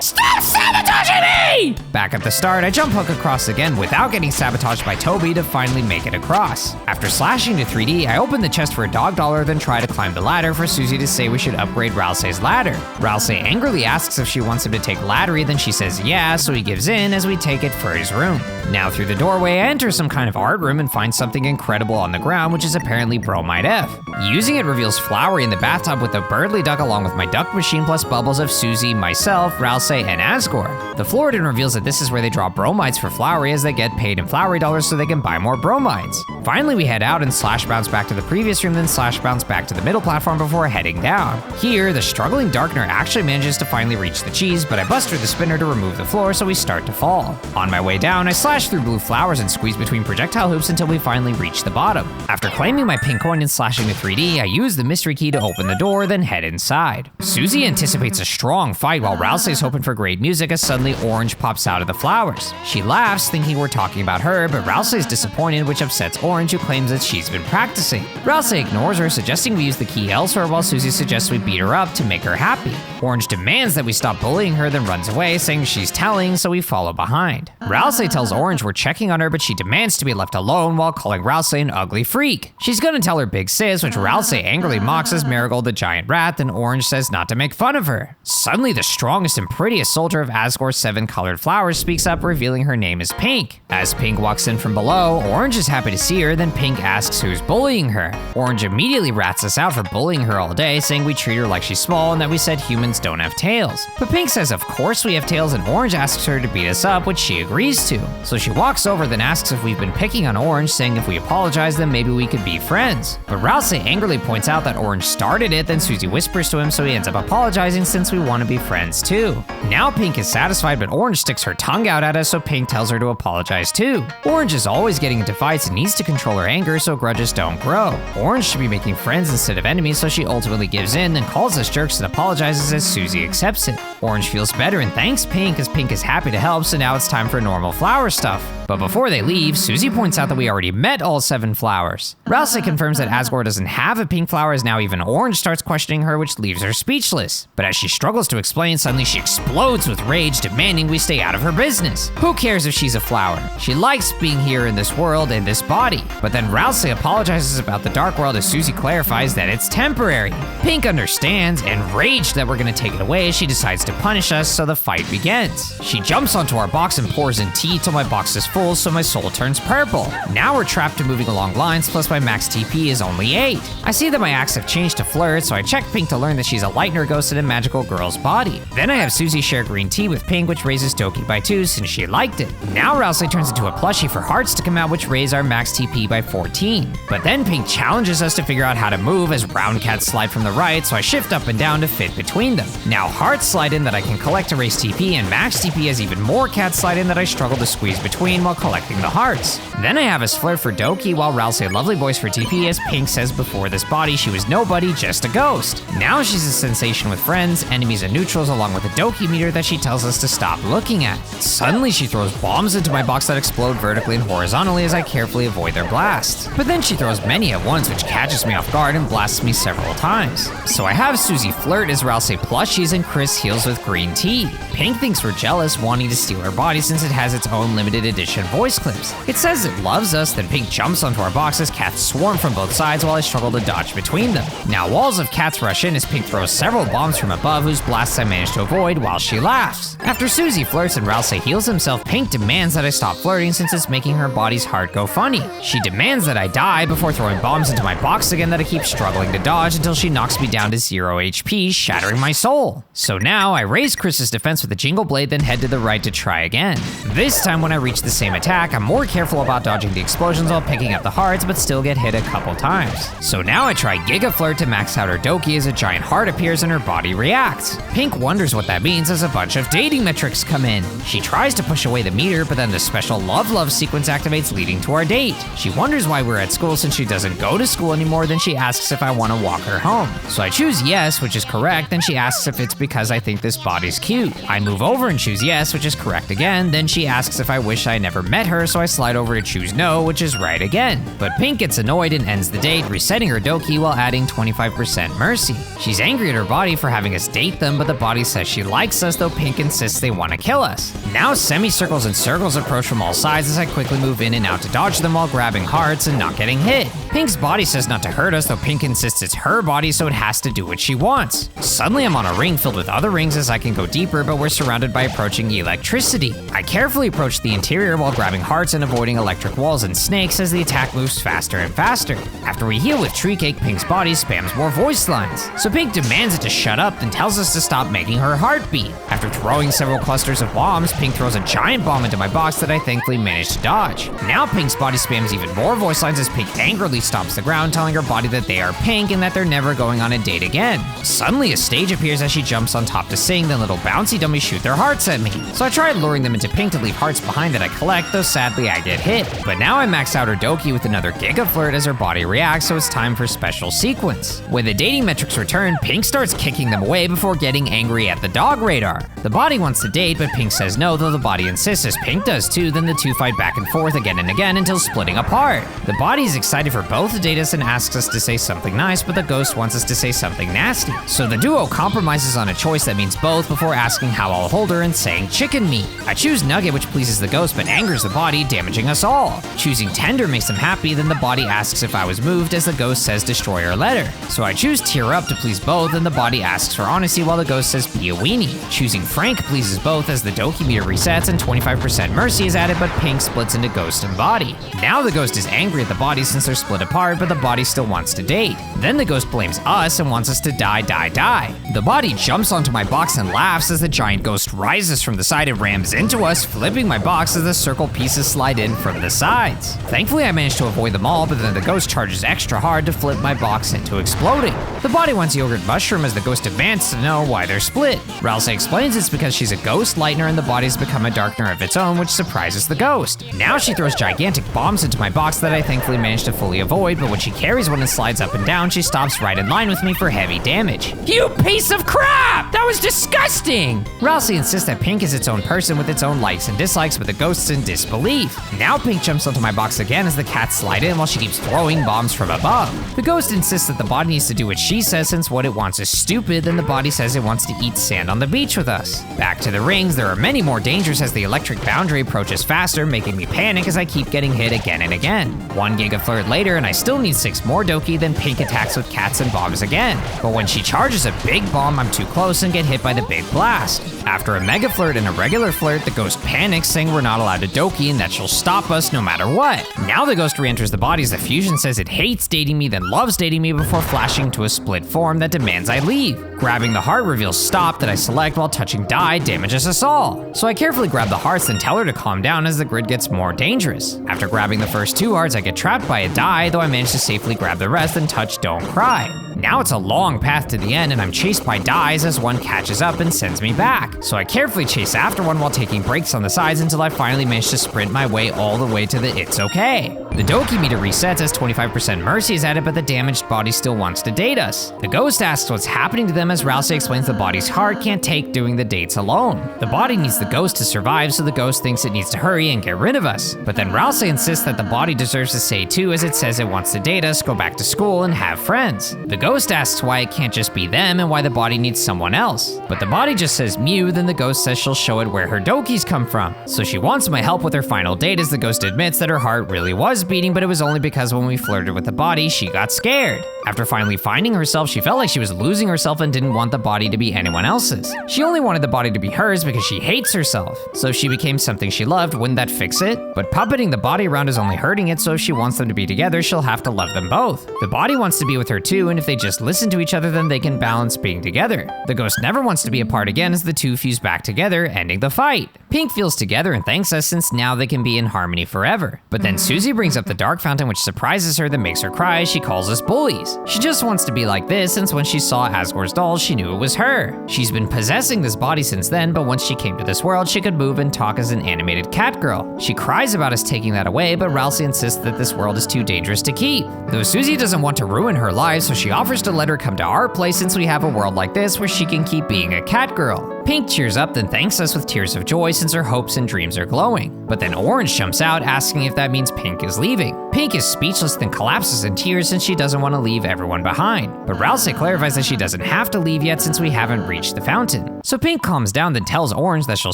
Stop sabotaging me! Back at the start, I jump hook across again without getting sabotaged by Toby to finally make it across. After slashing to 3D, I open the chest for a dog dollar, then try to climb the ladder for Susie to say we should upgrade Ralsei's ladder. Ralsei angrily asks if she wants him to take laddery, then she says yeah, so he gives in as we take it for his room. Now through the doorway, I enter some kind of art room and find something incredible on the ground, which is apparently Bromide F. Using it reveals Flowery in the bathtub with a birdly duck along with my duck machine plus bubbles of Susie, myself, Ralsei, and Asgore. The Floridin reveals that this is where they draw bromides for Flowery as they get paid in Flowery dollars so they can buy more bromides. Finally, we head out and slash bounce back to the previous room, then slash bounce back to the middle platform before heading down. Here, the struggling Darkner actually manages to finally reach the cheese, but I buster the spinner to remove the floor so we start to fall. On my way down, I slash through blue flowers and squeeze between projectile hoops until we finally reach the bottom. After claiming my pink coin and slashing to 3D, I use the mystery key to open the door, then head inside. Susie anticipates a strong fight while Ralsei's hoping for great music as suddenly Orange pops out of the flowers. She laughs, thinking we're talking about her, but Ralsei's disappointed, which upsets Orange, who claims that she's been practicing. Ralsei ignores her, suggesting we use the key elsewhere, while Susie suggests we beat her up to make her happy. Orange demands that we stop bullying her, then runs away, saying she's telling, so we follow behind. Ralsei tells Orange we're checking on her, but she demands to be left alone while calling Ralsei an ugly freak. She's gonna tell her big sis, which Ralsei angrily mocks as Marigold the giant rat, then Orange says not to make fun of her. Suddenly, the strongest and prettiest soldier of Asgore's 7 colored flowers speaks up, revealing her name is Pink. As Pink walks in from below, Orange is happy to see her, then Pink asks who's bullying her. Orange immediately rats us out for bullying her all day, saying we treat her like she's small and that we said humans don't have tails. But Pink says of course we have tails, and Orange asks her to beat us up, which she agrees to. So she walks over, then asks if we've been picking on Orange, saying if we apologize then maybe we could be friends. But Ralsei angrily points out that Orange started it, then Susie whispers to him, so he ends up apologizing since we want to be friends too. Now Pink is satisfied, but Orange sticks her tongue out at us, so Pink tells her to apologize too. Orange is always getting into fights and needs to control her anger so grudges don't grow. Orange should be making friends instead of enemies, so she ultimately gives in, then calls us jerks and apologizes as Susie accepts it. Orange feels better and thanks Pink, as Pink is happy to help, so now it's time for normal flower stuff. But before they leave, Susie points out that we already met all 7 flowers. Ralsei confirms that Asgore doesn't have a pink flower, as now even Orange starts questioning her, which leaves her speechless. But as she struggles to explain, suddenly she explodes with rage, demanding we stay out of of her business. Who cares if she's a flower? She likes being here in this world and this body. But then Rousey apologizes about the dark world as Susie clarifies that it's temporary. Pink understands, enraged that we're gonna take it away, she decides to punish us, so the fight begins. She jumps onto our box and pours in tea till my box is full, so my soul turns purple. Now we're trapped and moving along lines, plus my max TP is only 8. I see that my acts have changed to flirt, so I check Pink to learn that she's a Lightner ghost in a magical girl's body. Then I have Susie share green tea with Pink, which raises Doki by 2 since she liked it. Now Rousey turns into a plushie for hearts to come out, which raise our max TP by 14. But then Pink challenges us to figure out how to move as round cats slide from the right, so I shift up and down to fit between them. Now hearts slide in that I can collect to raise TP, and max TP has even more cats slide in that I struggle to squeeze between while collecting the hearts. Then I have us flirt for Doki while Rousey lovely boys for TP, as Pink says before this body she was nobody, just a ghost. Now she's a sensation with friends, enemies, and neutrals, along with a Doki meter that she tells us to stop looking at. Suddenly she throws bombs into my box that explode vertically and horizontally as I carefully avoid their blasts. But then she throws many at once, which catches me off guard and blasts me several times. So I have Susie flirt as Rousey plushies and Chris heals with green tea. Pink thinks we're jealous, wanting to steal her body since it has its own limited edition voice clips. It says it loves us, then Pink jumps onto our box as cats swarm from both sides while I struggle to dodge between them. Now walls of cats rush in as Pink throws several bombs from above, whose blasts I manage to avoid while she laughs. After Susie flirts and Rousey heals himself, Pink demands that I stop flirting since it's making her body's heart go funny. She demands that I die before throwing bombs into my box again that I keep struggling to dodge until she knocks me down to 0 HP, shattering my soul. So now I raise Chris's defense with a jingle blade, then head to the right to try again. This time when I reach the same attack, I'm more careful about dodging the explosions while picking up the hearts, but still get hit a couple times. So now I try Giga Flirt to max out her Doki as a giant heart appears and her body reacts. Pink wonders what that means as a bunch of dating metrics come in. She tries to push away the meter, but then the special love sequence activates, leading to our date. She wonders why we're at school since she doesn't go to school anymore, then she asks if I want to walk her home. So I choose yes, which is correct, then she asks if it's because I think this body's cute. I move over and choose yes, which is correct again, then she asks if I wish I never met her, so I slide over to choose no, which is right again. But Pink gets annoyed and ends the date, resetting her Doki while adding 25% mercy. She's angry at her body for having us date them, but the body says she likes us, though Pink insists they want to kill us. Now semicircles and circles approach from all sides as I quickly move in and out to dodge them while grabbing hearts and not getting hit. Pink's body says not to hurt us, though Pink insists it's her body, so it has to do what she wants. Suddenly I'm on a ring filled with other rings as I can go deeper, but we're surrounded by approaching electricity. I carefully approach the interior while grabbing hearts and avoiding electric walls and snakes as the attack moves faster and faster. After we heal with Tree Cake, Pink's body spams more voice lines. So Pink demands it to shut up, then tells us to stop making her heart beat. After throwing several clusters of bombs, Pink throws a giant bomb into my box that I thankfully managed to dodge. Now Pink's body spams even more voice lines as Pink angrily stomps the ground, telling her body that they are Pink and that they're never going on a date again. Suddenly a stage appears as she jumps on top to sing, then little bouncy dummies shoot their hearts at me. So I tried luring them into Pink to leave hearts behind that I collect, though sadly I get hit. But now I max out her Doki with another Giga Flirt as her body reacts, so it's time for special sequence. When the dating metrics return, Pink starts kicking them away before getting angry at the dog radar. The body wants to date, but Pink says no, though the body insists as Pink does too, then the two fight back and forth again and again until splitting apart. The body is excited for both to date us and asks us to say something nice, but the ghost wants us to say something nasty. So the duo compromises on a choice that means both before asking how I'll hold her and saying chicken meat. I choose Nugget, which pleases the ghost but angers the body, damaging us all. Choosing Tender makes him happy, then the body asks if I was moved as the ghost says destroy her letter. So I choose Tear Up to please both, and the body asks for honesty while the ghost says be a weenie. Choosing Frank pleases both as the Doki meter resets and 25% mercy is added, but Pink splits into ghost and body. Now the ghost is angry at the body since they're split apart, but the body still wants to date. Then the ghost blames us and wants us to die. The body jumps onto my box and laughs as the giant ghost rises from the side and rams into us, flipping my box as the circle pieces slide in from the sides. Thankfully I managed to avoid them all, but then the ghost charges extra hard to flip my box into exploding. The body wants yogurt mushroom as the ghost demands to know why they're split. Rousey explains it's because she's a ghost lightener and the body's become a darkener of its own, which surprises the ghost. Now she throws gigantic bombs into my box that I thankfully managed to fully avoid, but when she carries one and slides up and down, she stops right in line with me for heavy damage. You piece of crap! That was disgusting! Rousey insists that Pink is its own person with its own likes and dislikes, but the ghost's in disbelief. Now Pink jumps onto my box again as the cats slide in while she keeps throwing bombs from above. The ghost insists that the body needs to do what she says since what it wants is stupid, then the body says it wants to eat sand on the beach with us. Back to the rings, there are many many more dangers as the electric boundary approaches faster, making me panic as I keep getting hit again and again. 1 Giga Flirt later, and I still need 6 more Doki, then Pink attacks with cats and bombs again. But when she charges a big bomb, I'm too close and get hit by the big blast. After a Mega Flirt and a regular flirt, the ghost panics, saying we're not allowed to Doki and that she'll stop us no matter what. Now the ghost re-enters the body as the fusion says it hates dating me, then loves dating me before flashing to a split form that demands I leave. Grabbing the heart reveals stop that I select while touching die damages us all. So I carefully grab the hearts and tell her to calm down as the grid gets more dangerous. After grabbing the first 2 hearts, I get trapped by a die, though I manage to safely grab the rest and touch Don't Cry. Now it's a long path to the end and I'm chased by dies as one catches up and sends me back. So I carefully chase after one while taking breaks on the sides until I finally manage to sprint my way all the way to the It's Okay. The Doki meter resets as 25% mercy is added, but the damaged body still wants to date us. The ghost asks what's happening to them as Rousey explains the body's heart can't take doing the dates alone. The body needs the ghost to survive, so the ghost thinks it needs to hurry and get rid of us. But then Rousey insists that the body deserves to say too, as it says it wants to date us, go back to school, and have friends. The ghost asks why it can't just be them and why the body needs someone else. But the body just says mew, then the ghost says she'll show it where her Dokis come from. So she wants my help with her final date as the ghost admits that her heart really was beating, but it was only because when we flirted with the body, she got scared. After finally finding herself, she felt like she was losing herself and didn't want the body to be anyone else's. She only wanted the body to be hers because she hates herself. So if she became something she loved, wouldn't that fix it? But puppeting the body around is only hurting it, so if she wants them to be together, she'll have to love them both. The body wants to be with her too, and if they just listen to each other, then they can balance being together. The ghost never wants to be apart again as the two fuse back together, ending the fight. Pink feels together and thanks us since now they can be in harmony forever. But then Susie brings up the dark fountain, which surprises her, that makes her cry as she calls us bullies. She just wants to be like this since when she saw Asgore's doll, she knew it was her. She's been possessing this body since then, but once she came to this world, she could move and talk as an animated cat girl. She cries about us taking that away, but Rousey insists that this world is too dangerous to keep. Though Susie doesn't want to ruin her life, so she offers to let her come to our place since we have a world like this where she can keep being a cat girl. Pink cheers up, then thanks us with tears of joy since her hopes and dreams are glowing. But then Orange jumps out, asking if that means Pink is leaving. Pink is speechless, then collapses in tears since she doesn't want to leave everyone behind. But Rousey clarifies that she doesn't have to leave yet since we haven't reached the fountain. So Pink calms down, then tells Orange that she'll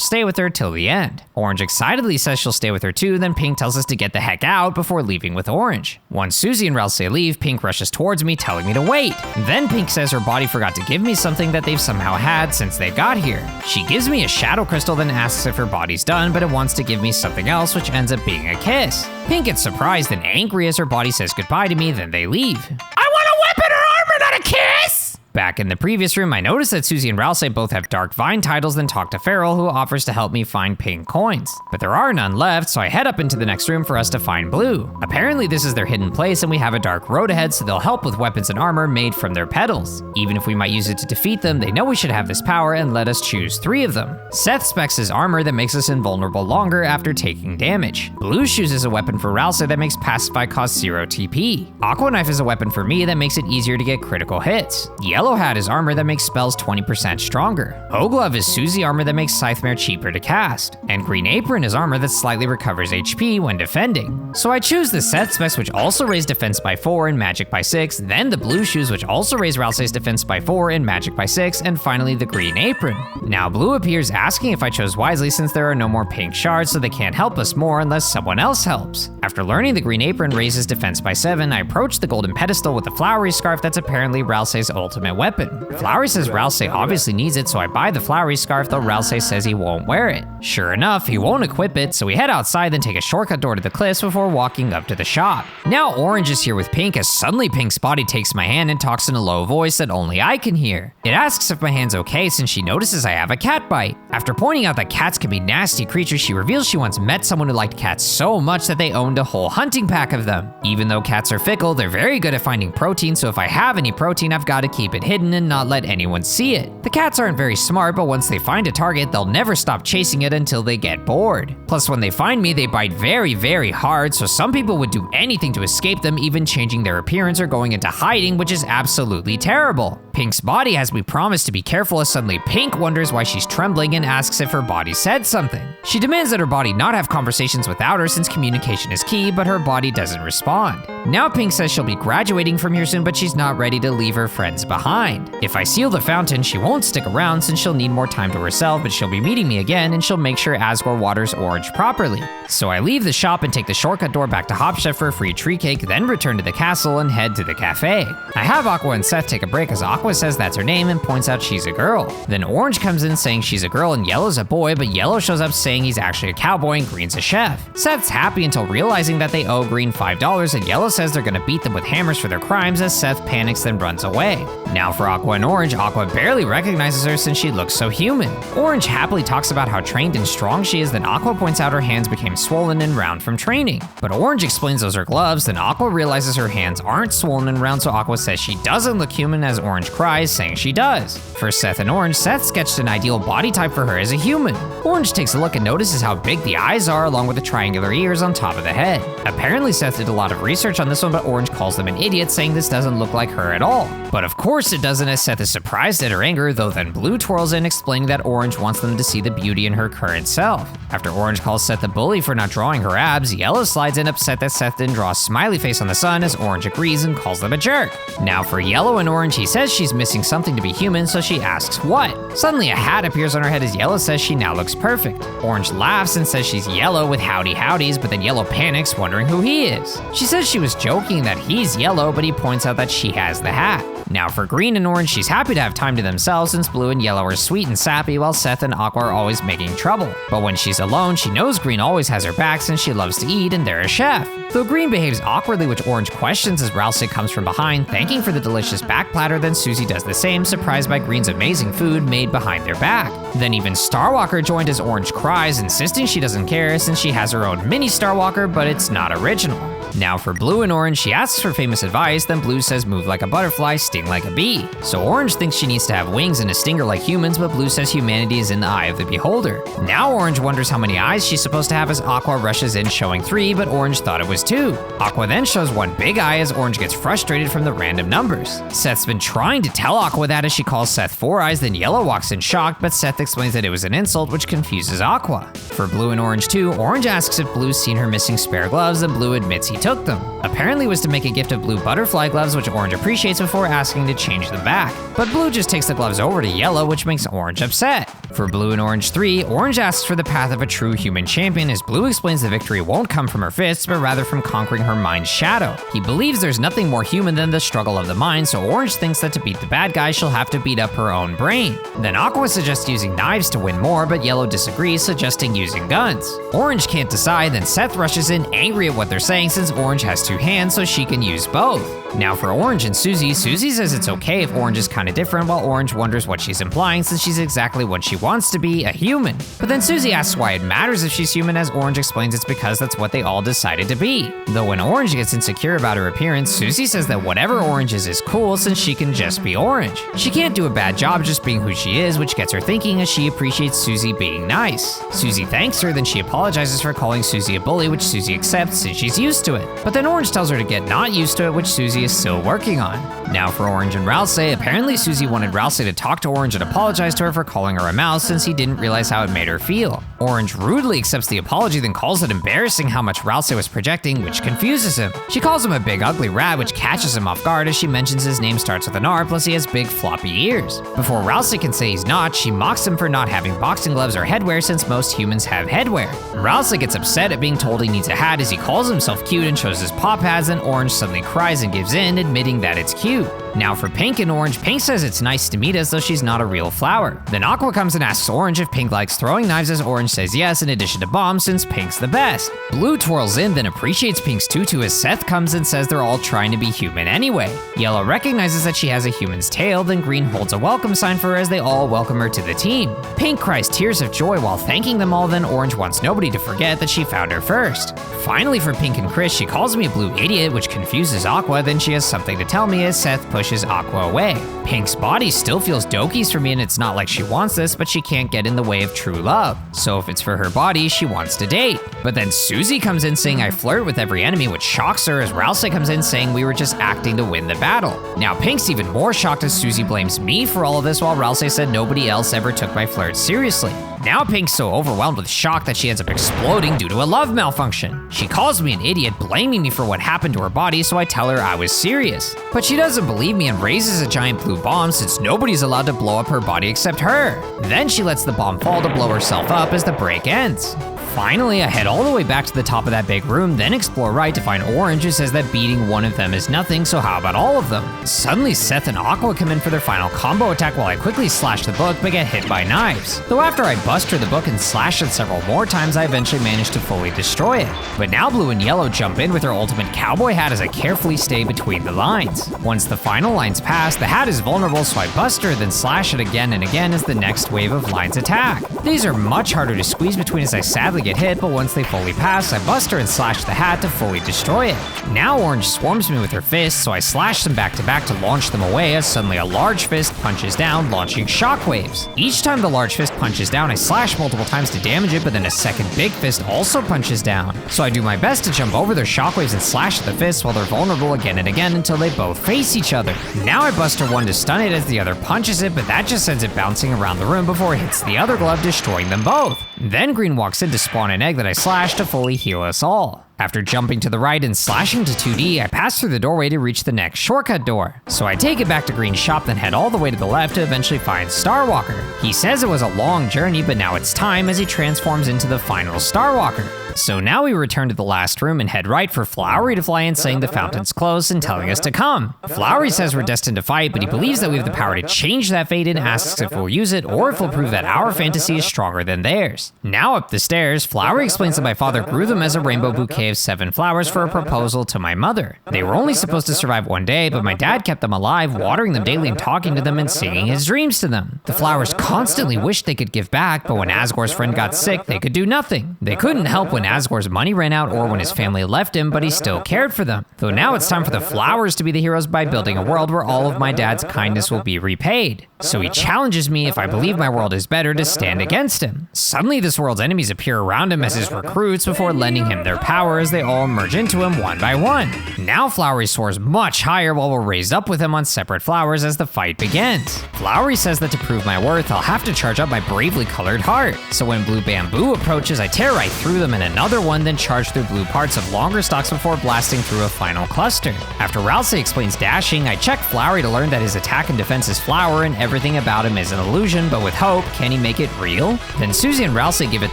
stay with her till the end. Orange excitedly says she'll stay with her too, then Pink tells us to get the heck out before leaving with Orange. Once Susie and Rousey leave, Pink rushes towards me, telling me to wait. Then Pink says her body forgot to give me something that they've somehow had since they got here. She gives me a shadow crystal, then asks if her body's done, but it wants to give me something else, which ends up being a kiss. Pink gets surprised and angry as her body says goodbye to me, then they leave. I want a weapon or armor, not a kiss! Back in the previous room, I noticed that Susie and Rousey both have Dark Vine titles, then talk to Farrell, who offers to help me find pink coins. But there are none left, so I head up into the next room for us to find Blue. Apparently this is their hidden place and we have a dark road ahead, so they'll help with weapons and armor made from their petals. Even if we might use it to defeat them, they know we should have this power and let us choose 3 of them. Seth specs his armor that makes us invulnerable longer after taking damage. Blue Shoes is a weapon for Rousey that makes Pacify cost 0 TP. Aqua Knife is a weapon for me that makes it easier to get critical hits. Yellow Hat is armor that makes spells 20% stronger. Glove is Susie armor that makes Scythemare cheaper to cast. And Green Apron is armor that slightly recovers HP when defending. So I choose the Seth specs, which also raise defense by 4 and magic by 6, then the Blue Shoes, which also raise Rousey's defense by 4 and magic by 6, and finally the Green Apron. Now Blue appears asking if I chose wisely since there are no more pink shards, so they can't help us more unless someone else helps. After learning the Green Apron raises defense by 7, I approach the golden pedestal with the flowery scarf that's apparently Rousey's ultimate weapon. Flowery says Rousey obviously needs it, so I buy the flowery scarf, though Rousey says he won't wear it. Sure enough, he won't equip it, so we head outside then take a shortcut door to the cliffs before walking up to the shop. Now Orange is here with Pink as suddenly Pink's body takes my hand and talks in a low voice that only I can hear. It asks if my hand's okay since she notices I have a cat bite. After pointing out that cats can be nasty creatures, she reveals she once met someone who liked cats so much that they owned a whole hunting pack of them. Even though cats are fickle, they're very good at finding protein, so if I have any protein, I've got to keep it hidden and not let anyone see it. The cats aren't very smart, but once they find a target, they'll never stop chasing it until they get bored. Plus, when they find me, they bite very, very hard, so some people would do anything to escape them, even changing their appearance or going into hiding, which is absolutely terrible. Pink's body has me promise to be careful as suddenly Pink wonders why she's trembling and asks if her body said something. She demands that her body not have conversations without her since communication is key, but her body doesn't respond. Now Pink says she'll be graduating from here soon, but she's not ready to leave her friends behind. behind. If I seal the fountain, she won't stick around since she'll need more time to herself, but she'll be meeting me again and she'll make sure Asgore waters Orange properly. So I leave the shop and take the shortcut door back to Hop Chef for a free tree cake, then return to the castle and head to the cafe. I have Aqua and Seth take a break as Aqua says that's her name and points out she's a girl. Then Orange comes in saying she's a girl and Yellow's a boy, but Yellow shows up saying he's actually a cowboy and Green's a chef. Seth's happy until realizing that they owe Green $5 and Yellow says they're gonna beat them with hammers for their crimes as Seth panics then runs away. Now for Aqua and Orange, Aqua barely recognizes her since she looks so human. Orange happily talks about how trained and strong she is, then Aqua points out her hands became swollen and round from training. But Orange explains those are gloves, then Aqua realizes her hands aren't swollen and round, so Aqua says she doesn't look human as Orange cries, saying she does. For Seth and Orange, Seth sketched an ideal body type for her as a human. Orange takes a look and notices how big the eyes are along with the triangular ears on top of the head. Apparently Seth did a lot of research on this one, but Orange calls them an idiot, saying this doesn't look like her at all. But of course it doesn't, as Seth is surprised at her anger, though then Blue twirls in explaining that Orange wants them to see the beauty in her current self. After Orange calls Seth a bully for not drawing her abs, Yellow slides in upset that Seth didn't draw a smiley face on the sun as Orange agrees and calls them a jerk. Now for Yellow and Orange, he says she's missing something to be human, so she asks what? Suddenly a hat appears on her head as Yellow says she now looks perfect. Orange laughs and says she's Yellow with howdy howdies, but then Yellow panics, wondering who he is. She says she was joking that he's Yellow, but he points out that she has the hat. Now for Green and Orange, she's happy to have time to themselves since Blue and Yellow are sweet and sappy while Seth and Aqua are always making trouble. But when she's alone, she knows Green always has her back since she loves to eat and they're a chef. Though Green behaves awkwardly, which Orange questions as Rousey comes from behind, thanking for the delicious back platter, then Susie does the same, surprised by Green's amazing food made behind their back. Then even Starwalker joined as Orange cries, insisting she doesn't care since she has her own mini Starwalker, but it's not original. Now for Blue and Orange, she asks for famous advice, then Blue says move like a butterfly, sting like a bee. So Orange thinks she needs to have wings and a stinger like humans, but Blue says humanity is in the eye of the beholder. Now Orange wonders how many eyes she's supposed to have as Aqua rushes in showing 3, but Orange thought it was 2. Aqua then shows 1 big eye as Orange gets frustrated from the random numbers. Seth's been trying to tell Aqua that as she calls Seth 4 eyes, then Yellow walks in shocked, but Seth explains that it was an insult, which confuses Aqua. For Blue and Orange too, Orange asks if Blue's seen her missing spare gloves, and Blue admits he took them. Apparently it was to make a gift of Blue butterfly gloves, which Orange appreciates before asking to change them back. But Blue just takes the gloves over to Yellow, which makes Orange upset. For Blue and Orange 3, Orange asks for the path of a true human champion as Blue explains the victory won't come from her fists, but rather from conquering her mind's shadow. He believes there's nothing more human than the struggle of the mind, so Orange thinks that to beat the bad guy, she'll have to beat up her own brain. Then Aqua suggests using knives to win more, but Yellow disagrees, suggesting using guns. Orange can't decide, then Seth rushes in, angry at what they're saying since Orange has 2 hands, so she can use both. Now for Orange and Susie, Susie says it's okay if Orange is kinda different, while Orange wonders what she's implying since she's exactly what she wants to be, a human. But then Susie asks why it matters if she's human, as Orange explains it's because that's what they all decided to be. Though when Orange gets insecure about her appearance, Susie says that whatever Orange is cool since she can just be Orange. She can't do a bad job just being who she is, which gets her thinking as she appreciates Susie being nice. Susie thanks her, then she apologizes for calling Susie a bully, which Susie accepts since she's used to it. But then Orange tells her to get not used to it, which Susie is still working on. Now for Orange and Rousey, apparently Susie wanted Rousey to talk to Orange and apologize to her for calling her a mouse since he didn't realize how it made her feel. Orange rudely accepts the apology, then calls it embarrassing how much Rousey was projecting, which confuses him. She calls him a big ugly rat, which catches him off guard as she mentions his name starts with an R, plus he has big floppy ears. Before Rousey can say he's not, she mocks him for not having boxing gloves or headwear since most humans have headwear. Rousey gets upset at being told he needs a hat as he calls himself cute and shows his paw pads, and Orange suddenly cries and gives in, admitting that it's cute. Now for Pink and Orange, Pink says it's nice to meet us, though she's not a real flower. Then Aqua comes and asks Orange if Pink likes throwing knives, as Orange says yes, in addition to bombs since Pink's the best. Blue twirls in, then appreciates Pink's tutu as Seth comes and says they're all trying to be human anyway. Yellow recognizes that she has a human's tail, then Green holds a welcome sign for her as they all welcome her to the team. Pink cries tears of joy while thanking them all, then Orange wants nobody to forget that she found her first. Finally for Pink and Chris, she calls me a blue idiot, which confuses Aqua, then she has something to tell me as Seth pushes Aqua away. Pink's body still feels dokies for me and it's not like she wants this, but she can't get in the way of true love. So if it's for her body, she wants to date. But then Susie comes in saying I flirt with every enemy, which shocks her, as Rousey comes in saying we were just acting to win the battle. Now Pink's even more shocked as Susie blames me for all of this, while Rousey said nobody else ever took my flirt seriously. Now Pink's so overwhelmed with shock that she ends up exploding due to a love malfunction. She calls me an idiot, blaming me for what happened to her body, so I tell her I was serious. But she doesn't believe me and raises a giant blue bomb since nobody's allowed to blow up her body except her. Then she lets the bomb fall to blow herself up as the break ends. Finally, I head all the way back to the top of that big room, then explore right to find Orange, who says that beating one of them is nothing, so how about all of them? Suddenly, Seth and Aqua come in for their final combo attack while I quickly slash the book but get hit by knives. Though after I bust her the book and slash it several more times, I eventually manage to fully destroy it. But now Blue and Yellow jump in with their ultimate cowboy hat as I carefully stay between the lines. Once the final lines pass, the hat is vulnerable, so I bust her, then slash it again and again as the next wave of lines attack. These are much harder to squeeze between as I sadly get hit, but once they fully pass, I bust her and slash the hat to fully destroy it. Now Orange swarms me with her fists, so I slash them back to back to launch them away as suddenly a large fist punches down, launching shockwaves. Each time the large fist punches down, I slash multiple times to damage it, but then a second big fist also punches down. So I do my best to jump over their shockwaves and slash the fists while they're vulnerable again and again until they both face each other. Now I bust her one to stun it as the other punches it, but that just sends it bouncing around the room before it hits the other glove, destroying them both. Then Green walks in to spawn an egg that I slash to fully heal us all. After jumping to the right and slashing to 2D, I pass through the doorway to reach the next shortcut door. So I take it back to Green's shop, then head all the way to the left to eventually find Starwalker. He says it was a long journey, but now it's time as he transforms into the final Starwalker. So now we return to the last room and head right for Flowery to fly in, saying the fountain's close and telling us to come. Flowery says we're destined to fight, but he believes that we have the power to change that fate and asks if we'll use it or if we'll prove that our fantasy is stronger than theirs. Now up the stairs, Flowery explains that my father grew them as a rainbow bouquet of 7 flowers for a proposal to my mother. They were only supposed to survive one day, but my dad kept them alive, watering them daily and talking to them and singing his dreams to them. The flowers constantly wished they could give back, but when Asgore's friend got sick, they could do nothing. They couldn't help when Asgore's money ran out or when his family left him, but he still cared for them. Though now it's time for the flowers to be the heroes by building a world where all of my dad's kindness will be repaid. So he challenges me, if I believe my world is better, to stand against him. Suddenly this world's enemies appear around him as his recruits before lending him their power as they all merge into him one by one. Now Flowery soars much higher while we're raised up with him on separate flowers as the fight begins. Flowery says that to prove my worth, I'll have to charge up my bravely colored heart. So when blue bamboo approaches, I tear right through them and another one, then charge through blue parts of longer stalks before blasting through a final cluster. After Ralsei explains dashing, I check Flowery to learn that his attack and defense is flower and everything about him is an illusion, but with hope, can he make it real? Then Susie and Ralsei give it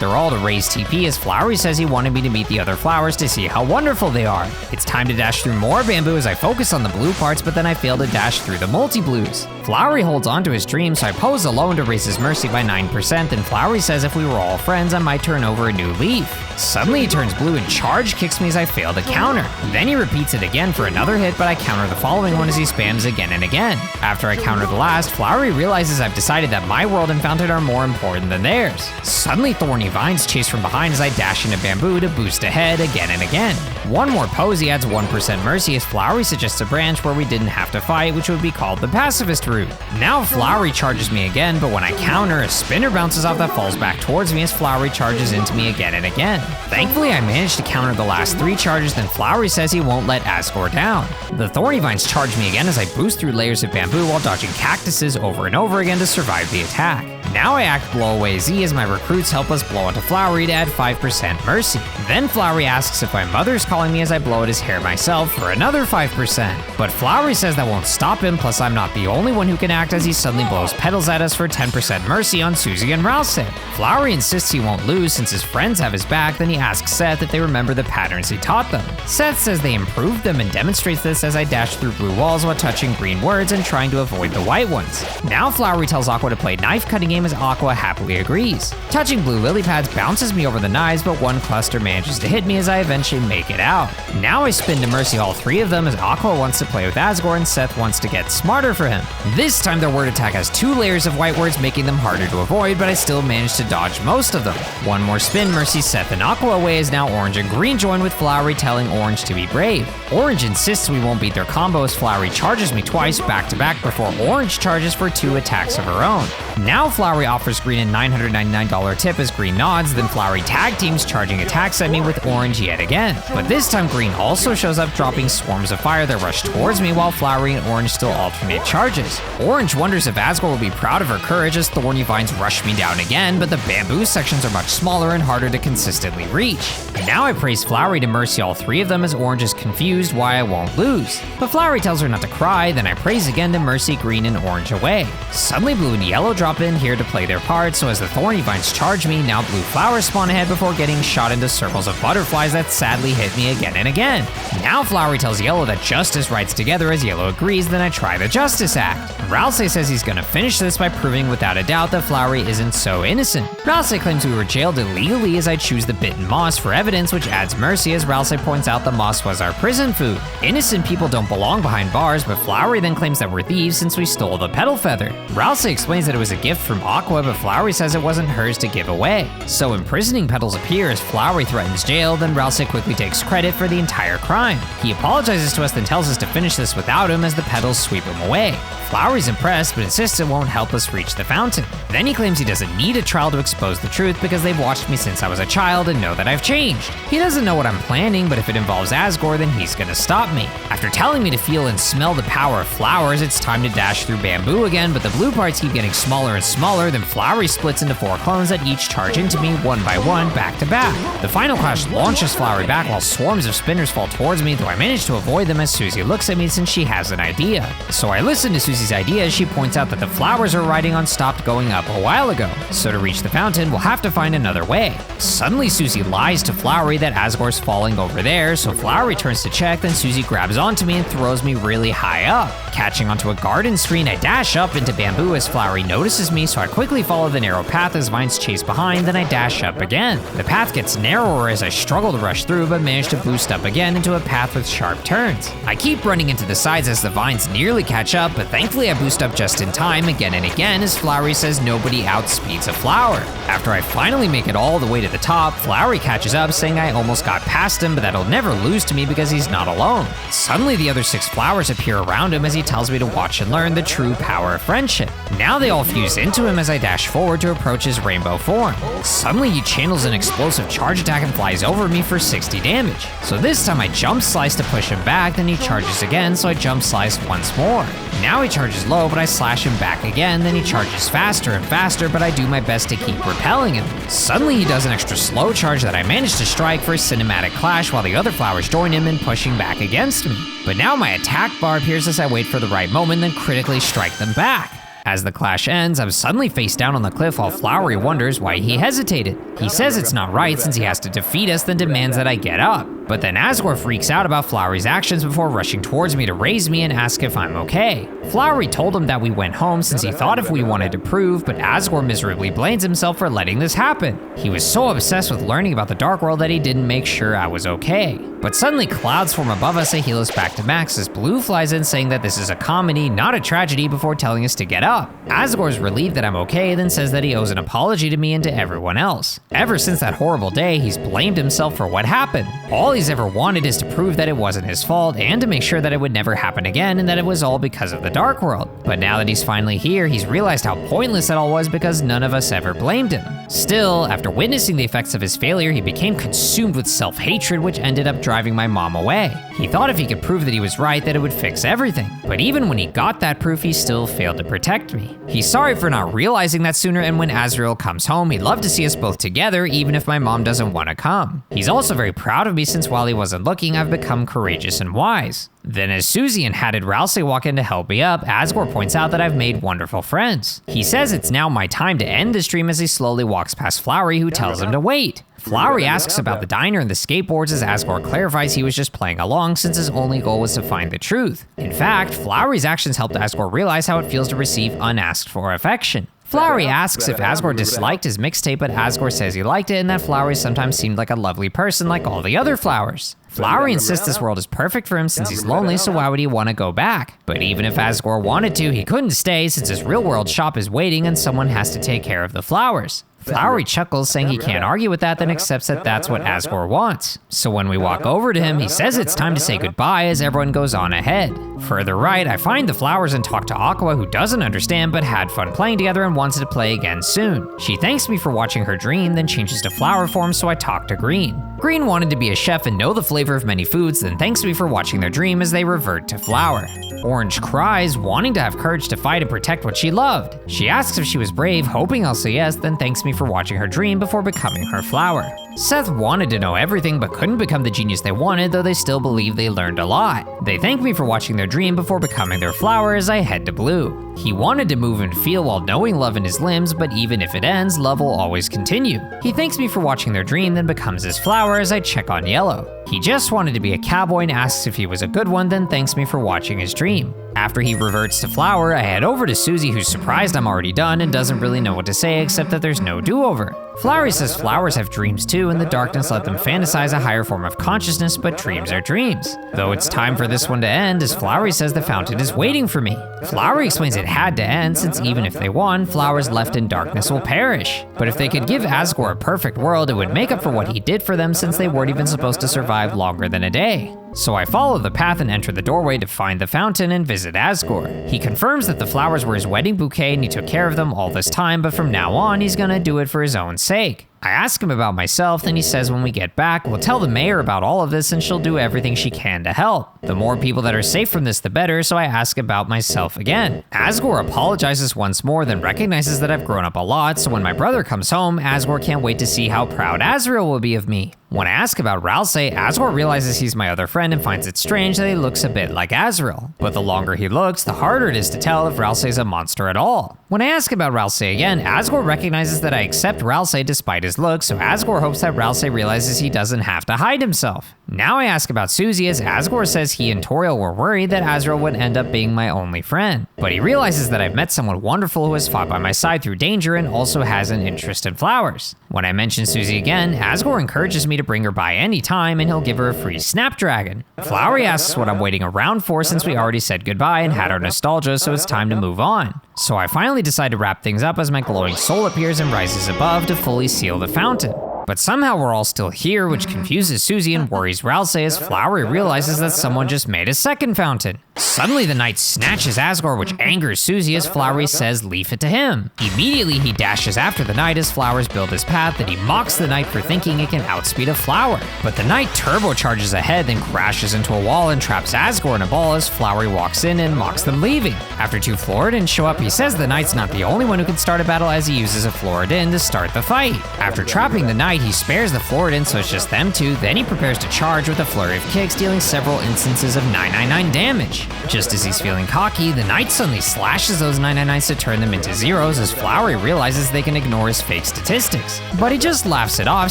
their all to raise TP as Flowery says he wanted me to meet the other flowers to see how wonderful they are. It's time to dash through more bamboo as I focus on the blue parts, but then I fail to dash through the multi-blues. Flowery holds on to his dream, so I pose alone to raise his mercy by 9%, and Flowery says if we were all friends, I might turn over a new leaf. Suddenly he turns blue and charge kicks me as I fail to counter. Then he repeats it again for another hit, but I counter the following one as he spams again and again. After I counter the last, Flowery realizes I've decided that my world and fountain are more important than theirs. Suddenly thorny vines chase from behind as I dash into bamboo to boost ahead again and again. One more pose, he adds 1% mercy as Flowery suggests a branch where we didn't have to fight, which would be called the pacifist route. Now Flowery charges me again, but when I counter, a spinner bounces off that falls back towards me as Flowery charges into me again and again. Thankfully, I managed to counter the last 3 charges, then Flowery says he won't let Asgore down. The thorny vines charge me again as I boost through layers of bamboo while dodging cactuses over and over again to survive the attack. Now I act Blow Away Z as my recruits help us blow into Flowery to add 5% mercy. Then Flowery asks if my mother's calling me as I blow at his hair myself for another 5%. But Flowery says that won't stop him, plus I'm not the only one who can act as he suddenly blows petals at us for 10% mercy on Susie and Ralsei. Flowery insists he won't lose since his friends have his back, then he asks Seth if they remember the patterns he taught them. Seth says they improved them and demonstrates this as I dash through blue walls while touching green words and trying to avoid the white ones. Now Flowery tells Aqua to play knife cutting game as Aqua happily agrees. Touching blue lily pads bounces me over the knives, but one cluster manages to hit me as I eventually make it out. Now I spin to mercy all 3 of them as Aqua wants to play with Asgore and Seth wants to get smarter for him. This time their word attack has 2 layers of white words, making them harder to avoid, but I still manage to dodge most of them. One more spin mercies Seth and Aqua away as now Orange and Green join with Flowery telling Orange to be brave. Orange insists we won't beat their combo as Flowery charges me twice back to back before Orange charges for 2 attacks of her own. Now Flowery Flowery offers Green a $999 tip as Green nods, then Flowery tag teams, charging attacks at me with Orange yet again. But this time Green also shows up, dropping swarms of fire that rush towards me while Flowery and Orange still alternate charges. Orange wonders if Asgore will be proud of her courage as thorny vines rush me down again, but the bamboo sections are much smaller and harder to consistently reach. And now I praise Flowery to mercy all three of them as Orange is confused why I won't lose. But Flowery tells her not to cry, then I praise again to mercy Green and Orange away. Suddenly Blue and Yellow drop in here to play their part, so as the thorny vines charge me, now blue flowers spawn ahead before getting shot into circles of butterflies that sadly hit me again and again. Now Flowery tells Yellow that justice rides together as Yellow agrees, then I try the Justice Act. Ralsei says he's gonna finish this by proving without a doubt that Flowery isn't so innocent. Ralsei claims we were jailed illegally as I choose the bitten moss for evidence, which adds mercy as Ralsei points out the moss was our prison food. Innocent people don't belong behind bars, but Flowery then claims that we're thieves since we stole the petal feather. Ralsei explains that it was a gift from Aqua, but Flowery says it wasn't hers to give away. So imprisoning petals appear as Flowery threatens jail, then Ralsei quickly takes credit for the entire crime. He apologizes to us, then tells us to finish this without him as the petals sweep him away. Flowery's impressed, but insists it won't help us reach the fountain. Then he claims he doesn't need a trial to expose the truth because they've watched me since I was a child and know that I've changed. He doesn't know what I'm planning, but if it involves Asgore, then he's gonna stop me. After telling me to feel and smell the power of flowers, it's time to dash through bamboo again, but the blue parts keep getting smaller and smaller, then Flowery splits into 4 clones that each charge into me one by one, back to back. The final clash launches Flowery back while swarms of spinners fall towards me, though I manage to avoid them as Susie looks at me since she has an idea. So I listen to Susie's idea as she points out that the flowers we're riding on stopped going up a while ago. So to reach the fountain, we'll have to find another way. Suddenly Susie lies to Flowery that Asgore's falling over there, so Flowery turns to check, then Susie grabs onto me and throws me really high up. Catching onto a garden screen, I dash up into bamboo as Flowery notices me, so I quickly follow the narrow path as vines chase behind, then I dash up again. The path gets narrower as I struggle to rush through, but manage to boost up again into a path with sharp turns. I keep running into the sides as the vines nearly catch up, but thankfully I boost up just in time again and again as Flowery says nobody outspeeds a flower. After I finally make it all the way to the top, Flowery catches up saying I almost got past him, but that'll never lose to me because he's not alone. Suddenly the other 6 flowers appear around him as he tells me to watch and learn the true power of friendship. Now they all fuse into him as I dash forward to approach his rainbow form. Suddenly he channels an explosive charge attack and flies over me for 60 damage. So this time I jump slice to push him back, then he charges again, so I jump slice once more. Now he charges low, but I slash him back again, then he charges faster and faster, but I do my best to keep repelling him. Suddenly he does an extra slow charge that I manage to strike for a cinematic clash while the other flowers join him in pushing back against me. But now my attack bar appears as I wait for the right moment, then critically strike them back. As the clash ends, I'm suddenly face down on the cliff while Flowery wonders why he hesitated. He says it's not right since he has to defeat us, then demands that I get up. But then Asgore freaks out about Flowery's actions before rushing towards me to raise me and ask if I'm okay. Flowery told him that we went home since he thought if we wanted to prove, but Asgore miserably blames himself for letting this happen. He was so obsessed with learning about the Dark World that he didn't make sure I was okay. But suddenly clouds form above us and heal us back to max as Blue flies in saying that this is a comedy, not a tragedy, before telling us to get up. Asgore's relieved that I'm okay, then says that he owes an apology to me and to everyone else. Ever since that horrible day, he's blamed himself for what happened. All he's ever wanted is to prove that it wasn't his fault and to make sure that it would never happen again and that it was all because of the Dark World. But now that he's finally here, he's realized how pointless it all was because none of us ever blamed him. Still, after witnessing the effects of his failure, he became consumed with self-hatred, which ended up driving my mom away. He thought if he could prove that he was right, that it would fix everything. But even when he got that proof, he still failed to protect me. He's sorry for not realizing that sooner, and when Azrael comes home, he'd love to see us both together, even if my mom doesn't want to come. He's also very proud of me since while he wasn't looking, I've become courageous and wise. Then as Susie and hatted Ralsei walk in to help me up, Asgore points out that I've made wonderful friends. He says it's now my time to end the stream as he slowly walks past Flowery, who tells him to wait. Flowery asks about the diner and the skateboards as Asgore clarifies he was just playing along since his only goal was to find the truth. In fact, Flowery's actions helped Asgore realize how it feels to receive unasked for affection. Flowery asks if Asgore disliked his mixtape, but Asgore says he liked it and that Flowery sometimes seemed like a lovely person like all the other flowers. Flowery insists this world is perfect for him since he's lonely, so why would he want to go back? But even if Asgore wanted to, he couldn't stay since his real world shop is waiting and someone has to take care of the flowers. Flowry chuckles, saying he can't argue with that, then accepts that that's what Asgore wants. So when we walk over to him, he says it's time to say goodbye as everyone goes on ahead. Further right, I find the flowers and talk to Aqua, who doesn't understand but had fun playing together and wants to play again soon. She thanks me for watching her dream, then changes to flower form, so I talk to Green. Green wanted to be a chef and know the flavor of many foods, then thanks me for watching their dream as they revert to flower. Orange cries, wanting to have courage to fight and protect what she loved. She asks if she was brave, hoping I'll say yes, then thanks me for watching her dream before becoming her flower. Seth wanted to know everything but couldn't become the genius they wanted, though they still believe they learned a lot. They thank me for watching their dream before becoming their flower as I head to Blue. He wanted to move and feel while knowing love in his limbs, but even if it ends, love will always continue. He thanks me for watching their dream, then becomes his flower as I check on Yellow. He just wanted to be a cowboy and asks if he was a good one, then thanks me for watching his dream. After he reverts to flower, I head over to Susie, who's surprised I'm already done and doesn't really know what to say except that there's no do-over. Flowry says flowers have dreams too, and the darkness let them fantasize a higher form of consciousness, but dreams are dreams. Though it's time for this one to end, as Flowry says the fountain is waiting for me. Flowry explains it had to end, since even if they won, flowers left in darkness will perish. But if they could give Asgore a perfect world, it would make up for what he did for them, since they weren't even supposed to survive longer than a day. So I follow the path and enter the doorway to find the fountain and visit Asgore. He confirms that the flowers were his wedding bouquet and he took care of them all this time, but from now on, he's gonna do it for his own sake. I ask him about myself, then he says when we get back, we'll tell the mayor about all of this and she'll do everything she can to help. The more people that are safe from this, the better, so I ask about myself again. Asgore apologizes once more, then recognizes that I've grown up a lot, so when my brother comes home, Asgore can't wait to see how proud Azrael will be of me. When I ask about Ralsei, Asgore realizes he's my other friend and finds it strange that he looks a bit like Azrael. But the longer he looks, the harder it is to tell if Ralsei's a monster at all. When I ask about Ralsei again, Asgore recognizes that I accept Ralsei despite his looks, so Asgore hopes that Ralsei realizes he doesn't have to hide himself. Now I ask about Susie, as Asgore says he and Toriel were worried that Azrael would end up being my only friend. But he realizes that I've met someone wonderful who has fought by my side through danger and also has an interest in flowers. When I mention Susie again, Asgore encourages me to bring her by any time and he'll give her a free Snapdragon. Flowry asks what I'm waiting around for since we already said goodbye and had our nostalgia, so it's time to move on. So I finally decide to wrap things up as my glowing soul appears and rises above to fully seal the fountain. But somehow we're all still here, which confuses Susie and worries Ralsei as Flowry realizes that someone just made a second fountain. Suddenly the knight snatches Asgore, which angers Susie as Flowry says leave it to him. Immediately he dashes after the knight as flowers build his path, and he mocks the knight for thinking it can outspeed a flower. But the knight turbocharges ahead, then crashes into a wall and traps Asgore in a ball as Flowry walks in and mocks them leaving. After two Floridans show up, he says the knight's not the only one who can start a battle as he uses a Floridan to start the fight. After trapping the knight, he spares the Floridan so it's just them two, then he prepares to charge with a flurry of kicks, dealing several instances of 999 damage. Just as he's feeling cocky, the knight suddenly slashes those 999s to turn them into zeros as Flowry realizes they can ignore his fake statistics. But he just laughs it off,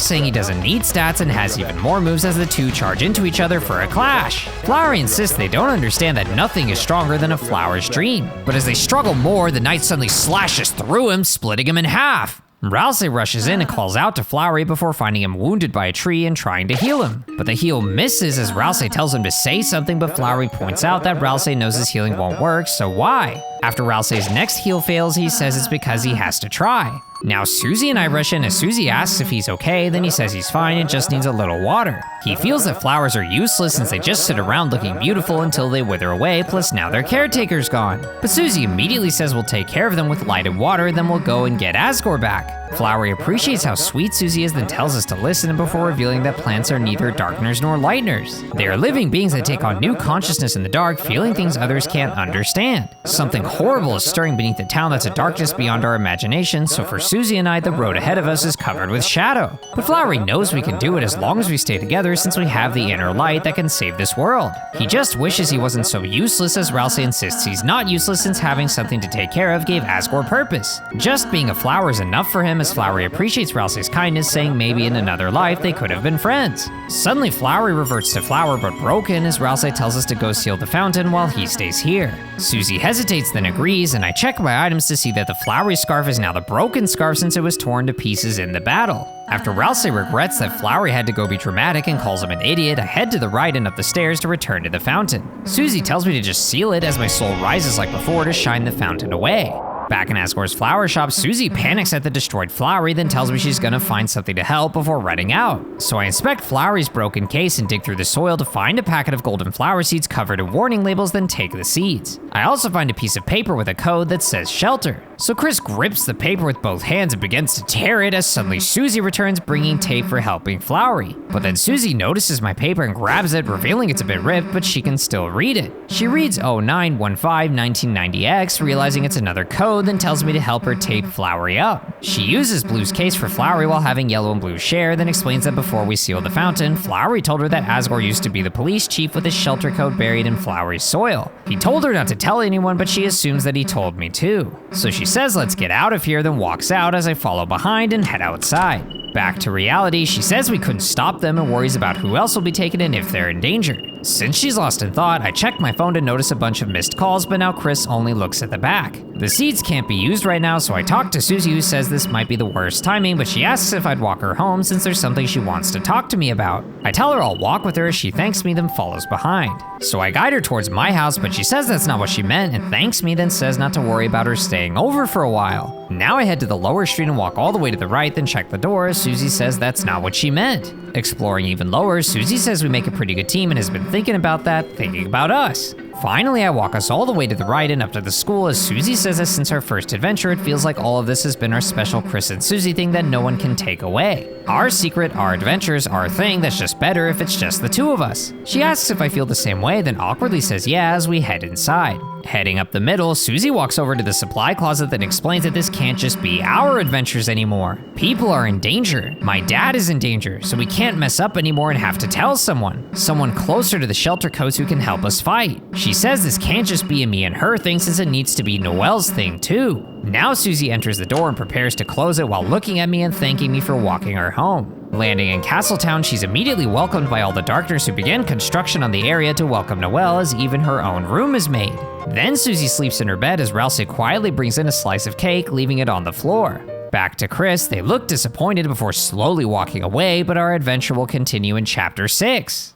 saying he doesn't need stats and has even more moves as the two charge into each other for a clash. Flowry insists they don't understand that nothing is stronger than a flower's dream. But as they struggle more, the knight suddenly slashes through him, splitting him in half. Ralsei rushes in and calls out to Flowry before finding him wounded by a tree and trying to heal him. But the heal misses as Ralsei tells him to say something, but Flowry points out that Ralsei knows his healing won't work, so why? After Ralsei's next heal fails, he says it's because he has to try. Now Susie and I rush in as Susie asks if he's okay, then he says he's fine and just needs a little water. He feels that flowers are useless since they just sit around looking beautiful until they wither away, plus now their caretaker's gone. But Susie immediately says we'll take care of them with light and water, then we'll go and get Asgore back. Flowry appreciates how sweet Susie is, then tells us to listen before revealing that plants are neither darkeners nor lighteners. They are living beings that take on new consciousness in the dark, feeling things others can't understand. Something horrible is stirring beneath the town that's a darkness beyond our imagination, so for Susie and I, the road ahead of us is covered with shadow. But Flowry knows we can do it as long as we stay together since we have the inner light that can save this world. He just wishes he wasn't so useless as Ralsei insists he's not useless since having something to take care of gave Asgore purpose. Just being a flower is enough for him as Flowry appreciates Ralsei's kindness, saying maybe in another life they could have been friends. Suddenly Flowry reverts to flower but broken as Ralsei tells us to go seal the fountain while he stays here. Susie hesitates then agrees, and I check my items to see that the flowery scarf is now the broken scarf since it was torn to pieces in the battle. After Ralsei regrets that Flowry had to go be dramatic and calls him an idiot, I head to the right and up the stairs to return to the fountain. Susie tells me to just seal it as my soul rises like before to shine the fountain away. Back in Asgore's flower shop, Susie panics at the destroyed Flowery, then tells me she's gonna find something to help before running out. So I inspect Flowery's broken case and dig through the soil to find a packet of golden flower seeds covered in warning labels, then take the seeds. I also find a piece of paper with a code that says shelter. So Chris grips the paper with both hands and begins to tear it as suddenly Susie returns bringing tape for helping Flowery. But then Susie notices my paper and grabs it, revealing it's a bit ripped, but she can still read it. She reads 09151990X, realizing it's another code, then tells me to help her tape Flowery up. She uses Blue's case for Flowery while having Yellow and Blue share, then explains that before we seal the fountain, Flowery told her that Asgore used to be the police chief with his shelter code buried in Flowery's soil. He told her not to tell anyone, but she assumes that he told me too. So she says let's get out of here, then walks out as I follow behind and head outside. Back to reality, she says we couldn't stop them and worries about who else will be taken in if they're in danger. Since she's lost in thought, I check my phone to notice a bunch of missed calls, but now Chris only looks at the back. The seeds can't be used right now, so I talk to Susie, who says this might be the worst timing, but she asks if I'd walk her home since there's something she wants to talk to me about. I tell her I'll walk with her as she thanks me, then follows behind. So I guide her towards my house, but she says that's not what she meant and thanks me, then says not to worry about her staying over for a while. Now I head to the lower street and walk all the way to the right, then check the door as Susie says that's not what she meant. Exploring even lower, Susie says we make a pretty good team and has been thinking about that, thinking about us. Finally, I walk us all the way to the right and up to the school as Susie says that since our first adventure, it feels like all of this has been our special Chris and Susie thing that no one can take away. Our secret, our adventures, our thing that's just better if it's just the two of us. She asks if I feel the same way, then awkwardly says yeah as we head inside. Heading up the middle, Susie walks over to the supply closet then explains that this can't just be our adventures anymore. People are in danger. My dad is in danger, so we can't mess up anymore and have to tell someone. Someone closer to the shelter codes who can help us fight. She says this can't just be a me and her thing since it needs to be Noelle's thing too. Now Susie enters the door and prepares to close it while looking at me and thanking me for walking her home. Landing in Castletown, she's immediately welcomed by all the Darkners who begin construction on the area to welcome Noelle as even her own room is made. Then Susie sleeps in her bed as Rousey quietly brings in a slice of cake, leaving it on the floor. Back to Chris, they look disappointed before slowly walking away, but our adventure will continue in chapter 6.